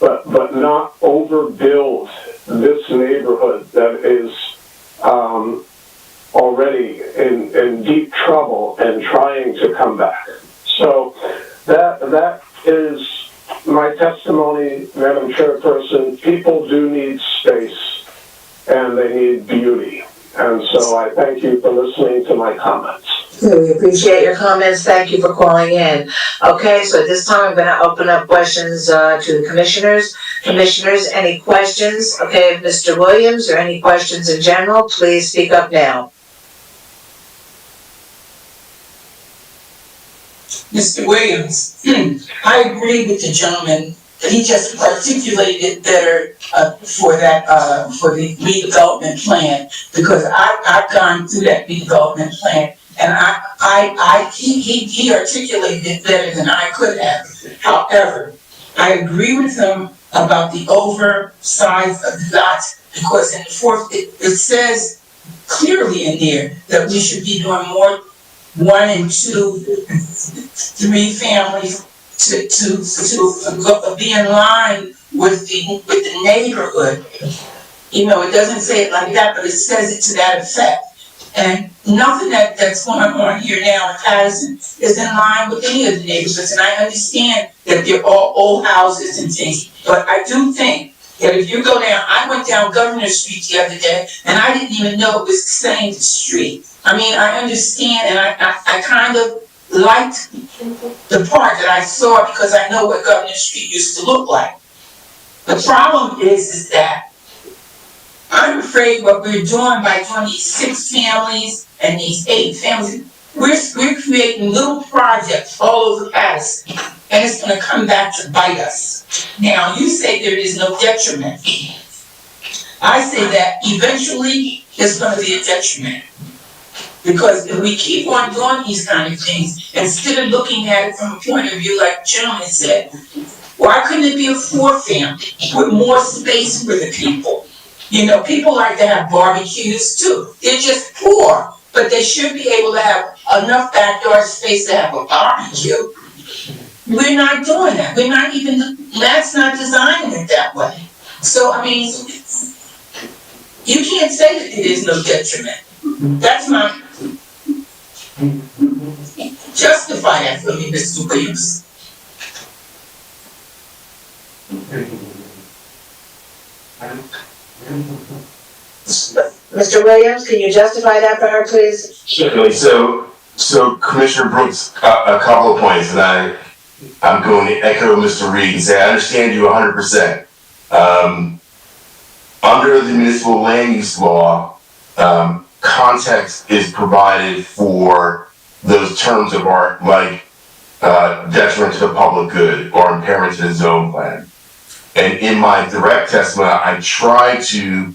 but not overbuild this neighborhood that is already in deep trouble and trying to come back. So that is my testimony, Madam Chairperson. People do need space and they need beauty. And so I thank you for listening to my comments. We appreciate your comments. Thank you for calling in. Okay, so at this time I'm going to open up questions to the commissioners. Commissioners, any questions? Okay, Mr. Williams, or any questions in general, please speak up now. Mr. Williams, I agree with the gentleman. He just articulated better for the redevelopment plan, because I've gone through that redevelopment plan, and he articulated it better than I could have. However, I agree with him about the oversize of the lots, because in the fourth, it says clearly in there that we should be doing more 1 and 2, 3 families to be in line with the neighborhood. You know, it doesn't say it like that, but it says it to that effect. And nothing that's going on here now in Paterson is in line with any of the neighborhoods. And I understand that they're all old houses and things, but I do think that if you go down, I went down Governor Street the other day, and I didn't even know it was the same street. I mean, I understand, and I kind of liked the part that I saw because I know what Governor Street used to look like. The problem is that I'm afraid what we're doing by doing these 6 families and these 8 families, we're creating little projects all over Paterson, and it's gonna come back to bite us. Now, you say there is no detriment. I say that eventually there's gonna be a detriment. Because if we keep on doing these kind of things, instead of looking at it from a point of view like the gentleman said, why couldn't it be a 4 family with more space for the people? You know, people like to have barbecues too. They're just poor, but they should be able to have enough backyard space to have a barbecue. We're not doing that. We're not even, that's not designing it that way. So, I mean, you can't say that there is no detriment. That's not, justify that for me, Mr. Williams. Mr. Williams, can you justify that for her, please? Certainly. So Commissioner Brooks, a couple of points, and I'm going to echo Mr. Reed and say I understand you 100%. Under the municipal land use law, context is provided for those terms of art like detriment to the public good or impairment to the zone plan. And in my direct testimony, I try to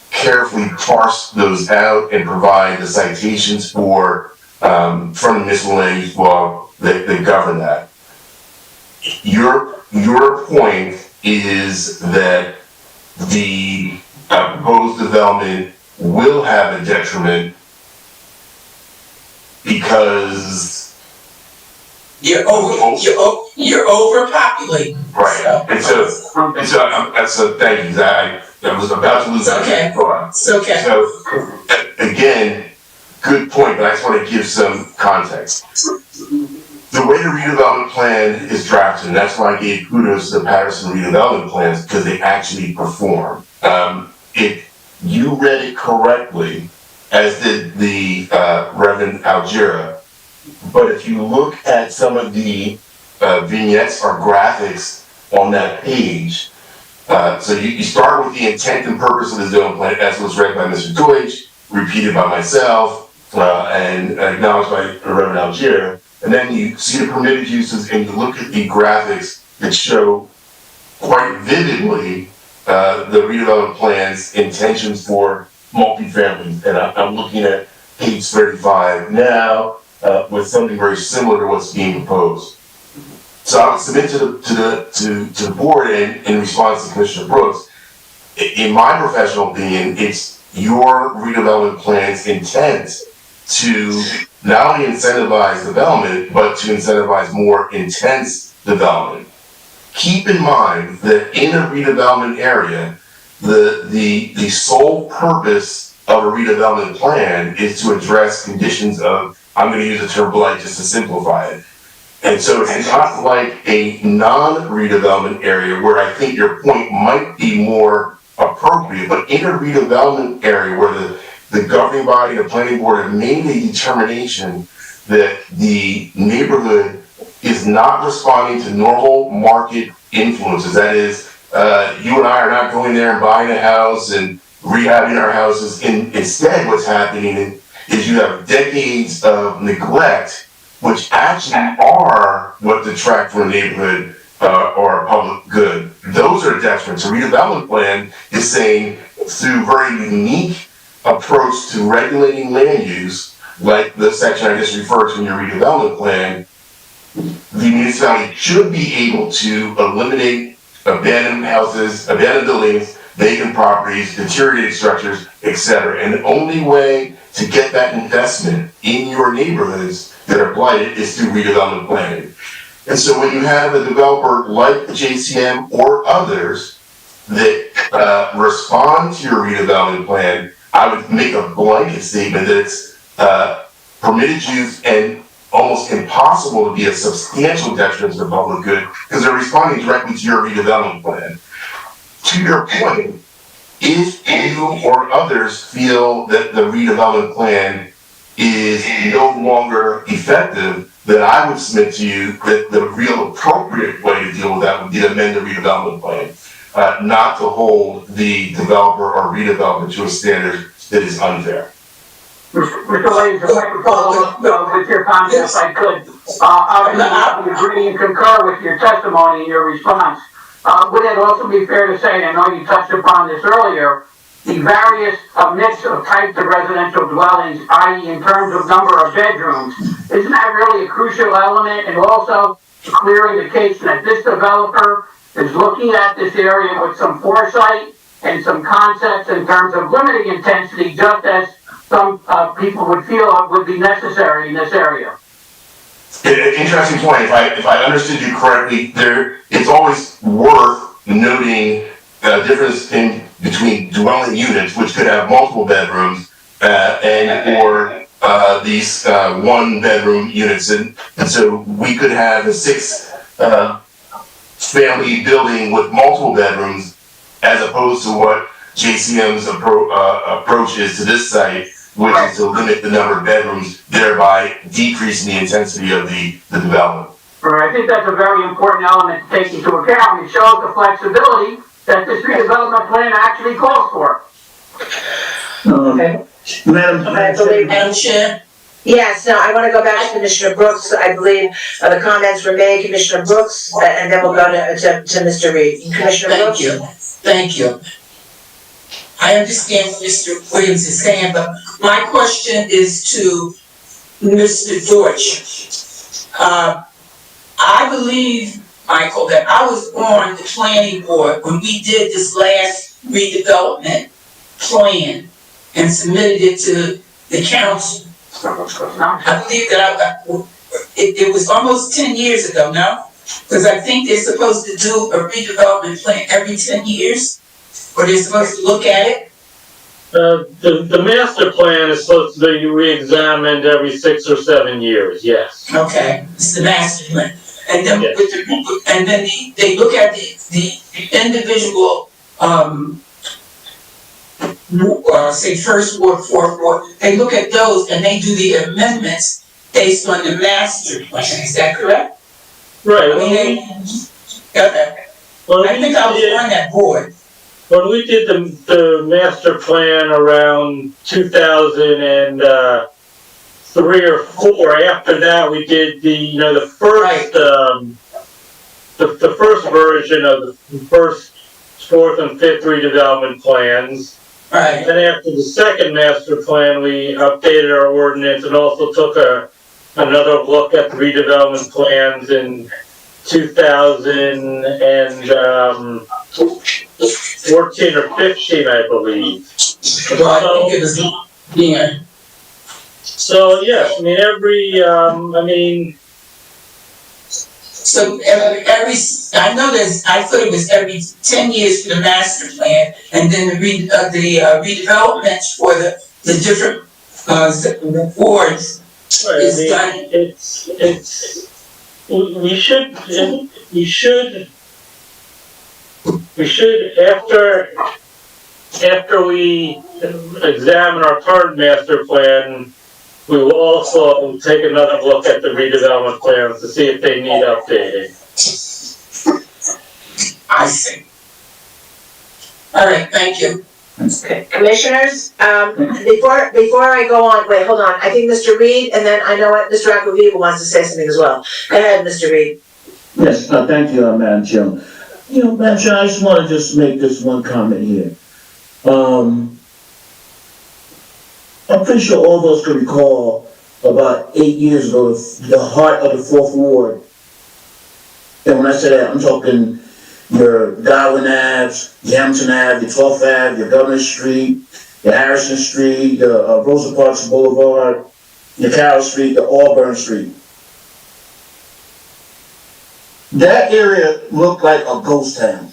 carefully parse those out and provide the citations for from the municipal land use law that govern that. Your point is that the proposed development will have a detriment because you're overpopulating. Right. And so thank you. I was about to lose that thought. It's okay. So again, good point, but I just want to give some context. The way the redevelopment plan is drafted, and that's why I gave kudos to the Paterson redevelopment plans, because they actually perform. If you read it correctly, as did the Reverend Algira, but if you look at some of the vignettes or graphics on that page, so you start with the intent and purpose of the zone plan, as was read by Mr. Deutsch, repeated by myself, and acknowledged by Reverend Algira. And then you see the permitted uses and you look at the graphics that show quite vividly the redevelopment plan's intentions for multifamily. And I'm looking at page 35 now with something very similar to what's being proposed. So I would submit to the board and in response to Commissioner Brooks, in my professional opinion, it's your redevelopment plan's intent to not only incentivize development, but to incentivize more intense development. Keep in mind that in a redevelopment area, the sole purpose of a redevelopment plan is to address conditions of, I'm going to use the term blight just to simplify it. And so it's not like a non-redevelopment area where I think your point might be more appropriate, but in a redevelopment area where the governing body, the planning board have made a determination that the neighborhood is not responding to normal market influences. That is, you and I are not going there and buying a house and rehabbing our houses. Instead, what's happening is you have decades of neglect, which actually are what detract from a neighborhood or a public good. Those are detriments. A redevelopment plan is saying, through very unique approach to regulating land use, like the section I just referred to in your redevelopment plan, the municipality should be able to eliminate abandoned houses, abandoned buildings, vacant properties, deteriorated structures, etc. And the only way to get that investment in your neighborhoods that are blighted is through redevelopment planning. And so when you have a developer like JCM or others that respond to your redevelopment plan, I would make a blanket statement that it's permitted use and almost impossible to be a substantial detriment to the public good because they're responding directly to your redevelopment plan. To your point, if you or others feel that the redevelopment plan is no longer effective, then I would submit to you that the real appropriate way to deal with that would be to amend the redevelopment plan, not to hold the developer or redeveloper to a standard that is unfair. Mr. Williams, if I could follow up with your comment, if I could. I would agree and concur with your testimony and your response. Would it also be fair to say, and I know you touched upon this earlier, the various mix of types of residential dwellings, i.e. in terms of number of bedrooms, isn't that really a crucial element? And also clearing the case that this developer is looking at this area with some foresight and some concepts in terms of limiting intensity, just as some people would feel it would be necessary in this area. Interesting point. If I understood you correctly, it's always worth noting the difference between dwelling units, which could have multiple bedrooms, or these one-bedroom units, and so we could have a 6-family building with multiple bedrooms, as opposed to what JCM's approach is to this site, which is to limit the number of bedrooms, thereby decreasing the intensity of the development. Right, I think that's a very important element to take into account. It shows the flexibility that this redevelopment plan actually calls for. Okay. Madam Chair? Yes, no, I want to go back to Commissioner Brooks. I believe the comments were made, Commissioner Brooks, and then we'll go to Mr. Reed. Commissioner Brooks? Thank you. I understand what Mr. Williams is saying, but my question is to Mr. Deutsch. I believe, Michael, that I was on the planning board when we did this last redevelopment plan and submitted it to the council. I believe that it was almost 10 years ago, no? Because I think they're supposed to do a redevelopment plan every 10 years, or they're supposed to look at it. The master plan is supposed to be re-examined every 6 or 7 years, yes. Okay, it's the master plan. And then they look at the individual, say first ward, fourth ward, they look at those and they do the amendments based on the master plan, is that correct? Right. I think I was on that board. When we did the master plan around 2003 or 4, after that we did the first the first version of the first, fourth, and fifth redevelopment plans. Right. Then after the second master plan, we updated our ordinance and also took another look at the redevelopment plans in 2014 or 15, I believe. So yes, I mean So every I know I thought it was every 10 years for the master plan, and then the redevelopments for the different wards is done. We should after we examine our current master plan, we will also take another look at the redevelopment plans to see if they need updating. I see. All right, thank you. Okay, commissioners, before I go on, wait, hold on. I think Mr. Reed, and then I know what Mr. Aquaviva wants to say something as well. Go ahead, Mr. Reed. Yes, thank you, Madam Chairman. Madam Chair, I just want to make this one comment here. I'm pretty sure all of us can recall about 8 years ago, the heart of the 4th Ward. And when I say that, I'm talking your Darwin Ave, your Hampton Ave, your 12th Ave, your Governor Street, the Harrison Street, the Rosa Parks Boulevard, the Carroll Street, the Auburn Street. That area looked like a ghost town.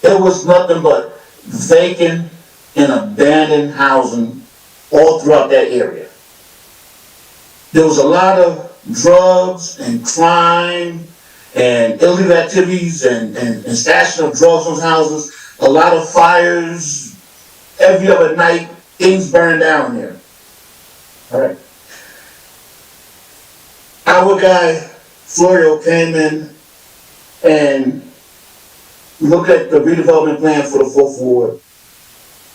It was nothing but vacant and abandoned housing all throughout that area. There was a lot of drugs and crime and illegal activities and stashing of drugs in houses, a lot of fires. Every other night, things burned down there. All right. Our guy, Florio, came in and looked at the redevelopment plan for the 4th Ward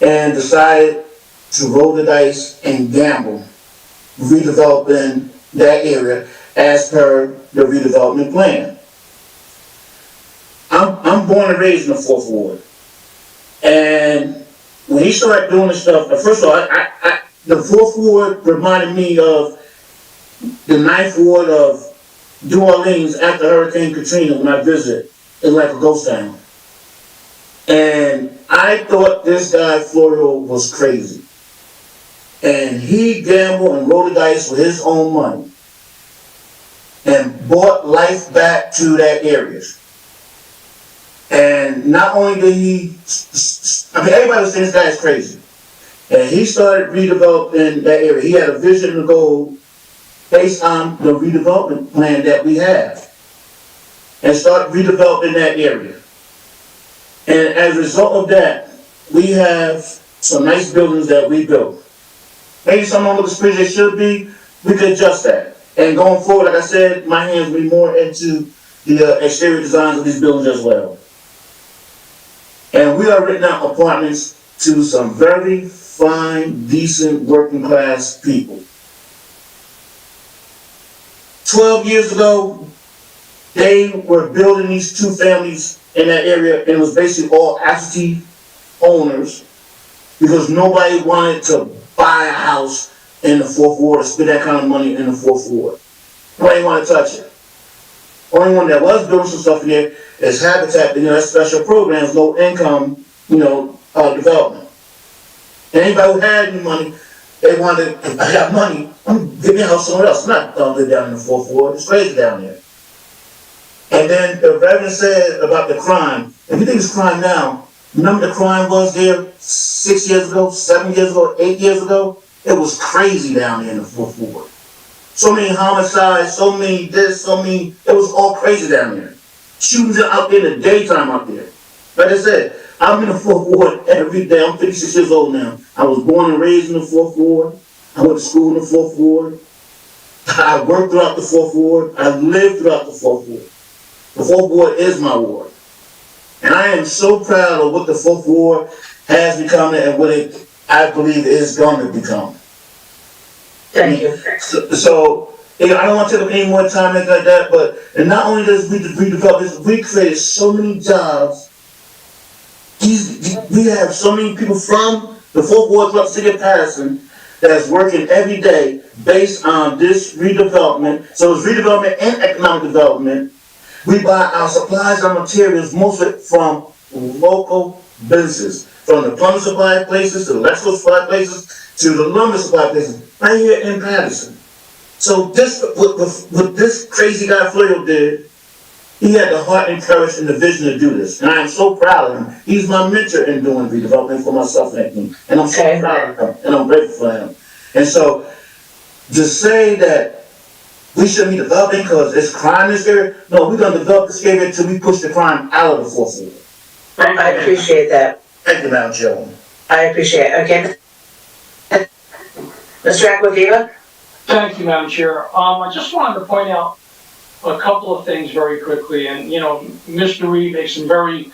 and decided to roll the dice and gamble, redeveloping that area as per the redevelopment plan. I'm born and raised in the 4th Ward. And when he started doing this stuff, first of all, the 4th Ward reminded me of the 9th Ward of New Orleans after Hurricane Katrina when I visited. It was like a ghost town. And I thought this guy, Florio, was crazy. And he gambled and rolled the dice with his own money and brought life back to that area. And not only did he, everybody was saying this guy is crazy. And he started redeveloping that area. He had a vision and a goal based on the redevelopment plan that we have. And started redeveloping that area. And as a result of that, we have some nice buildings that we built. Maybe some of them look as pretty as they should be, we could adjust that. And going forward, like I said, my hands will be more into the exterior designs of these buildings as well. And we are renting out apartments to some very fine, decent, working class people. 12 years ago, they were building these 2 families in that area, and it was basically all absentee owners because nobody wanted to buy a house in the 4th Ward or spend that kind of money in the 4th Ward. Nobody wanted to touch it. Only one that was doing some stuff in there is Habitat, that's special programs, low income, development. And anybody who had any money, they wanted, if I got money, give me a house somewhere else. I'm not going to live down in the 4th Ward. It's crazy down there. And then the Reverend said about the crime. If you think it's crime now, remember the crime was there 6 years ago, 7 years ago, 8 years ago? It was crazy down there in the 4th Ward. So many homicides, so many this, so many, it was all crazy down there. Shootings out there in the daytime out there. Like I said, I'm in the 4th Ward every day. I'm 56 years old now. I was born and raised in the 4th Ward. I went to school in the 4th Ward. I worked throughout the 4th Ward. I lived throughout the 4th Ward. The 4th Ward is my ward. And I am so proud of what the 4th Ward has become and what I believe it is going to become. Thank you. So I don't want to take up any more time like that, but and not only does we redevelop this, we created so many jobs. We have so many people from the 4th Ward throughout the city of Paterson that's working every day based on this redevelopment. So it's redevelopment and economic development. We buy our supplies and materials, most of it from local businesses, from the plumbing supply places, to the electrical supply places, to the lumber supply places, right here in Paterson. So this, what this crazy guy Florio did, he had the heart and courage and the vision to do this. And I am so proud of him. He's my mentor in doing redevelopment for myself and me. And I'm so proud of him, and I'm grateful for him. And so, to say that we shouldn't be developing because there's crime in this area, no, we're going to develop this area until we push the crime out of the 4th Ward. I appreciate that. Thank you, Madam Chairwoman. I appreciate it. Okay. Mr. Aquaviva? Thank you, Madam Chair. I just wanted to point out a couple of things very quickly. And, Mr. Reed makes some very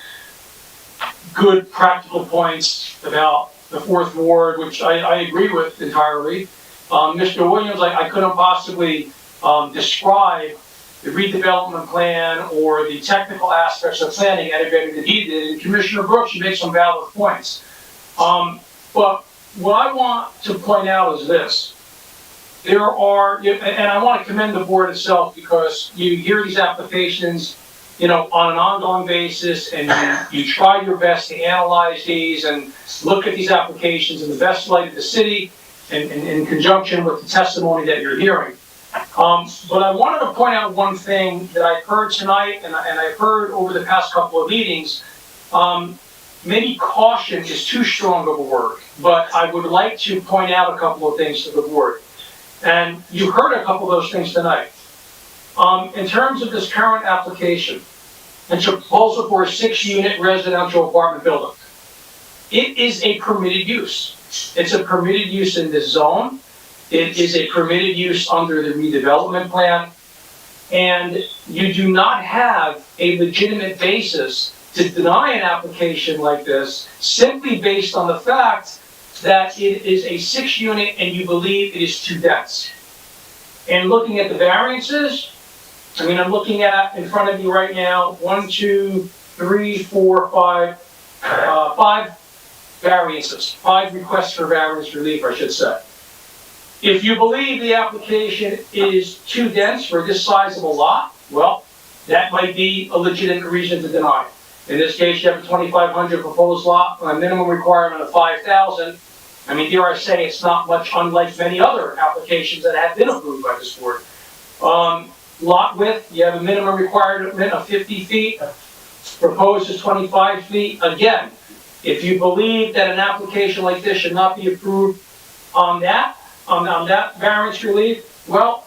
good practical points about the 4th Ward, which I agree with entirely. Mr. Williams, I couldn't possibly describe the redevelopment plan or the technical aspects of planning any better than he did. And Commissioner Brooks, you make some valid points. But what I want to point out is this. And I want to commend the board itself because you hear these applications, on an ongoing basis, and you try your best to analyze these and look at these applications in the best light of the city and in conjunction with the testimony that you're hearing. But I wanted to point out one thing that I've heard tonight and I've heard over the past couple of meetings. Maybe caution is too strong of a word, but I would like to point out a couple of things to the board. And you heard a couple of those things tonight. In terms of this current application, it's a proposal for a 6-unit residential apartment building. It is a permitted use. It's a permitted use in this zone. It is a permitted use under the redevelopment plan. And you do not have a legitimate basis to deny an application like this simply based on the fact that it is a 6-unit and you believe it is too dense. And looking at the variances, I'm looking at in front of you right now, 5 variances, 5 requests for variance relief, I should say. If you believe the application is too dense for this size of a lot, well, that might be a legitimate reason to deny it. In this case, you have a 2,500 proposed lot, a minimum requirement of 5,000. Dare I say, it's not much unlike many other applications that have been approved by this board. Lot width, you have a minimum requirement of 50 feet. Proposed is 25 feet. Again, if you believe that an application like this should not be approved on that variance relief, well,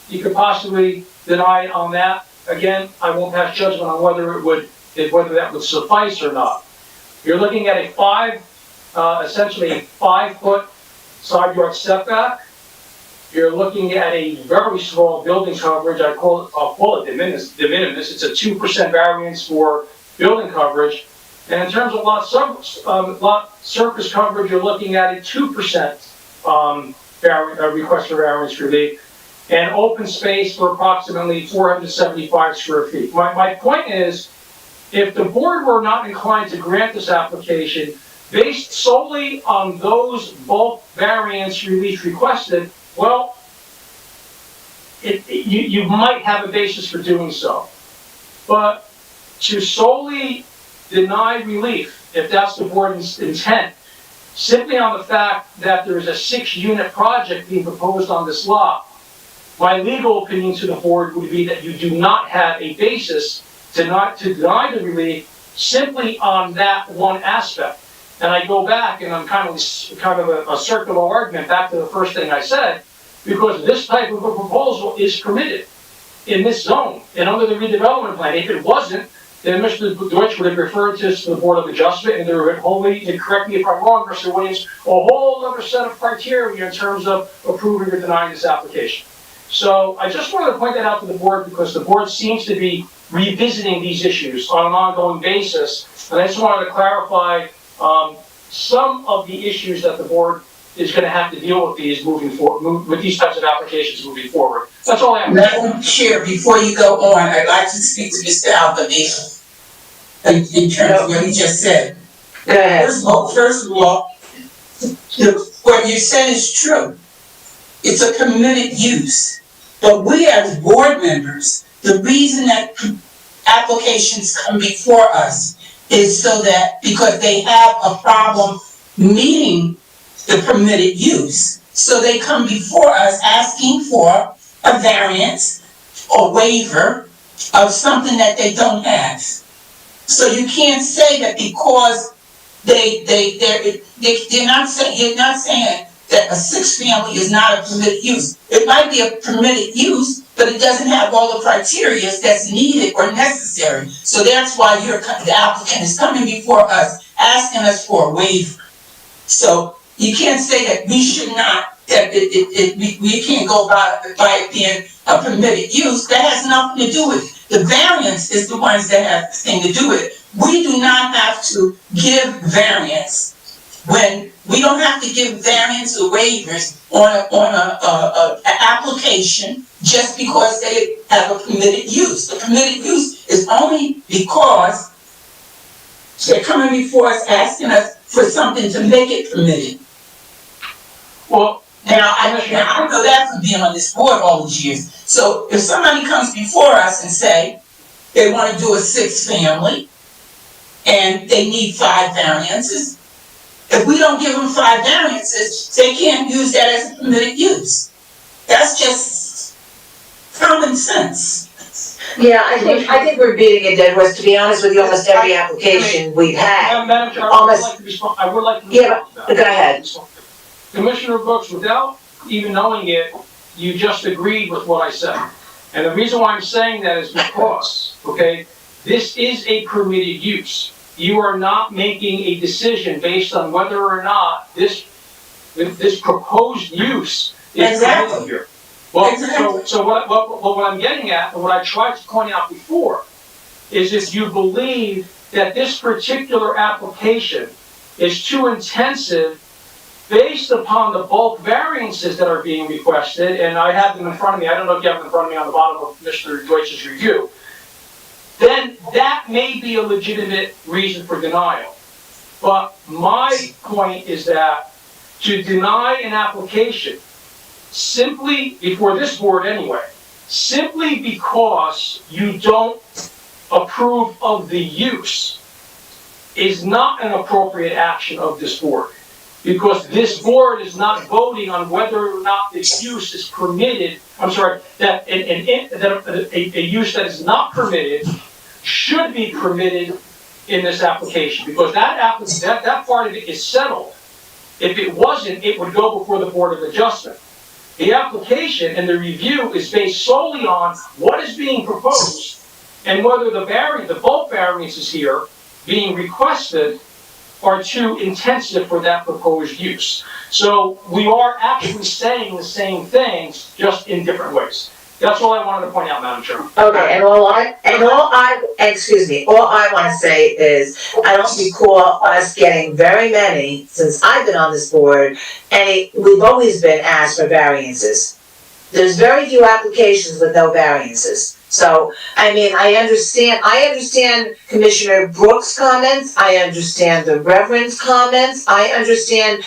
you could possibly deny it on that. Again, I won't pass judgment on whether that would suffice or not. You're looking at essentially a 5-foot side yard setback. You're looking at a very small building coverage. I'll call it de minimis. It's a 2% variance for building coverage. And in terms of lot surface coverage, you're looking at a 2% request for variance relief, and open space for approximately 475 square feet. My point is, if the board were not inclined to grant this application based solely on those bulk variance relief requested, well, you might have a basis for doing so. But to solely deny relief, if that's the board's intent, simply on the fact that there is a 6-unit project being proposed on this lot, my legal opinion to the board would be that you do not have a basis to deny the relief simply on that one aspect. And I go back, and I'm kind of a circular argument back to the first thing I said, because this type of a proposal is permitted in this zone and under the redevelopment plan. If it wasn't, then Mr. Deutsch would have referred this to the Board of Adjustment, and there would wholly, and correct me if I'm wrong, Mr. Williams, a whole other set of criteria in terms of approving or denying this application. So I just wanted to point that out to the board because the board seems to be revisiting these issues on an ongoing basis. And I just wanted to clarify some of the issues that the board is going to have to deal with these moving forward, with these types of applications moving forward. That's all I have. Madam Chair, before you go on, I'd like to speak to Mr. Albanese in terms of what he just said. Go ahead. First of all, what you said is true. It's a permitted use. But we as board members, the reason that applications come before us is so that because they have a problem meeting the permitted use. So they come before us asking for a variance or waiver of something that they don't have. So you can't say that because you're not saying that a 6-family is not a permitted use. It might be a permitted use, but it doesn't have all the criteria that's needed or necessary. So that's why the applicant is coming before us, asking us for a waiver. So you can't say that we should not, that we can't go by it being a permitted use. That has nothing to do with it. The variance is the ones that have the thing to do with it. We do not have to give variance when we don't have to give variance or waivers on a application just because they have a permitted use. The permitted use is only because they're coming before us asking us for something to make it permitted. Well, now I know that from being on this board all these years. So if somebody comes before us and say, they wanna do a 6-family, and they need 5 variances. If we don't give them 5 variances, they can't use that as a permitted use. That's just common sense. Yeah, I think we're beating a dead horse, to be honest with you, almost every application we've had. Madam Chair, Almost- I would like to respond Yeah, to that. go ahead. Commissioner Brooks, without even knowing it, you just agreed with what I said. And the reason why I'm saying that is because, okay, this is a permitted use. You are not making a decision based on whether or not this proposed use is permitted here. Well, so what I'm getting at, and what I tried to point out before, is if you believe that this particular application is too intensive based upon the bulk variances that are being requested, and I have them in front of me, I don't know if you have them in front of me on the bottom of Mr. Deutsch's review, then that may be a legitimate reason for denial. But my point is that to deny an application simply, before this board anyway, simply because you don't approve of the use is not an appropriate action of this board. Because this board is not voting on whether or not the use is permitted, that a use that is not permitted should be permitted in this application, because that part of it is settled. If it wasn't, it would go before the Board of Adjustment. The application and the review is based solely on what is being proposed and whether the bulk variances here being requested are too intensive for that proposed use. So we are actually saying the same things, just in different ways. That's all I wanted to point out, Madam Chair. Okay, and all I want to say is, I don't recall us getting very many, since I've been on this board, and we've always been asked for variances. There's very few applications with no variances. So, I mean, I understand Commissioner Brooks' comments, I understand the Reverend's comments, I understand,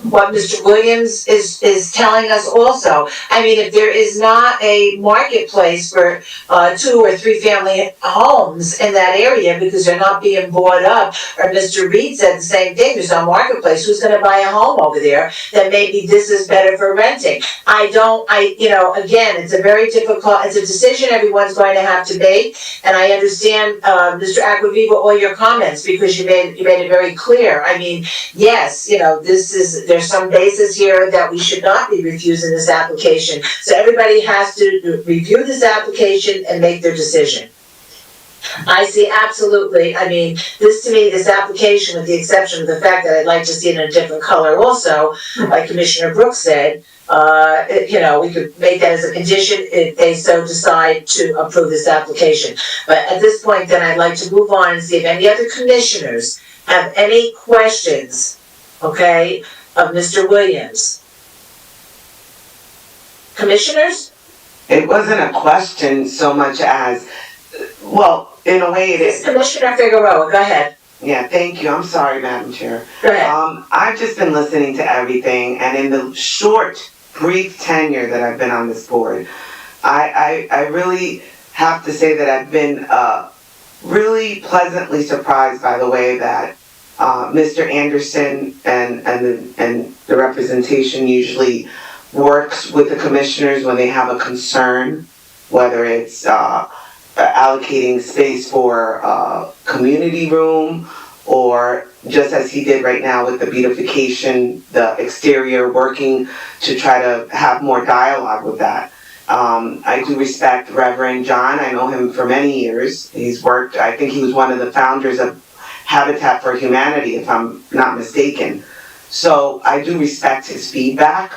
what Mr. Williams is telling us also. I mean, if there is not a marketplace for 2 or 3 family homes in that area because they're not being bought up, or Mr. Reed said the same thing, there's no marketplace, who's gonna buy a home over there? Then maybe this is better for renting. Again, it's a decision everyone's going to have to make, and I understand, Mr. Acquaviva, all your comments, because you made it very clear. I mean, yes, there's some basis here that we should not be refusing this application. So everybody has to review this application and make their decision. I see absolutely, I mean, this application, with the exception of the fact that I'd like to see it in a different color also, like Commissioner Brooks said, we could make that as a condition if they so decide to approve this application. But at this point, then I'd like to move on and see if any other commissioners have any questions, okay, of Mr. Williams. Commissioners? It wasn't a question so much as, well, in a way it is. Commissioner Figueroa, go ahead. Yeah, thank you. I'm sorry, Madam Chair. Go ahead. I've just been listening to everything, and in the short, brief tenure that I've been on this board, I really have to say that I've been really pleasantly surprised by the way that Mr. Anderson and the representation usually works with the commissioners when they have a concern, whether it's allocating space for community room, or just as he did right now with the beautification, the exterior, working to try to have more dialogue with that. I do respect Reverend John. I know him for many years. He's worked, I think he was one of the founders of Habitat for Humanity, if I'm not mistaken. So I do respect his feedback.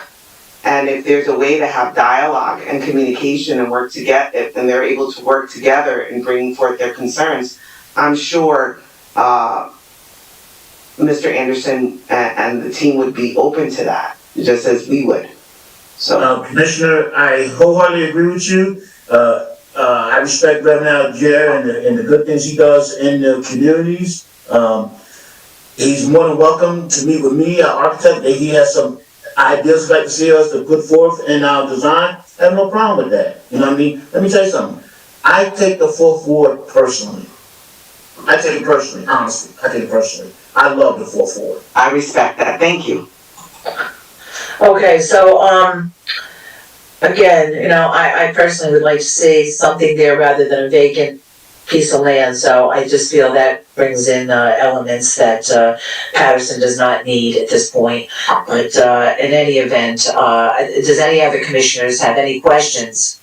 And if there's a way to have dialogue and communication and work together, and they're able to work together in bringing forth their concerns, I'm sure Mr. Anderson and the team would be open to that, just as we would. So, Commissioner, I wholeheartedly agree with you. I respect Reverend Alger and the good things he does in the communities. He's more than welcome to meet with me, our architect, if he has some ideas he'd like to see us to put forth in our design. I have no problem with that. You know what I mean? Let me tell you something. I take the fourth ward personally. I take it personally, honestly. I take it personally. I love the fourth ward. I respect that, thank you. Okay, so, again, you know, I personally would like to see something there rather than a vacant piece of land, so I just feel that brings in, elements that, Paterson does not need at this point. But, in any event, does any other commissioners have any questions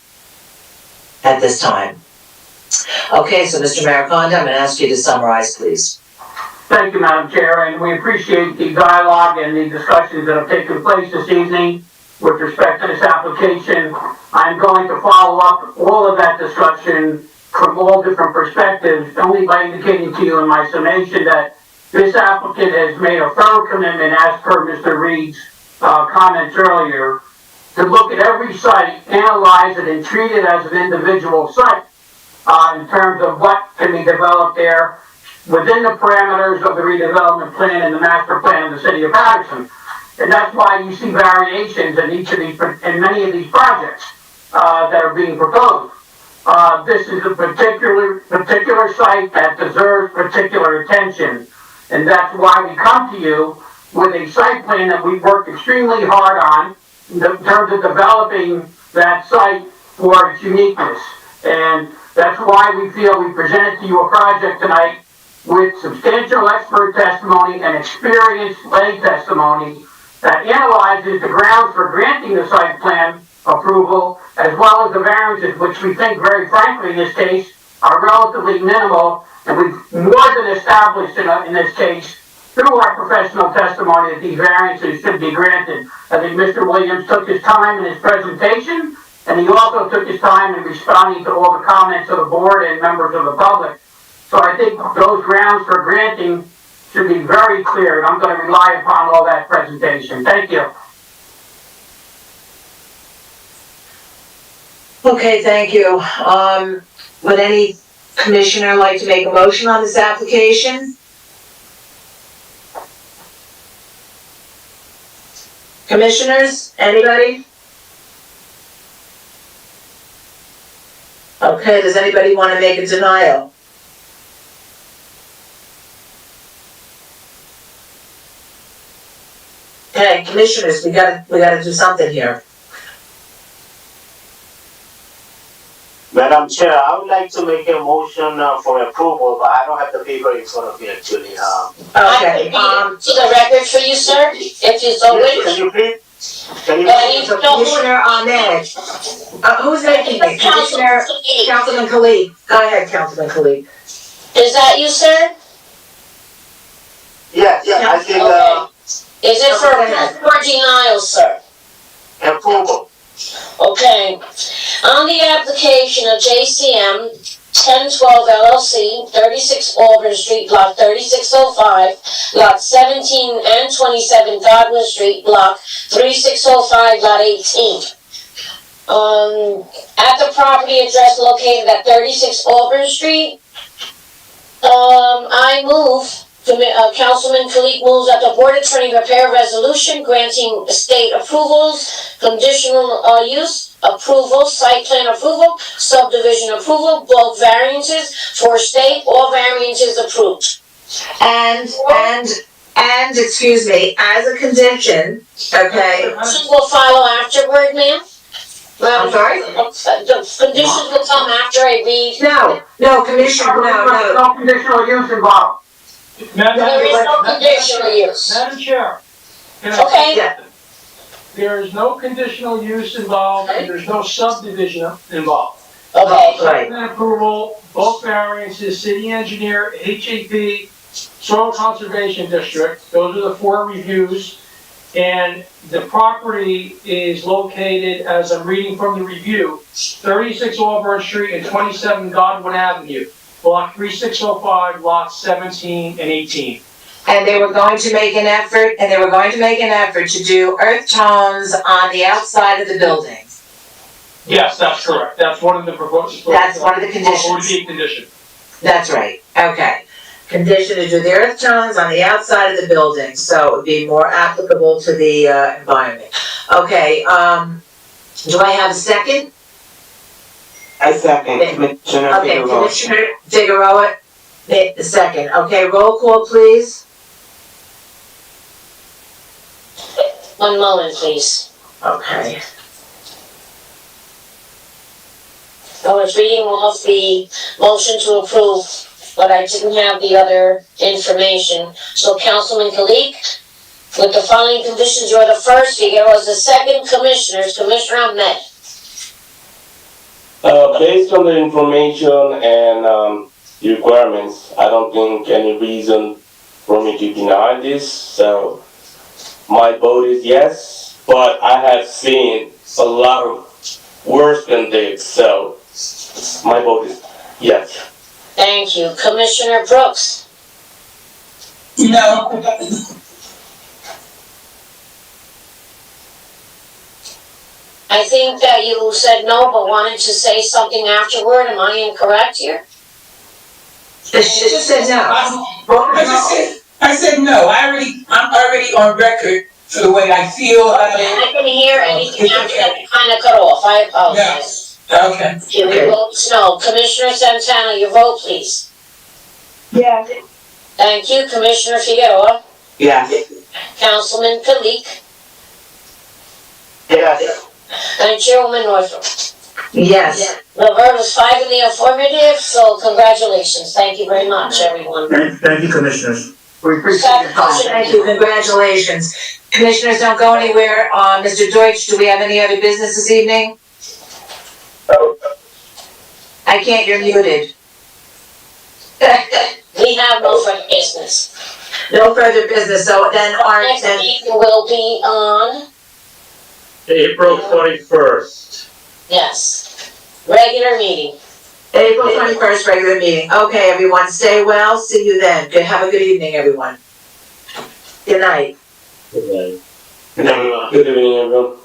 at this time? Okay, so Mr. Maraconda, I'm gonna ask you to summarize, please. Thank you, Madam Chair, and we appreciate the dialogue and the discussions that have taken place this evening with respect to this application. I'm going to follow up all of that discussion from all different perspectives, only by indicating to you in my summation that this applicant has made a firm commitment, as per Mr. Reed's comments earlier, to look at every site, analyze it, and treat it as an individual site in terms of what can be developed there within the parameters of the redevelopment plan and the master plan of the city of Paterson. And that's why you see variations in in many of these projects that are being proposed. This is a particular site that deserves particular attention. And that's why we come to you with a site plan that we've worked extremely hard on in terms of developing that site for its uniqueness. And that's why we feel we presented to you a project tonight with substantial expert testimony and experienced lay testimony that analyzes the grounds for granting the site plan approval, as well as the variances, which we think, very frankly, in this case, are relatively minimal, and we've more than established in this case, through our professional testimony, that these variances should be granted. I think Mr. Williams took his time in his presentation, and he also took his time in responding to all the comments of the board and members of the public. So I think those grounds for granting should be very clear, and I'm going to rely upon all that presentation. Thank you. Okay, thank you. Would any commissioner like to make a motion on this application? Commissioners, anybody? Okay, does anybody want to make a denial? Okay, commissioners, we gotta do something here. Madam Chair, I would like to make a motion for approval, but I don't have the paper in front of me actually. Okay, To the record for you, sir, if you so wish. Can you please? Can you so Commissioner Ahmed, who's making it? Commissioner, Councilman Khalid. Go ahead, Councilman Khalid. Is that you, sir? Yeah, I think, Okay. Is it for approval or denial, sir? approval. Okay. On the application of JCM 1012 LLC, 36 Auburn Street, Block 3605, Lot 17 and 27 Godwin Street, Block 3605, Lot 18. At the property address located at 36 Auburn Street, I move, Councilman Khalid moves that the board attorney prepare a resolution granting state approvals, conditional use approval, site plan approval, subdivision approval, bulk variances for state, all variances approved. And, excuse me, as a condition, okay? Conditions will follow afterward, ma'am. I'm sorry? The conditions will come after I read. No, Commissioner, no. No conditional use involved. There is no conditional use. Madam Chair. can I- Okay. There is no conditional use involved, and there's no subdivision involved. Okay. Site plan approval, bulk variances, city engineer, HAP, soil conservation district, those are the 4 reviews. And the property is located, as I'm reading from the review, 36 Auburn Street and 27 Godwin Avenue, block 3605, lots 17 and 18. And they were going to make an effort, to do earth tones on the outside of the building. Yes, that's correct. That's one of the proposed. That's one of the conditions. Would be a condition. That's right, okay. Condition to do the earth tones on the outside of the building, so it would be more applicable to the, environment. Okay, do I have a second? I second, Commissioner Okay, Figueroa. Commissioner Figueroa, the second. Okay, roll call, please. One moment, please. Okay. I was reading off the motion to approve, but I didn't have the other information. So Councilman Kalik, with the following conditions, you're the first, Figueroa is the second, Commissioner Ahmed. Based on the information and requirements, I don't think any reason for me to deny this. So my vote is yes, but I have seen a lot of worse than this. So my vote is yes. Thank you. Commissioner Brooks? No. I think that you said no, but wanted to say something afterward. Am I incorrect here? She just said no. I said no. I'm already on record for the way I feel. I couldn't hear anything after that. Kind of cut off. I apologize. No. Okay. Your vote's no. Commissioner Santana, your vote, please. Yes. Thank you. Commissioner Figueroa? Yes. Councilman Kalik? Yes. And Chairwoman Northrop? Yes. The vote is 5 in the affirmative, so congratulations. Thank you very much, everyone. Thank you, commissioners. We appreciate your time. Thank you, congratulations. Commissioners, don't go anywhere. Mr. Deutsch, do we have any other business this evening? I can't, you're muted. We have no further business. No further business, so then our, Next meeting will be on, April 21st. yes, regular meeting. April 21st, regular meeting. Okay, everyone, stay well, see you then. Have a good evening, everyone. Good night. Good night. Good evening, everyone.